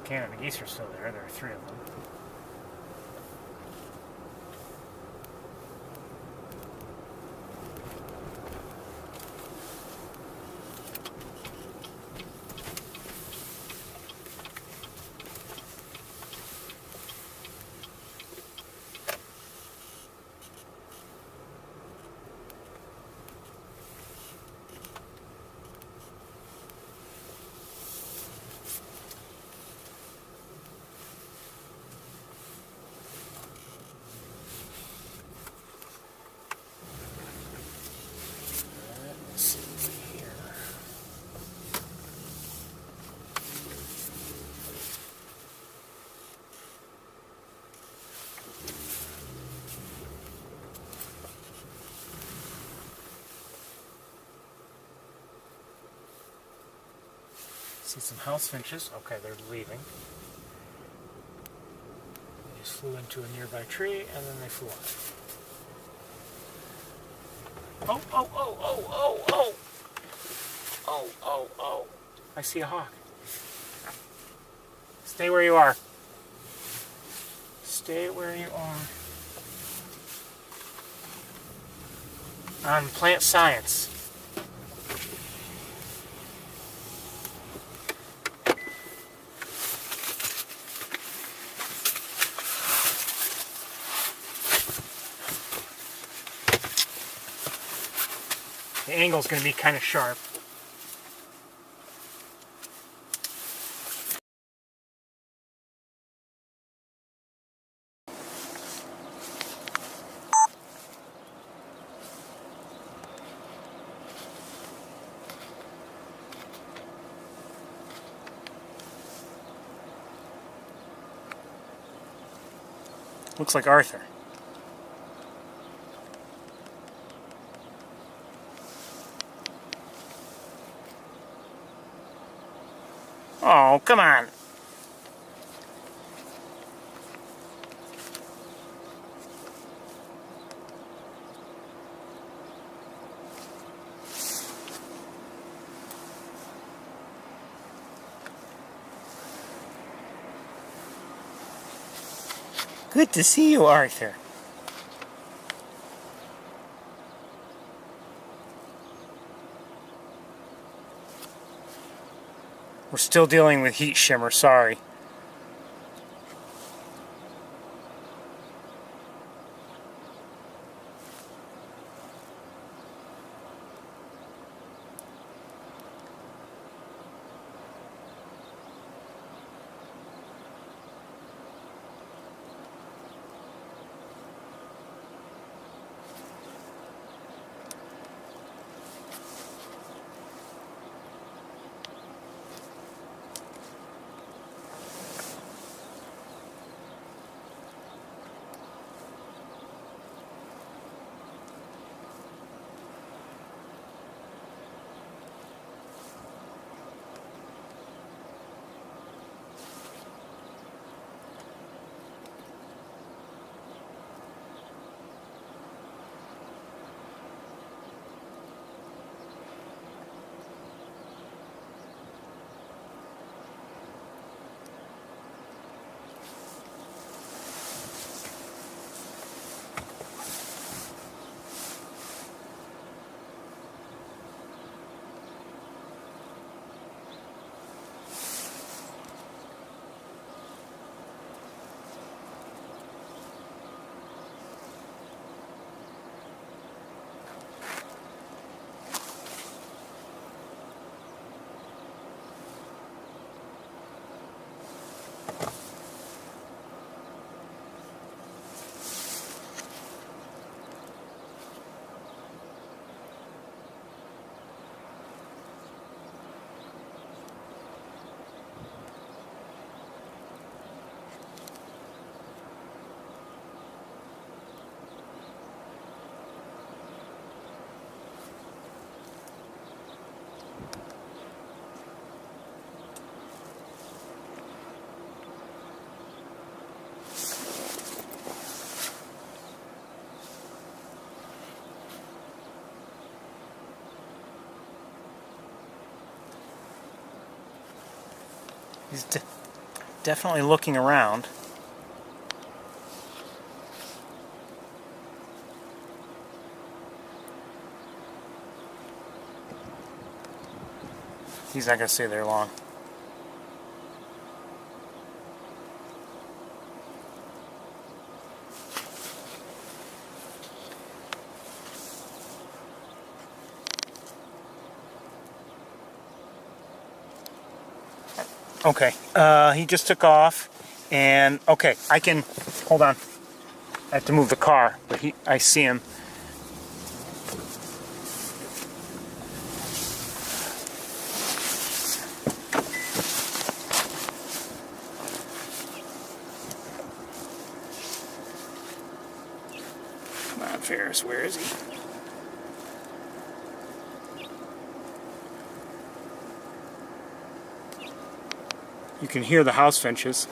Canada geese are still there. There are 3 of them. See some house finches. Okay, they're leaving. They just flew into a nearby tree and then they flew off. Oh, oh, oh, oh, oh, oh! Oh, oh, oh. I see a hawk. Stay where you are. Stay where you are. On plant science. The angle's going to be kind of sharp. Looks like Arthur. Oh, come on. Good to see you, Arthur. We're still dealing with heat shimmer, sorry. He's definitely looking around. He's not going to stay there long. Okay, he just took off, and okay, I can, hold on, I have to move the car, but I see him. Come on, Ferris, where is he? You can hear the house finches.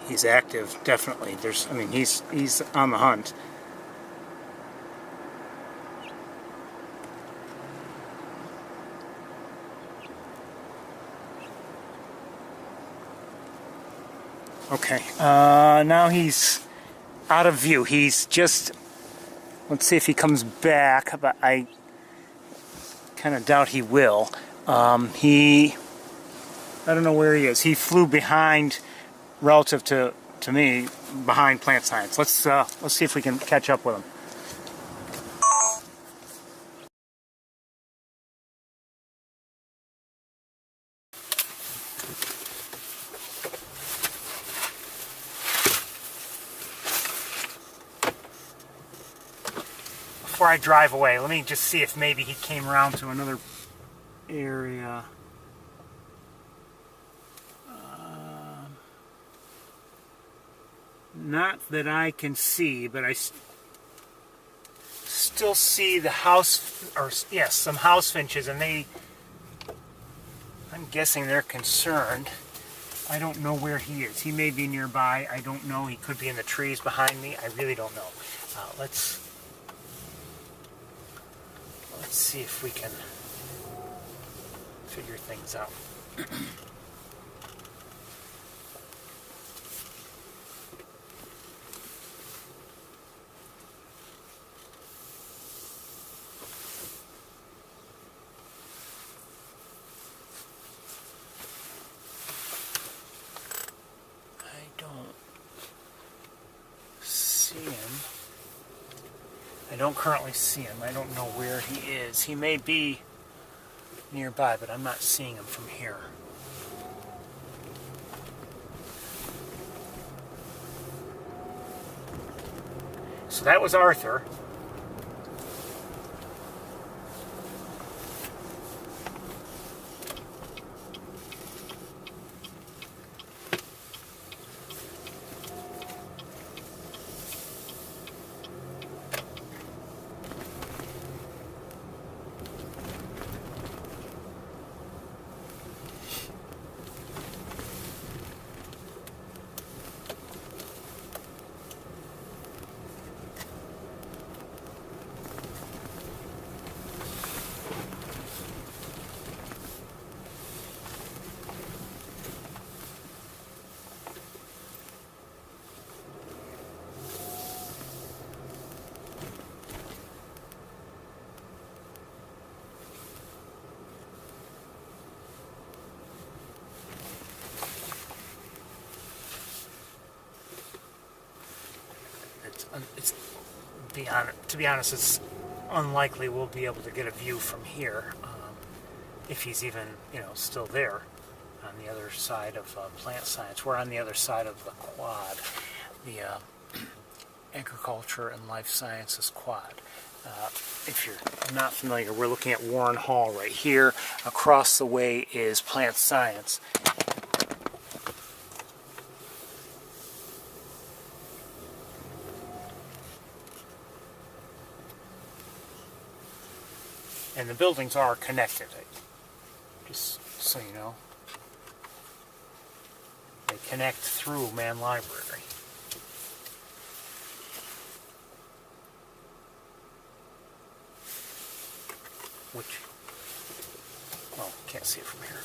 He's active, definitely. I mean, he's on the hunt. Okay, now he's out of view. He's just, let's see if he comes back, but I kind of doubt he will. I don't know where he is. He flew behind, relative to me, behind plant science. Let's see if we can catch up with him. Before I drive away, let me just see if maybe he came around to another area. Not that I can see, but I still see the house, or yes, some house finches, and I'm guessing they're concerned. I don't know where he is. He may be nearby. I don't know. He could be in the trees behind me. I really don't know. Let's see if we can figure things out. I don't currently see him. I don't know where he is. He may be nearby, but I'm not seeing him from here. So that was Arthur. it's to be honest, it's unlikely we'll be able to get a view from here, if he's even, still there on the other side of plant science. We're on the other side of the quad, the agriculture and life sciences quad. If you're not familiar, we're looking at Warren Hall right here. Across the way is plant science. And the buildings are connected, just so you know. They connect through Mann Library. Which, well, can't see it from here.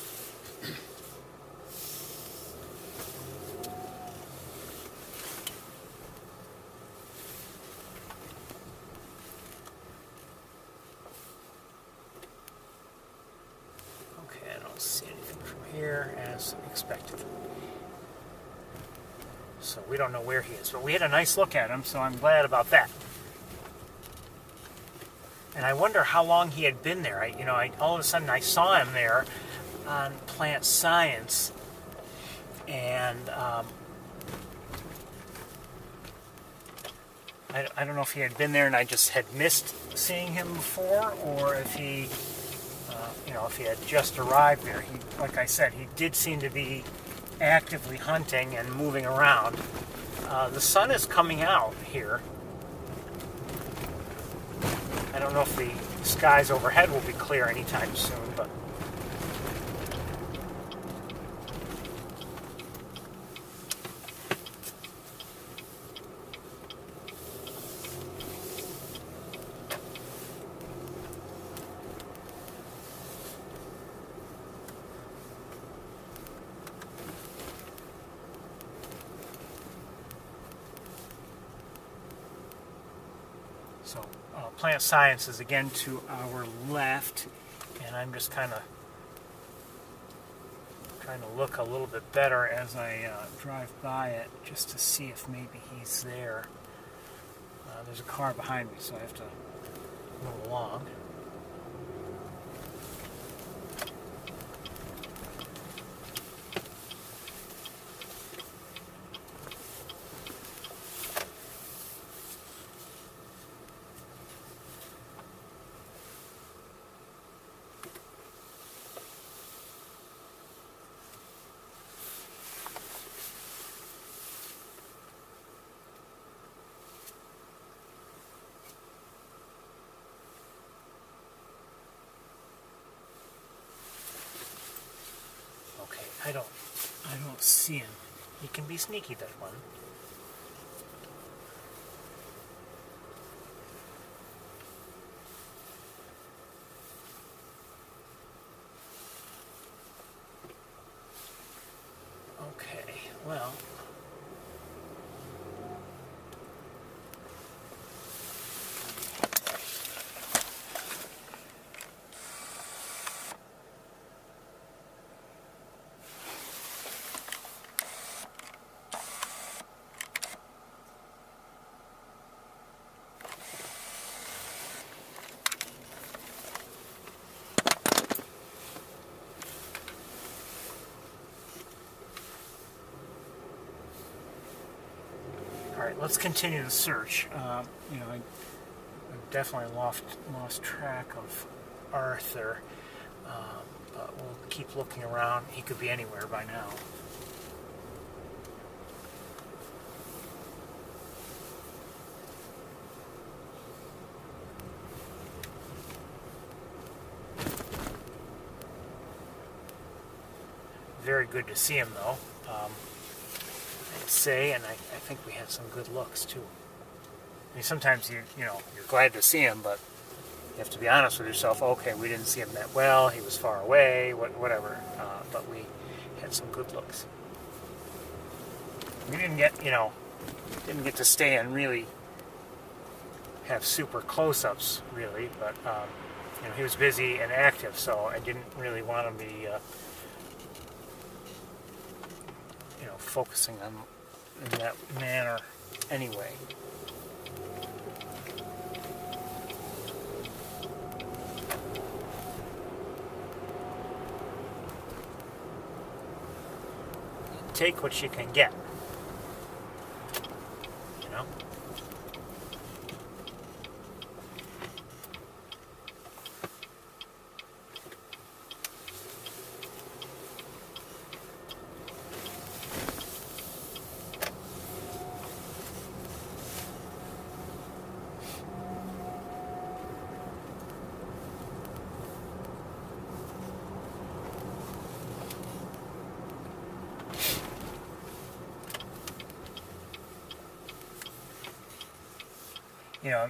Okay, I don't see anything from here as expected. So we don't know where he is, but we had a nice look at him, so I'm glad about that. And I wonder how long he had been there. All of a sudden I saw him there on plant science, and I don't know if he had been there and I just had missed seeing him before, or if he, if he had just arrived there. Like I said, he did seem to be actively hunting and moving around. The sun is coming out here. I don't know if the skies overhead will be clear anytime soon, but so plant science is again to our left, and I'm just kind of trying to look a little bit better as I drive by it, just to see if maybe he's there. There's a car behind me, so I have to move along. I don't see him. He can be sneaky, that one. Okay, well. Alright, let's continue the search. I definitely lost track of Arthur, but we'll keep looking around. He could be anywhere by now. Very good to see him, though. I'd say, and I think we had some good looks too. I mean, sometimes you're glad to see him, but you have to be honest with yourself. Okay, we didn't see him that well. He was far away. Whatever. But we had some good looks. We didn't get to stay and really have super close-ups, really. But he was busy and active, so I didn't really want to be focusing on in that manner anyway. take what you can get. You know? You know,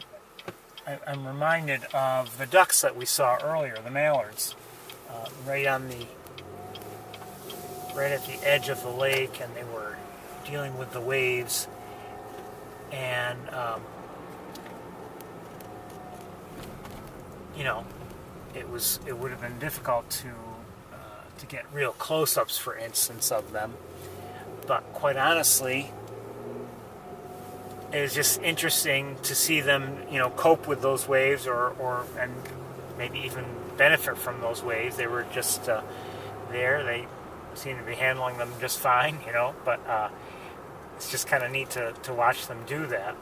I'm reminded of the ducks that we saw earlier, the mallards, right at the edge of the lake, and they were dealing with the waves, and you know, it would have been difficult to get real close-ups, for instance, of them, but quite honestly, it was just interesting to see them, you know, cope with those waves, and maybe even benefit from those waves. They were just there. They seemed to be handling them just fine, you know. But it's just kind of neat to watch them do that.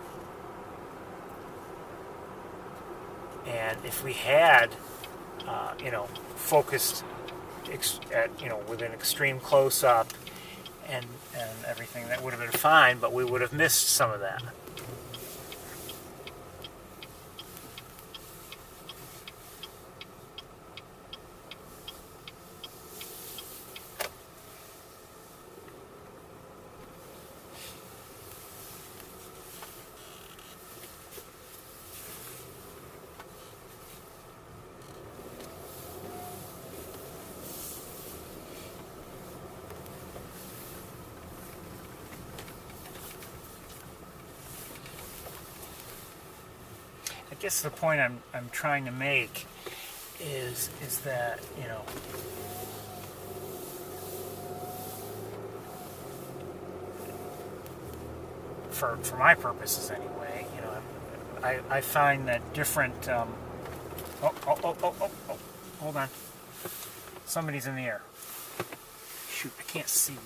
And if we had, you know, focused at, you know, with an extreme close-up and everything, that would have been fine, but we would have missed some of that. I guess the point I'm trying to make is that, you know, for my purposes anyway, you know, I find that different. Oh, hold on. Somebody's in the air. Shoot, I can't see.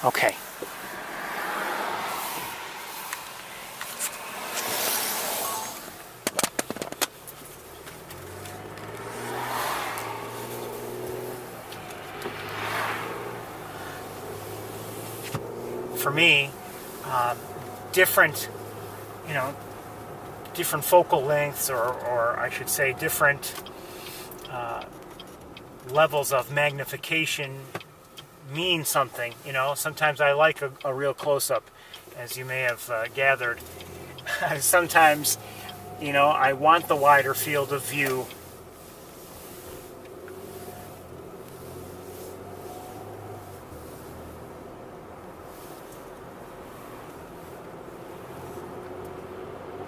Okay. For me, different, you know, different focal lengths, or I should say different levels of magnification mean something. You know, sometimes I like a real close-up, as you may have gathered. Sometimes, you know, I want the wider field of view.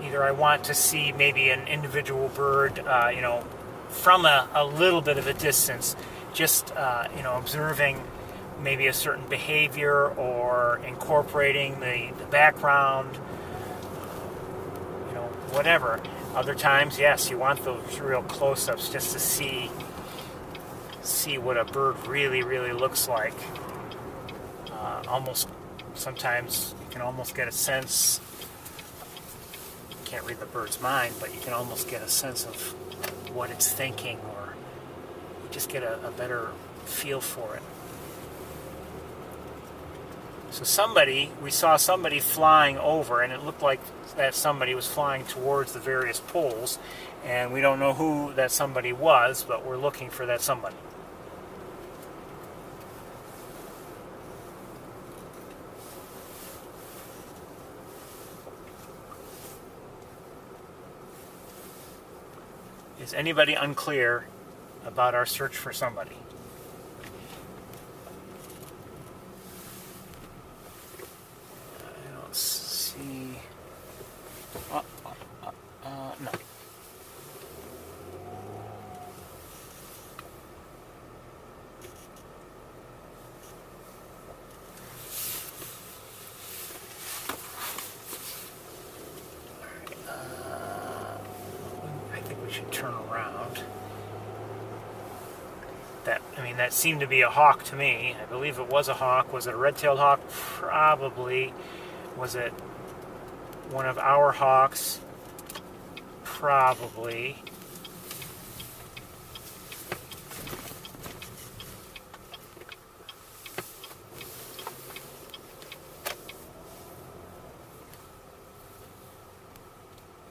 Either I want to see maybe an individual bird, you know, from a little bit of a distance, just, you know, observing maybe a certain behavior or incorporating the background, you know, whatever. Other times, yes, you want those real close-ups just to see what a bird really, really looks like. Almost, sometimes you can almost get a sense, you can't read the bird's mind, but you can almost get a sense of what it's thinking, or you just get a better feel for it. So we saw somebody flying over, and it looked like that somebody was flying towards the various poles, and we don't know who that somebody was, but we're looking for that somebody. Is anybody unclear about our search for somebody? No. I should turn around. That seemed to be a hawk to me. I believe it was a hawk. Was it a red-tailed hawk? Probably. Was it one of our hawks? Probably.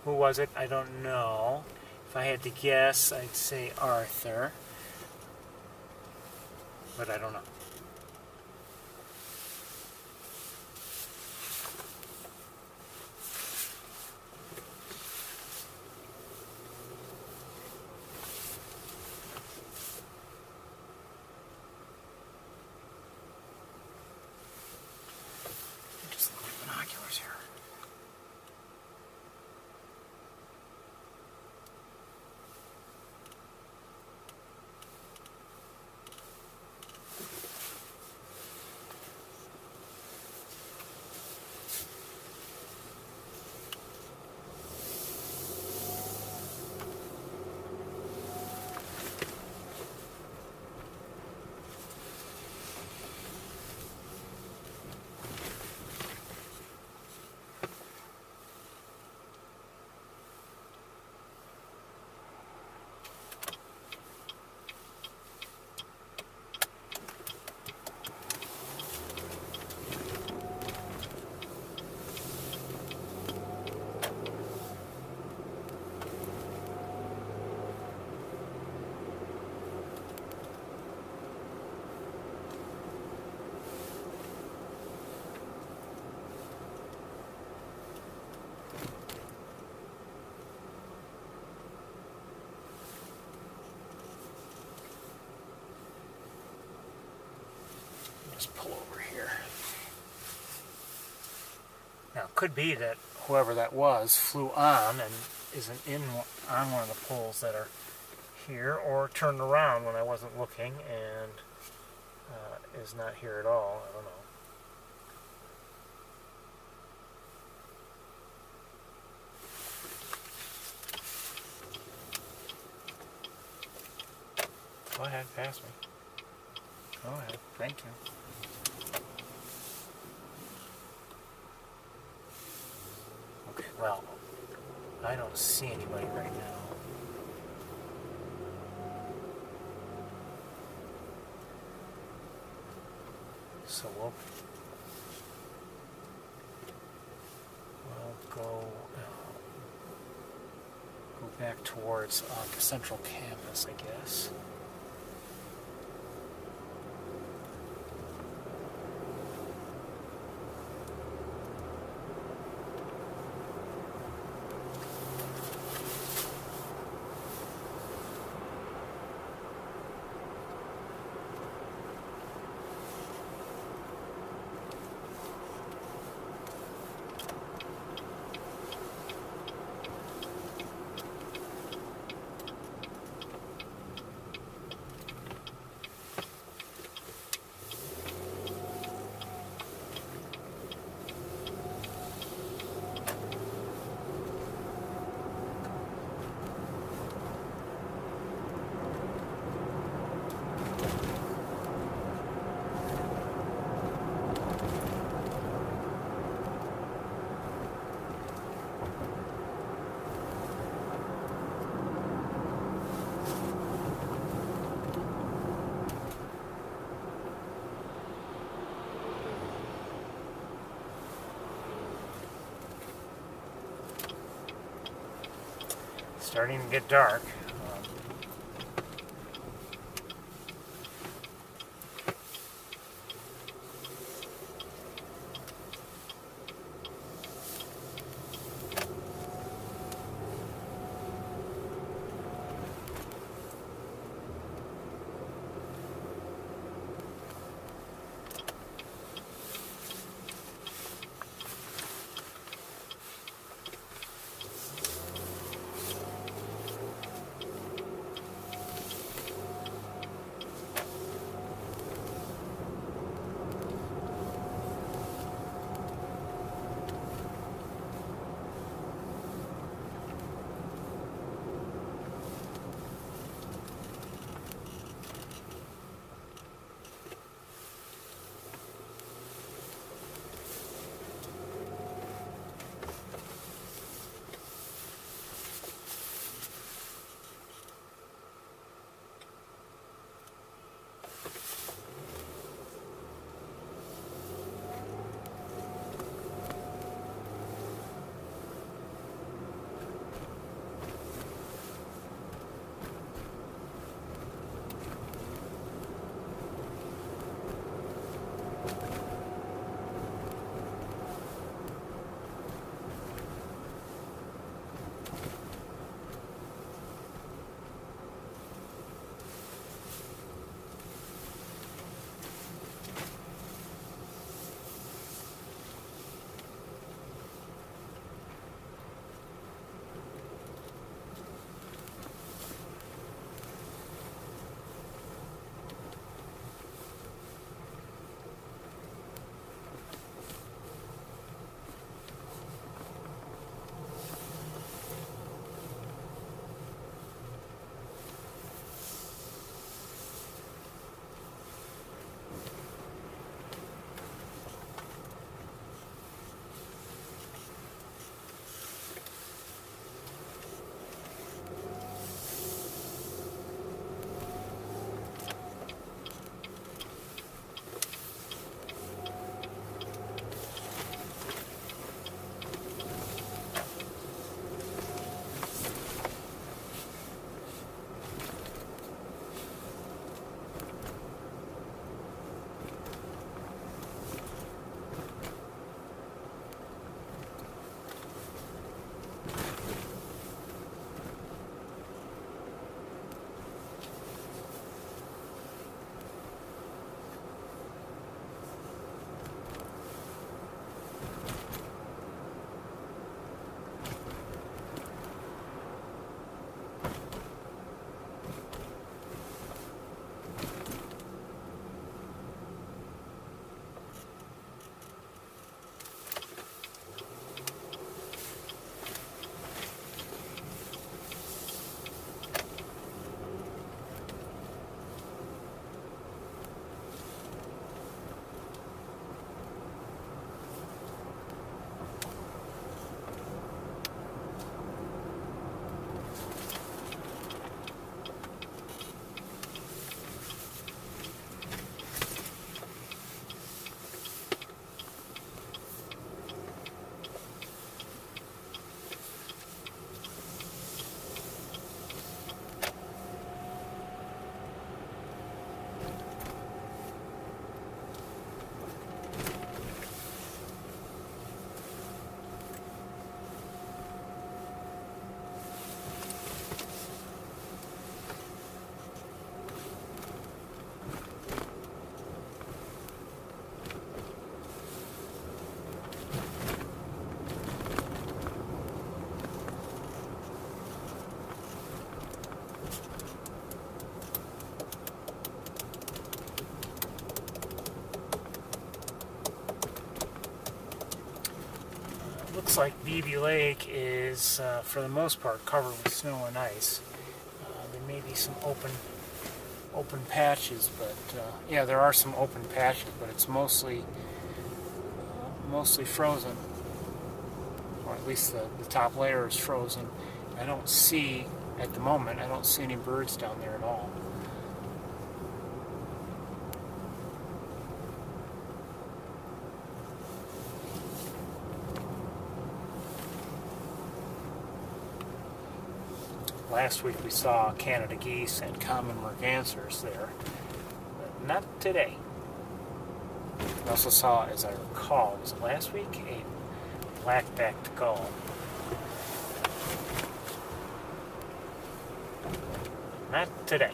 Who was it? I don't know. If I had to guess, I'd say Arthur. But I don't know. Just look at binoculars here. Just pull over here. Now, it could be that whoever that was flew on and isn't on one of the poles that are here, or turned around when I wasn't looking and is not here at all. I don't know. Go ahead, pass me. Go ahead, thank you. Okay, well, I don't see anybody right now. So we'll go back towards the central campus, I guess. Starting to get dark. looks like Beebe Lake is, for the most part, covered with snow and ice. There may be some open patches, but yeah, there are some open patches, but it's mostly frozen, or at least the top layer is frozen. I don't see, at the moment, I don't see any birds down there at all. Last week we saw Canada geese and common mergansers there, but not today. We also saw, as I recall, was it last week, a black-backed gull. Not today.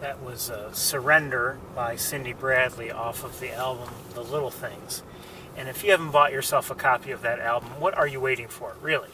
That was Surrender by Cindy Bradley off of the album The Little Things. And if you haven't bought yourself a copy of that album, what are you waiting for, really?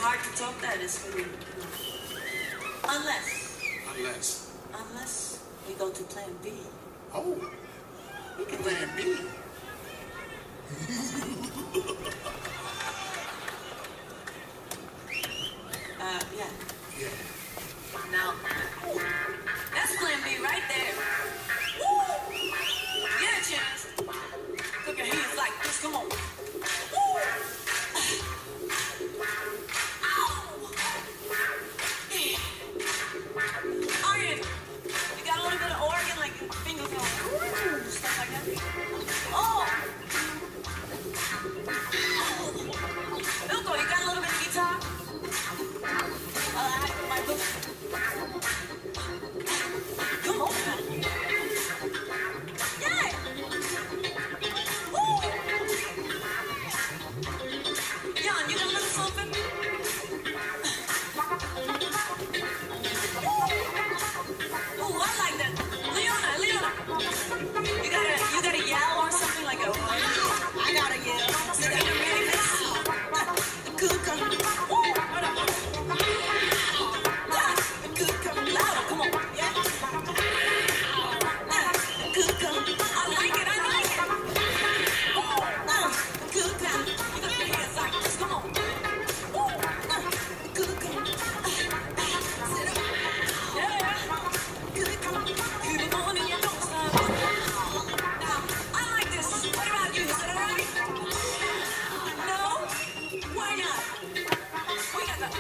hard to top that, is for me. Unless we go to plan B. Oh, plan B. Yeah. Yeah. Now, that's plan B right there. Woo! Yeah, Chance. Put your hands like this. Come on. Woo! Ow! Yeah. Organ. You got a little bit of organ, like fingers going, ooh, stuff like that. Oh! Ilko, you got a little bit of guitar? My book. Come on. Yeah! Woo! Jan, you got a little something? Ooh, I like that. Leona. You got a yell or something like a, I got a yell. So that you're ready for the good come. Woo! The good come louder. Come on. Yeah. The good come. I like it. The good come. You got your hands like this. Come on. Woo! The good come. Sit up. Yeah. Good come. Keep it going and you don't stop. Now, I like this. What about you? Is it all right? No? Why not? We got that.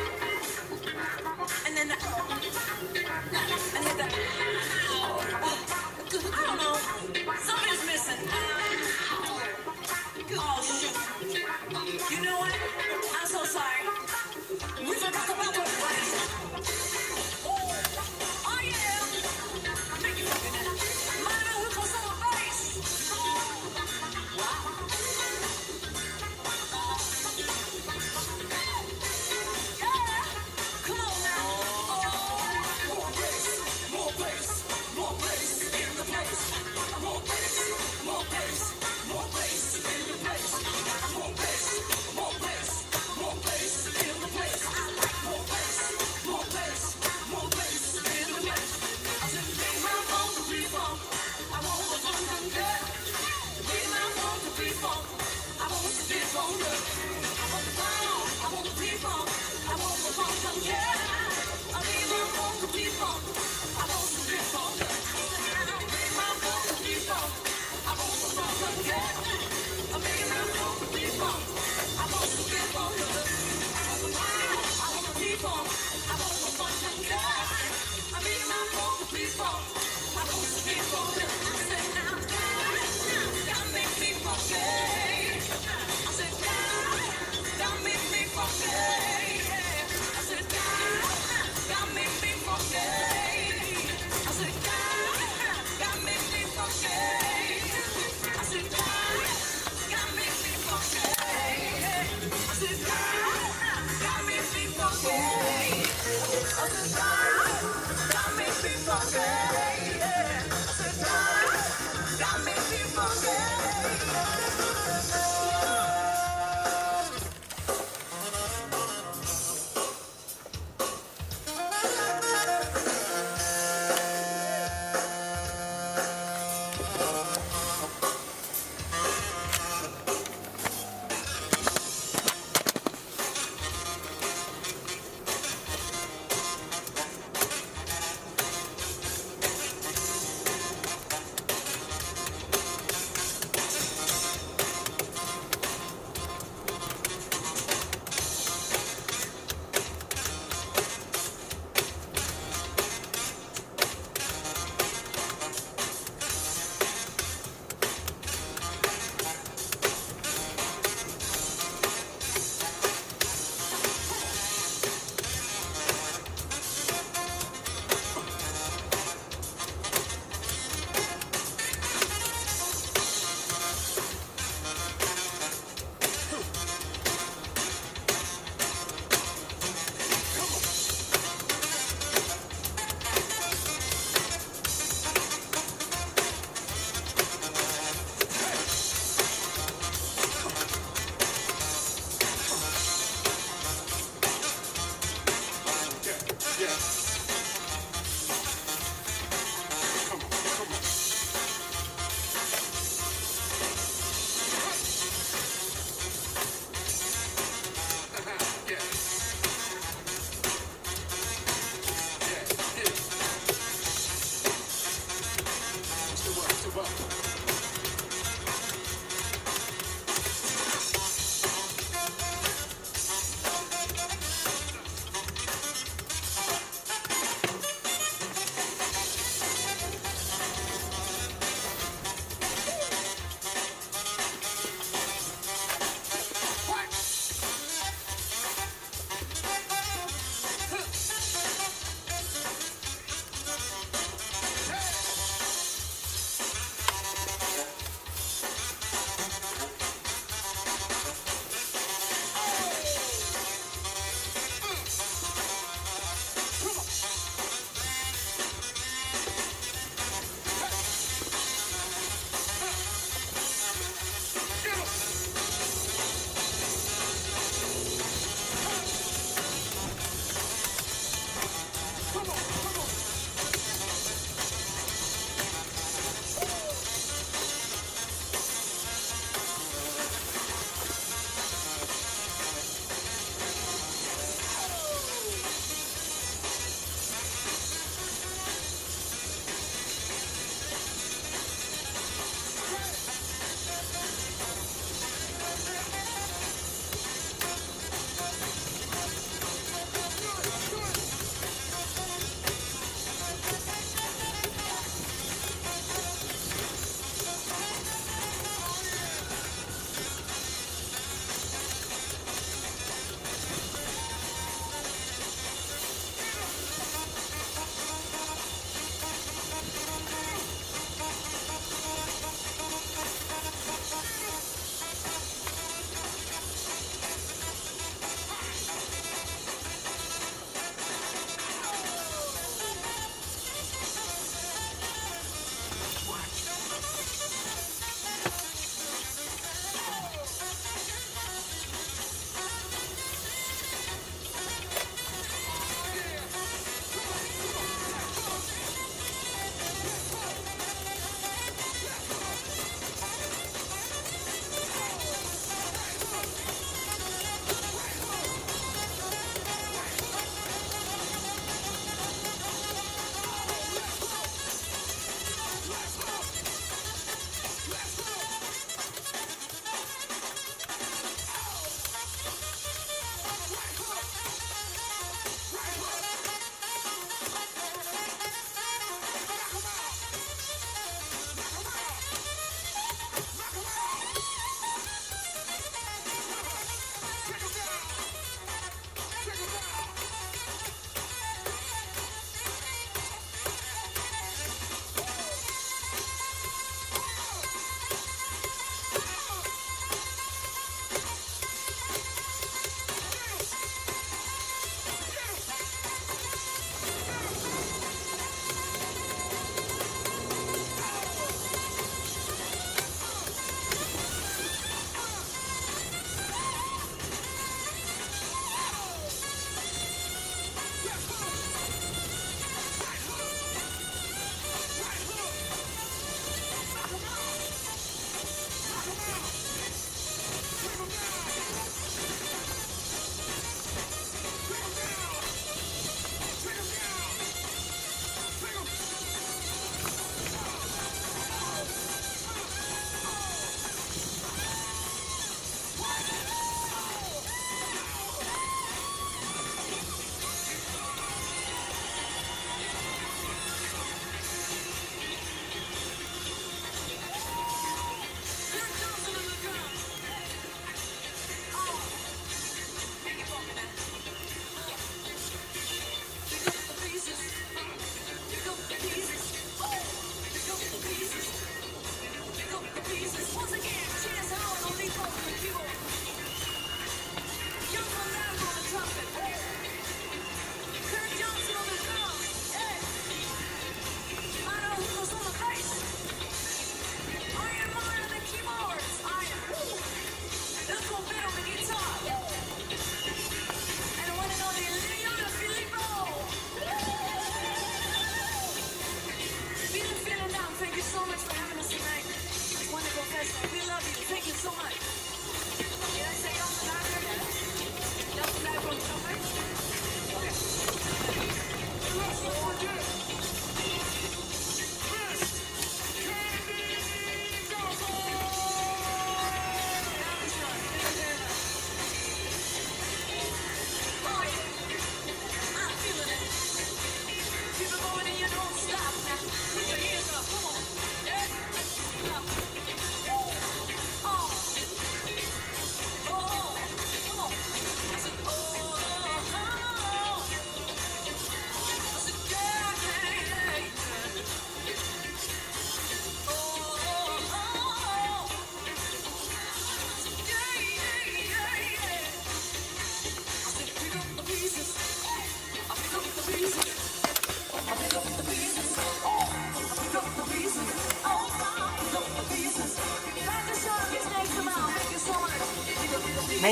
And then that. And then that. I don't know. Something's missing. Oh, shoot. You know what? I'm so sorry. We forgot about the place. Oh, yeah. Make you fucking that. Mind me, we put some bass. Wow. Yeah. Come on now. More bass in the place. More bass in the place. More bass in the place. I like more bass in the place. I said, bring my phone to people. I want the fun to get. Bring my phone to people. I want the people to get. I want the phone. I want the people. I want the fun to get. I bring my phone to people. I want the people to get. Bring my phone to people. I want the fun to get. I bring my phone to people. I want the people to get. I want the people. I want the fun to get. I bring my phone to people. I want the people to get. I said, now, God make me forget. I said, God make me forget. I said, God make me forget. I said, God make me forget. I said, God make me forget. I said, God make me forget. I said, God make me forget. I said, God make me forget.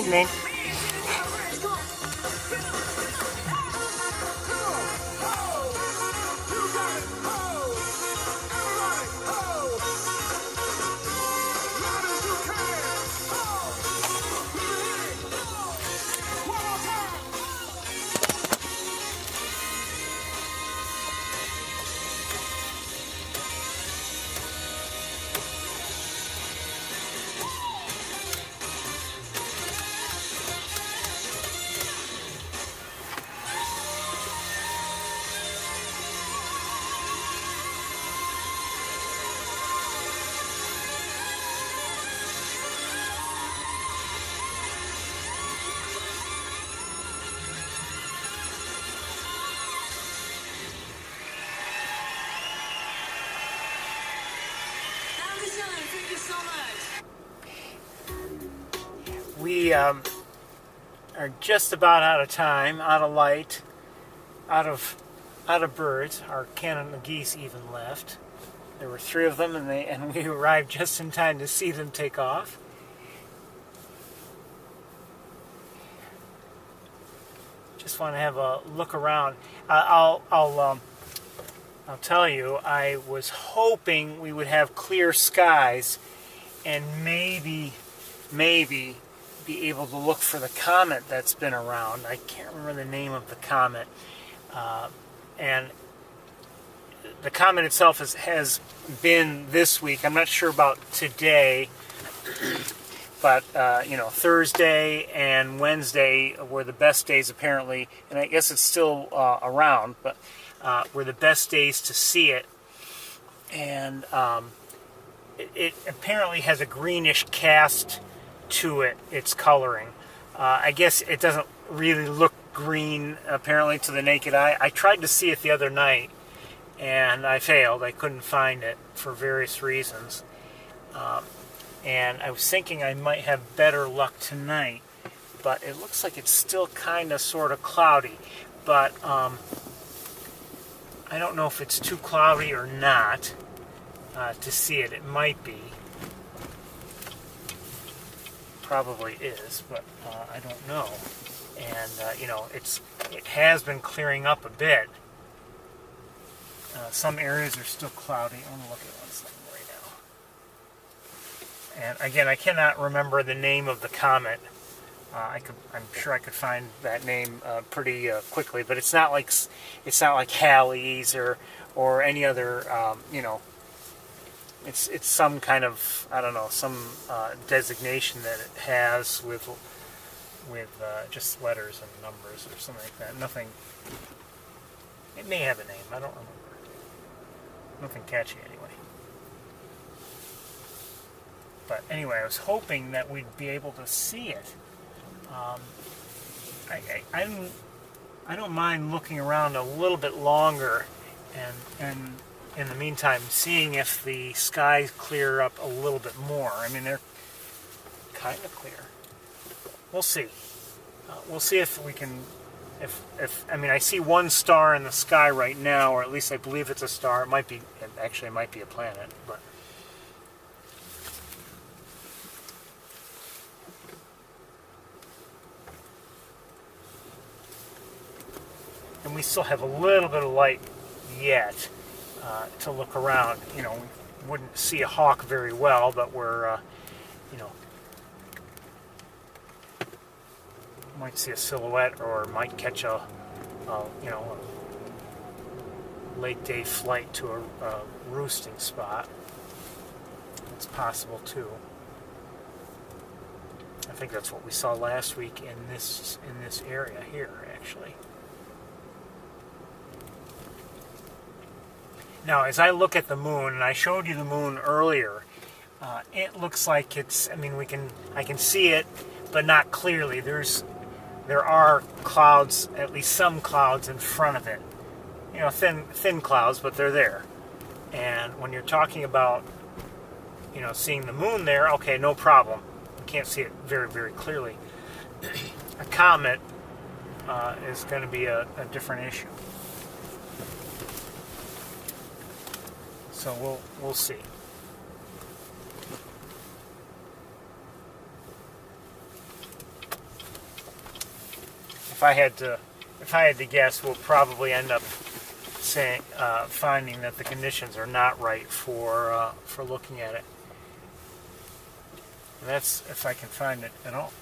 Main. Thank you so much. We are just about out of time, out of light, out of birds. Our Canada geese even left. There were 3 of them, and we arrived just in time to see them take off. Just want to have a look around. I'll tell you, I was hoping we would have clear skies and maybe be able to look for the comet that's been around. I can't remember the name of the comet. And the comet itself has been this week. I'm not sure about today, but Thursday and Wednesday were the best days apparently, and I guess it's still around, but were the best days to see it. And it apparently has a greenish cast to it, its coloring. I guess it doesn't really look green apparently to the naked eye. I tried to see it the other night and I failed. I couldn't find it for various reasons. And I was thinking I might have better luck tonight, but it looks like it's still kind of sort of cloudy. But I don't know if it's too cloudy or not to see it. It might be. Probably is, but I don't know. And it has been clearing up a bit. Some areas are still cloudy. I want to look at one second right now. And again, I cannot remember the name of the comet. I'm sure I could find that name pretty quickly, but it's not like Halley's or any other It's some kind of, I don't know, some designation that it has with just letters and numbers or something like that. Nothing. It may have a name. I don't remember. Nothing catchy anyway. But anyway, I was hoping that we'd be able to see it. I don't mind looking around a little bit longer and in the meantime, seeing if the skies clear up a little bit more. I mean, they're kind of clear. We'll see. We'll see if we can. I mean, I see one star in the sky right now, or at least I believe it's a star. It might be. Actually, it might be a planet, but. And we still have a little bit of light yet. To look around, we wouldn't see a hawk very well, but we're, might see a silhouette or might catch a late day flight to a roosting spot. It's possible too. I think that's what we saw last week in this area here, actually. Now, as I look at the moon, and I showed you the moon earlier, it looks like it's. I mean, I can see it, but not clearly. There are clouds, at least some clouds in front of it. Thin clouds, but they're there. And when you're talking about, seeing the moon there, okay, no problem. You can't see it very, very clearly. A comet is going to be a different issue. So we'll see. if I had to guess, we'll probably end up saying finding that the conditions are not right for looking at it. And that's if I can find it at all.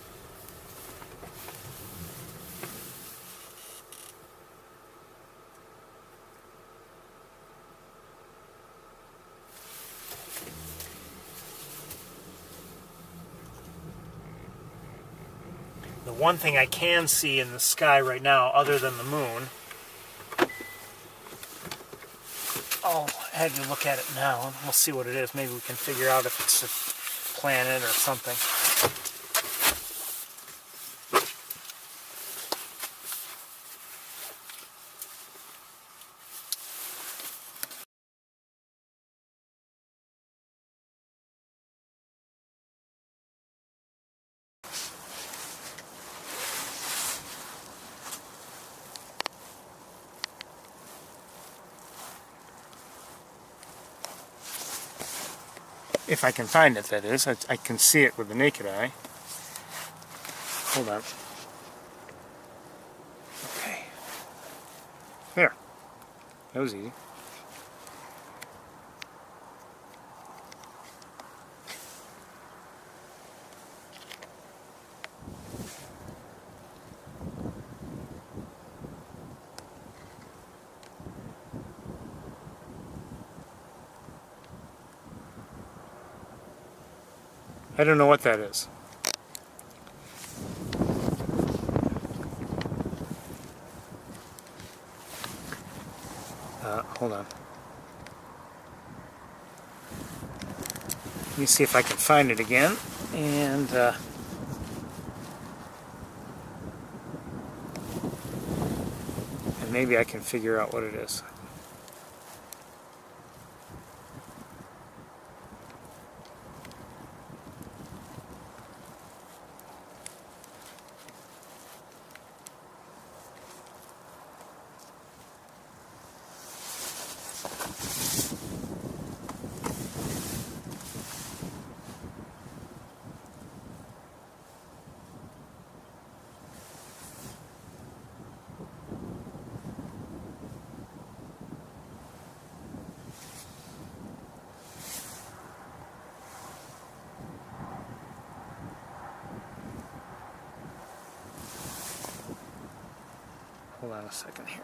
The one thing I can see in the sky right now, other than the moon, I'll have you look at it now and we'll see what it is. Maybe we can figure out if it's a planet or something. If I can find it, that is. I can see it with the naked eye. Hold on. Okay. There. That was easy. I don't know what that is. Hold on. Let me see if I can find it again. And maybe I can figure out what it is. Hold on a second here.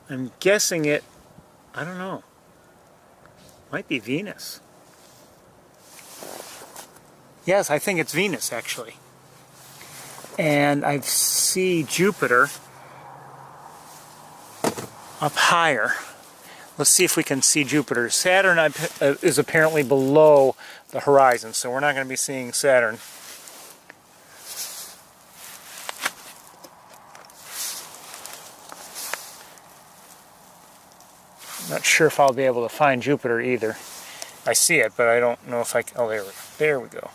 I'm guessing it, I don't know, might be Venus. Yes, I think it's Venus actually. And I see Jupiter up higher. Let's see if we can see Jupiter. Saturn is apparently below the horizon, so we're not going to be seeing Saturn. Not sure if I'll be able to find Jupiter either. I see it, but I don't know if I can. Oh, there we go. There we go.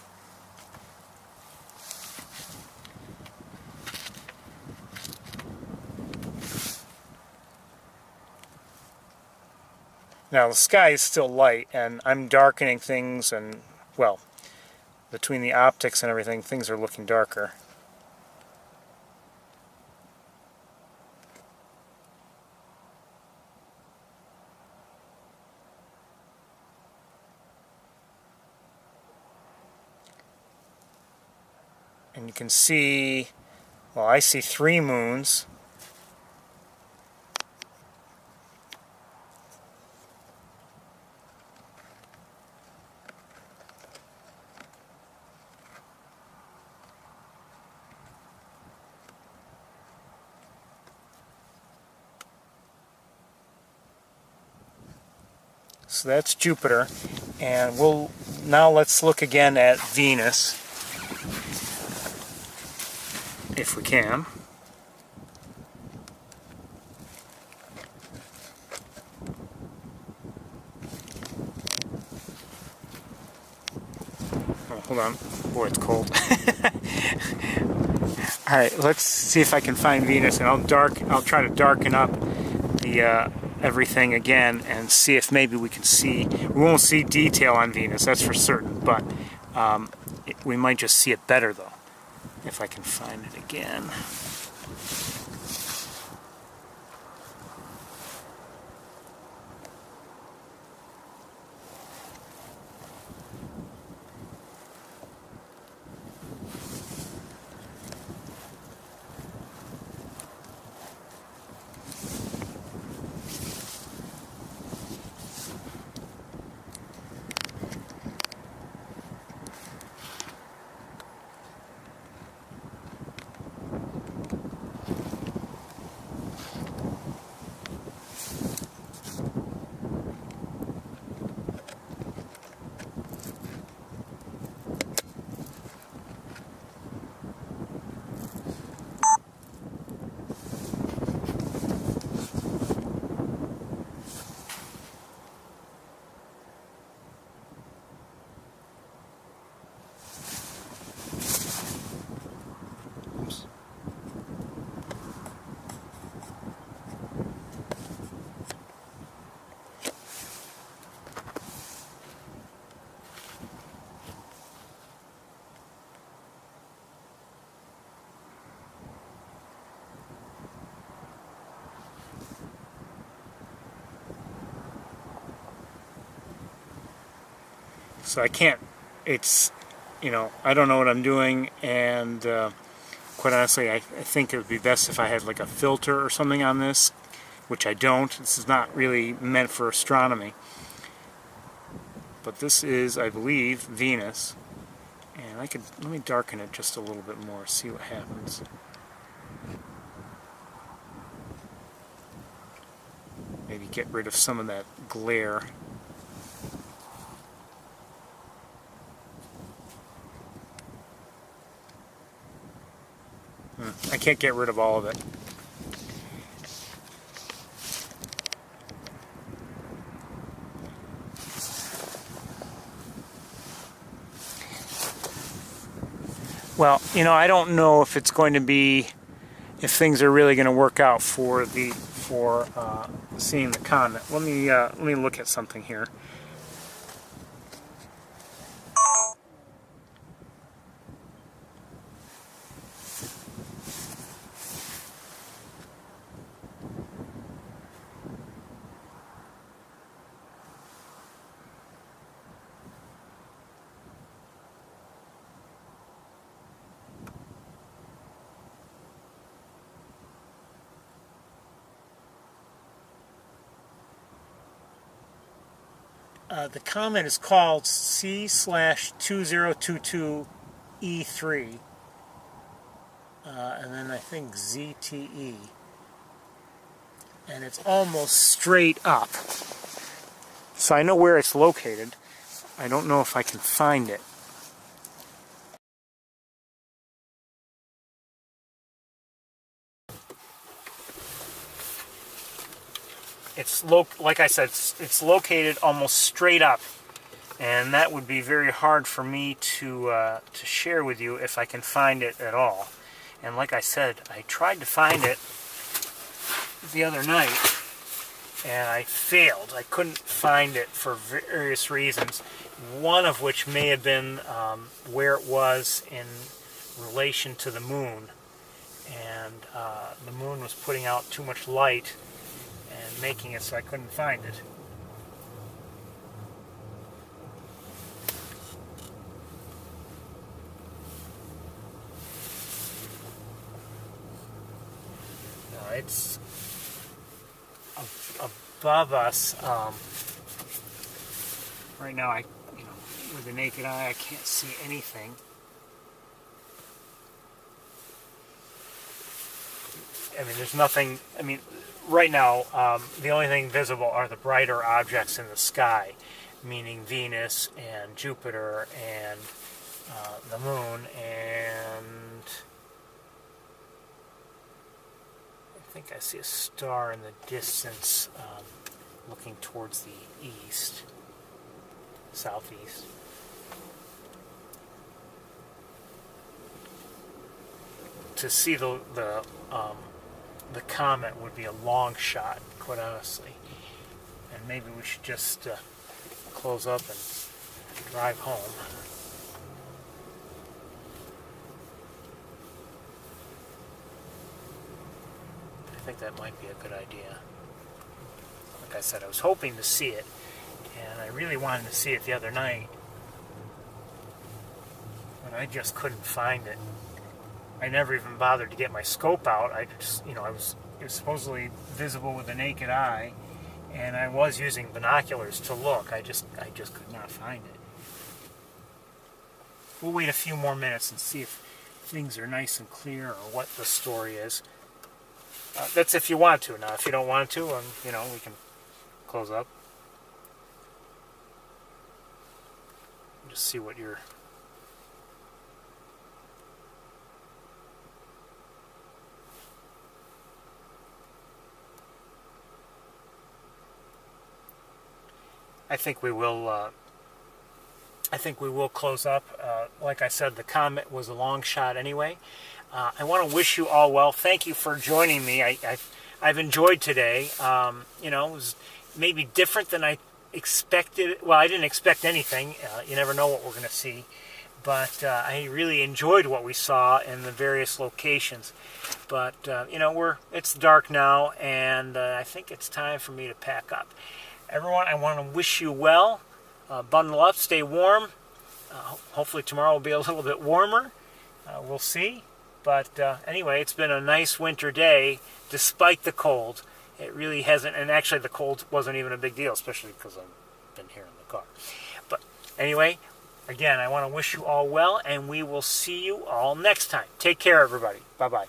Now the sky is still light, and I'm darkening things, and well, between the optics and everything, things are looking darker. And you can see, well, I see 3 moons. So that's Jupiter, and let's look again at Venus, if we can. Oh, hold on, boy, it's cold. All right, let's see if I can find Venus, and I'll try to darken up the everything again and see if maybe we can see. We won't see detail on Venus, that's for certain, but we might just see it better though, if I can find it again. So I can't, I don't know what I'm doing, and quite honestly, I think it would be best if I had like a filter or something on this, which I don't. This is not really meant for astronomy. But this is, I believe, Venus. And let me darken it just a little bit more, see what happens. Maybe get rid of some of that glare. I can't get rid of all of it. Well, I don't know if it's going to be, if things are really going to work out for seeing the comet. Let me look at something here. The comet is called C/2022E3, and then I think ZTE, and it's almost straight up. So I know where it's located. I don't know if I can find it. Like I said, it's located almost straight up, and that would be very hard for me to share with you if I can find it at all. And like I said, I tried to find it the other night, and I failed. I couldn't find it for various reasons, one of which may have been where it was in relation to the moon, and the moon was putting out too much light and making it so I couldn't find it. No, it's above us. Right now, with the naked eye, I can't see anything. I mean, there's nothing. I mean, right now, the only thing visible are the brighter objects in the sky, meaning Venus and Jupiter and the moon, and I think I see a star in the distance looking towards the east, southeast. To see the comet would be a long shot, quite honestly. And maybe we should just close up and drive home. I think that might be a good idea. Like I said, I was hoping to see it, and I really wanted to see it the other night, but I just couldn't find it. I never even bothered to get my scope out. I just, it was supposedly visible with the naked eye, and I was using binoculars to look. I just could not find it. We'll wait a few more minutes and see if things are nice and clear or what the story is. That's if you want to. Now, if you don't want to, we can close up. Just see what you're... I think we will close up. Like I said, the comet was a long shot anyway. I want to wish you all well. Thank you for joining me. I've enjoyed today. It was maybe different than I expected. Well, I didn't expect anything. You never know what we're going to see. But I really enjoyed what we saw in the various locations. But, it's dark now, and I think it's time for me to pack up. Everyone, I want to wish you well. Bundle up, stay warm. Hopefully tomorrow will be a little bit warmer. We'll see. But anyway, it's been a nice winter day, despite the cold. It really hasn't, and actually the cold wasn't even a big deal, especially because I've been here in the car. But anyway, again, I want to wish you all well, and we will see you all next time. Take care, everybody. Bye-bye.